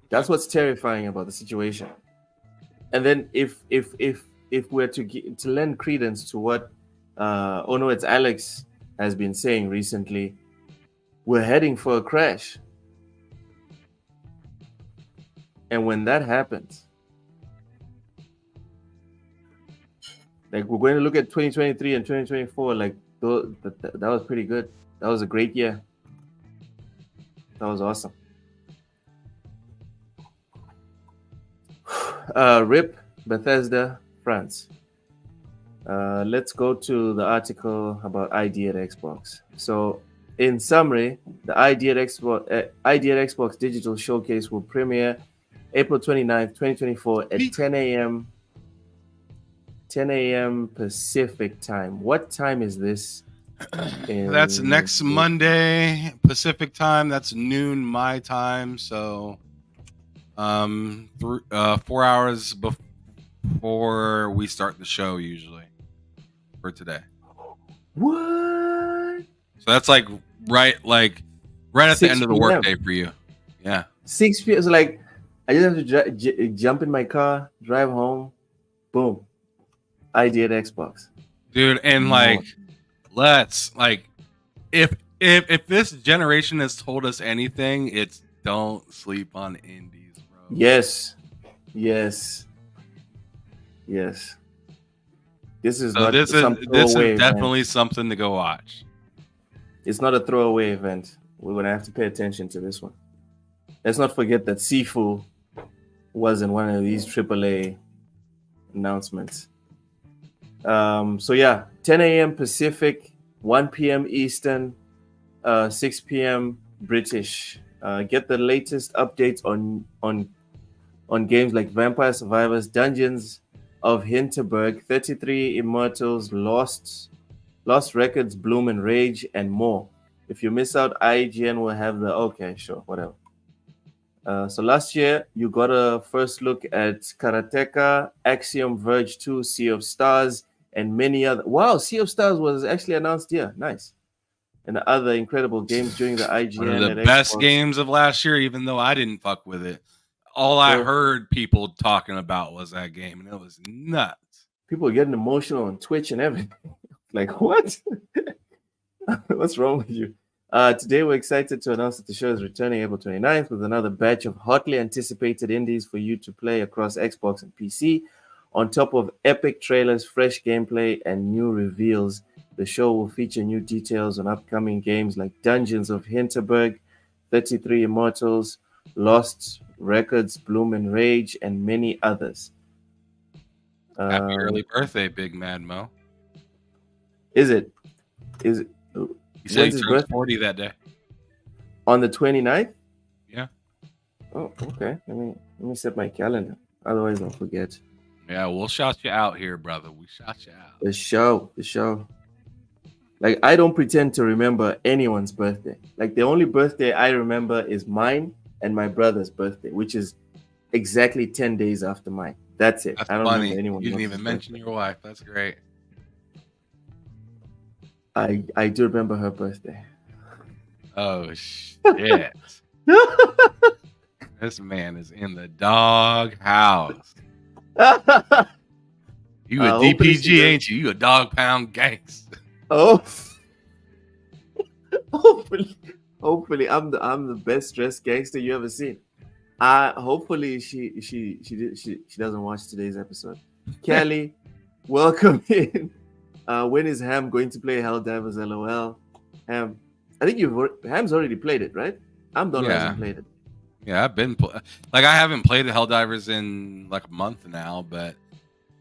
That's what's terrifying about the situation. And then if we're to lend credence to what it's Alex has been saying recently, we're heading for a crash. And when that happens, like we're going to look at 2023 and 2024, like that was pretty good. That was a great year. That was awesome. RIP Bethesda, France. Let's go to the article about ID at Xbox. So in summary, the ID at Xbox Digital Showcase will premiere April 29th, 2024 at 10 a.m. 10 a.m. Pacific time. What time is this? That's next Monday Pacific time. That's noon my time. So, 4 hours before we start the show, usually for today. What? So that's like right at the end of the 6 workday for you. Yeah. 6 p.m. So like, I just have to jump in my car, drive home, boom, ID at Xbox, dude. And like, let's like, if this generation has told us anything, it's don't sleep on indies, bro. Yes. This is definitely something to go watch. It's not a throwaway event. We're gonna have to pay attention to this one. Let's not forget that Sifu was in one of these AAA announcements. So yeah, 10 a.m. Pacific, 1 p.m. Eastern, 6 p.m. British. Get the latest updates on games like Vampire Survivors, Dungeons of Hinterberg, 33 Immortals, Lost Records, Bloom and Rage, and more. If you miss out, IGN will have whatever. So last year, you got a first look at Karateka, Axiom Verge 2, Sea of Stars, and many other. Wow, Sea of Stars was actually announced here. Nice. And other incredible games during the IGN. One of the best Xbox games of last year, even though I didn't fuck with it. All I heard people talking about was that game, and it was nuts. People are getting emotional on Twitch and everything. Like, what? What's wrong with you? Today, we're excited to announce that the show is returning April 29th with another batch of hotly anticipated indies for you to play across Xbox and PC. On top of epic trailers, fresh gameplay, and new reveals, the show will feature new details on upcoming games like Dungeons of Hinterberg, 33 Immortals, Lost Records, Bloom and Rage, and many others. Happy early birthday, Big Mad Mo. Is it? You said he turned 40 that day. On the 29th? Yeah. Oh, okay. Let me set my calendar. Otherwise, I'll forget. Yeah, we'll shout you out here, brother. We shout you out. The show. Like, I don't pretend to remember anyone's birthday. Like, the only birthday I remember is mine and my brother's birthday, which is exactly 10 days after mine. That's it. That's I don't funny. remember anyone. You didn't even mention your wife. That's great. I do remember her birthday. Oh, shit. This man is in the dog house. You a DPG, ain't you? You a dog pound gangster. Oh. Hopefully, I'm the best dressed gangster you ever seen. Hopefully she doesn't watch today's episode. Kelly, welcome in. When is Ham going to play Helldivers LOL? Ham, I think Ham's already played it, right? I'm the one who hasn't played it. Yeah, I've been I haven't played Helldivers in like a month now, but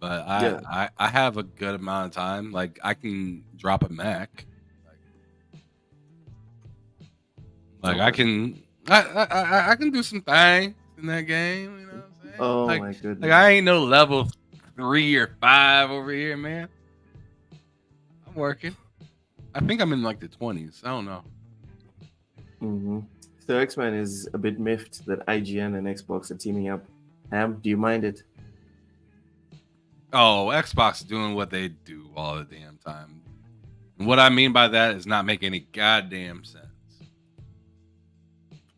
I have a good amount of time. Like, I can drop a mech. Like I can do some things in that game. You know what I'm saying? Oh, like, my goodness! Like, I ain't no level 3 or 5 over here, man. I'm working. I think I'm in like the 20s. I don't know. Mm-hmm. So X-Man is a bit miffed that IGN and Xbox are teaming up. Ham, do you mind it? Oh, Xbox is doing what they do all the damn time. And what I mean by that is not making any goddamn sense.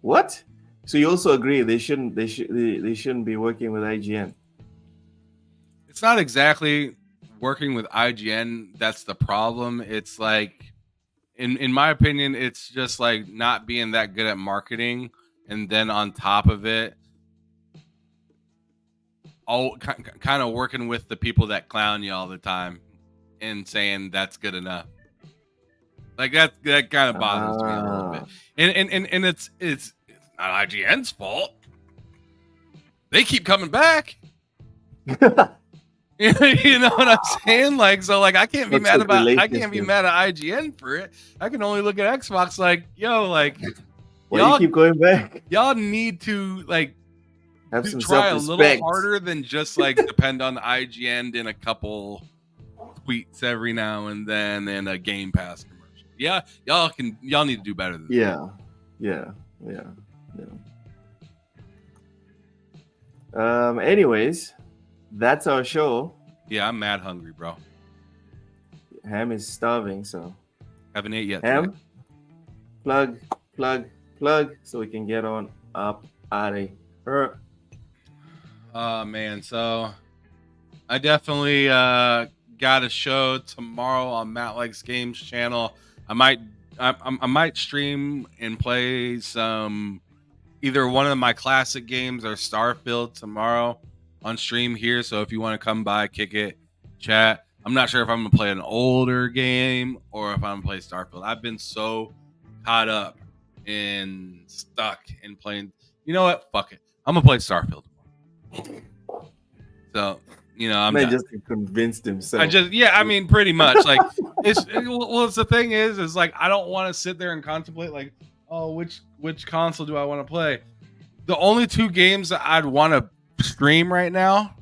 What? So you also agree they shouldn't be working with IGN? It's not exactly working with IGN that's the problem. It's like, in my opinion, it's just like not being that good at marketing, and then on top of it, all kind of working with the people that clown you all the time and saying that's good enough. Like that kind of bothers me a little bit. And it's not IGN's fault. They keep coming back. You know what I'm saying? Like, so like I can't be Toxic mad at IGN for it. I can only look at Xbox like, yo, like Why do you keep going back? y'all need to like Have to some try a self-respect. little harder than just like depend on IGN in a couple tweets every now and then and a Game Pass commercial. Yeah, y'all need to do better than that. Yeah. Anyways, that's our show. Yeah, I'm mad hungry, bro. Ham is starving, so Haven't ate yet. Ham, plug, so we can get on up out of here. Oh man, so I definitely got a show tomorrow on Matt Likes Games channel. I might stream and play some either one of my classic games or Starfield tomorrow on stream here. So if you want to come by, kick it, chat. I'm not sure if I'm gonna play an older game or if I'm gonna play Starfield. I've been so caught up and stuck in playing. You know what? Fuck it. I'm gonna play Starfield. So I'm Man just convinced himself. I mean, pretty much. Like, it's the thing is like I don't want to sit there and contemplate like, oh, which console do I want to play? The only two games that I'd want to stream right now,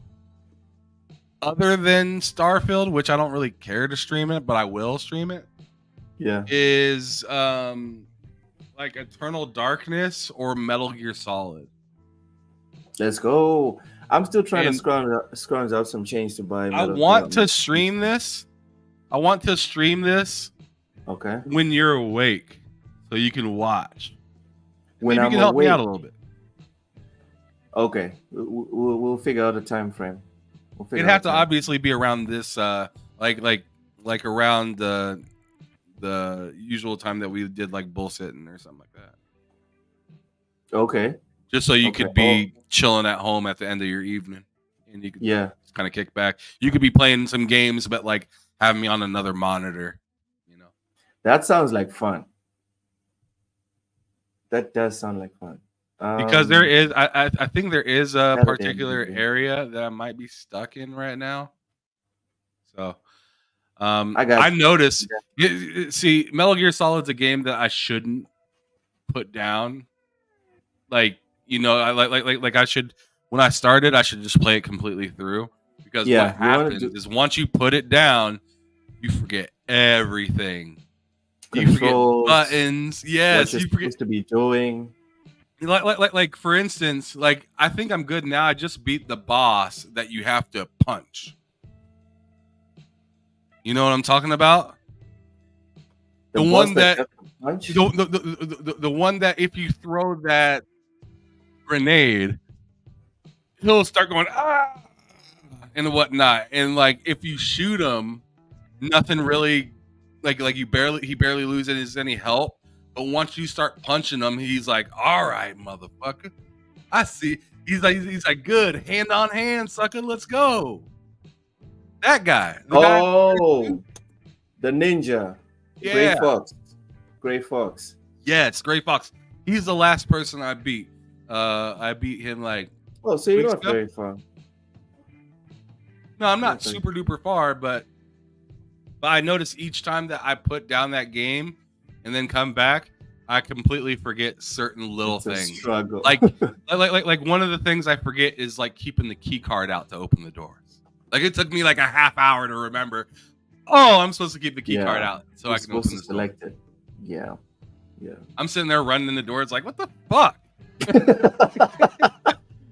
other than Starfield, which I don't really care to stream it, but I will stream it. Yeah, is like Eternal Darkness or Metal Gear Solid. Let's go. I'm still trying to scrounge out some change to buy. I want to stream this. Okay. When you're awake, so you can watch. When Maybe you can help me out a little bit. Okay, we'll figure out a time frame. It'd have to obviously be around this, like around the usual time that we did like bullshitting or something like that. Okay. Just so you could be chilling at home at the end of your evening, and you could kind of kick back. You could be playing some games, but like having me on another monitor. That sounds like fun. That does sound like fun. Because there is, I think there is a particular area that I might be stuck in right now. So, I noticed. See, Metal Gear Solid's a game that I shouldn't put down. Like, I should. When I started, I should just play it completely through. Because what happens is once you put it down, you forget everything. You forget buttons. Yes, what you're supposed to be doing. Like for instance, like I think I'm good now. I just beat the boss that you have to punch. You know what I'm talking about? The one that the one that if you throw that grenade, he'll start going and whatnot. And like if you shoot him, nothing really like he barely loses any help. But once you start punching him, he's like, "All right, motherfucker, I see." He's like, "Good, hand on hand, sucker, let's go." That guy. The ninja. Yeah. Gray Fox. Yes, Gray Fox. He's the last person I beat. I beat him like. Oh, so you're not very far. No, I'm not super duper far, but I notice each time that I put down that game and then come back, I completely forget certain little things. Struggle. Like one of the things I forget is like keeping the key card out to open the doors. Like it took me like a half hour to remember. Oh, I'm supposed to keep the key card out so I can open this door. Yeah. I'm sitting there running in the door. It's like, what the fuck?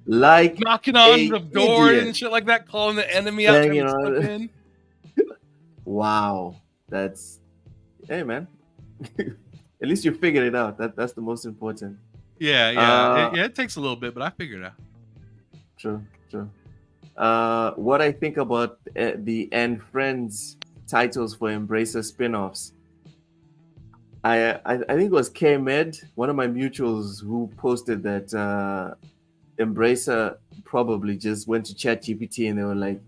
Like knocking on the door and shit like that, calling the enemy out. In. Wow, hey man. At least you figured it out. That's the most important. Yeah. It takes a little bit, but I figured it out. True. What I think about the End Friends titles for Embracer spin-offs. I think it was K-Med, one of my mutuals, who posted that Embracer probably just went to ChatGPT and they were like,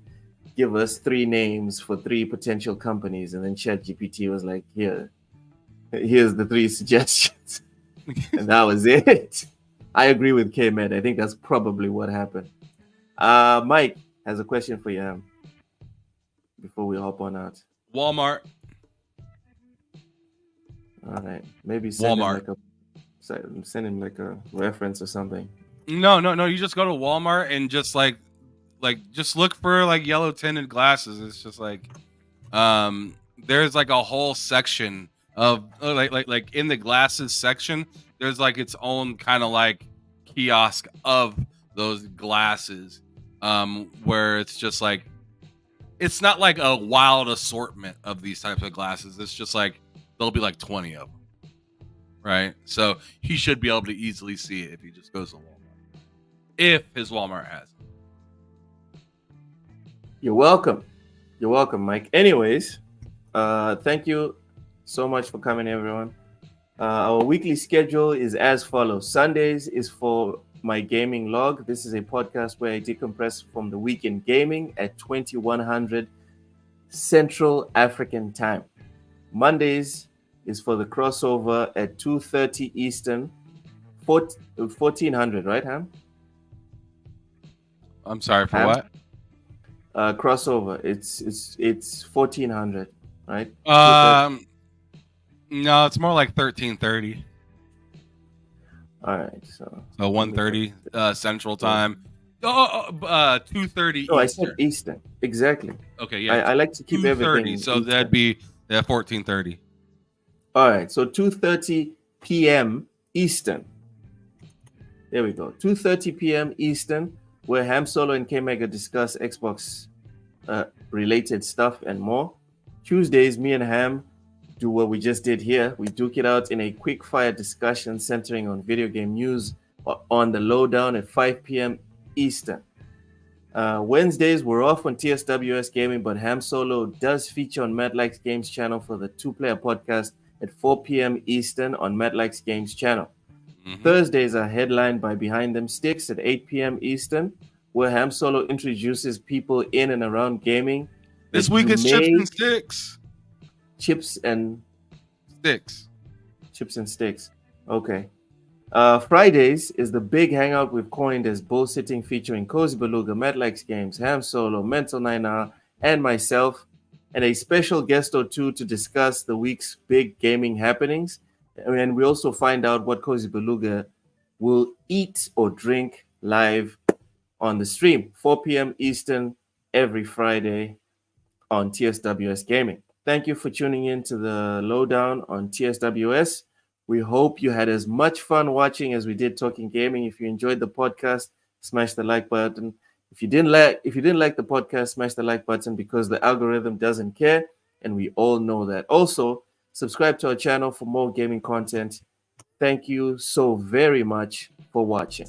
give us 3 names for 3 potential companies, and then ChatGPT was like, here's the 3 suggestions. And that was it. I agree with K-Med. I think that's probably what happened. Mike has a question for you. before we hop on out? Walmart. All right, maybe send Walmart. him like a reference or something. No. You just go to Walmart and just like just look for like yellow tinted glasses. It's just like there's like a whole section of like in the glasses section. There's like its own kind of like kiosk of those glasses, where it's just like it's not like a wild assortment of these types of glasses. It's just like there'll be like 20 of them, right? So he should be able to easily see it if he just goes to Walmart, if his Walmart has it. You're welcome, Mike. Anyways, thank you so much for coming, everyone. Our weekly schedule is as follows. Sundays is for my gaming log. This is a podcast where I decompress from the week in gaming at 2100 Central African time. Mondays is for the crossover at 2:30 Eastern, 1400, right, Ham? I'm sorry for Ham? what? Crossover. It's 1400, right? No, it's more like 13:30. All right, so 1:30 Central Time. 2:30. No, I said Eastern. Exactly. Okay, yeah. I like to keep everything. So that'd be 14:30. All right, so 2:30 p.m. Eastern. There we go. 2:30 p.m. Eastern, where Ham Solo and K Mega discuss Xbox related stuff and more. Tuesdays, me and Ham do what we just did here. We duke it out in a quick fire discussion centering on video game news on the lowdown at 5 p.m. Eastern. Wednesdays, we're off on TSWS Gaming, but Ham Solo does feature on Matt Likes Games channel for the two-player podcast at 4 p.m. Eastern on Matt Likes Games channel. Mm-hmm. Thursdays are headlined by Behind Them Sticks at 8 p.m. Eastern, where Ham Solo introduces people in and around gaming. This week it's Chips and Sticks. Chips and Sticks. Okay. Fridays is the big hangout we've coined as bullsitting, featuring Cozy Beluga, Matt Likes Games, Ham Solo, Mental 9R, and myself, and a special guest or two to discuss the week's big gaming happenings. And we also find out what Cozy Beluga will eat or drink live on the stream, 4 p.m. Eastern every Friday on TSWS Gaming. Thank you for tuning in to the Lowdown on TSWS. We hope you had as much fun watching as we did talking gaming. If you enjoyed the podcast, smash the like button. If you didn't like the podcast, smash the like button, because the algorithm doesn't care, and we all know that. Also, subscribe to our channel for more gaming content. Thank you so very much for watching.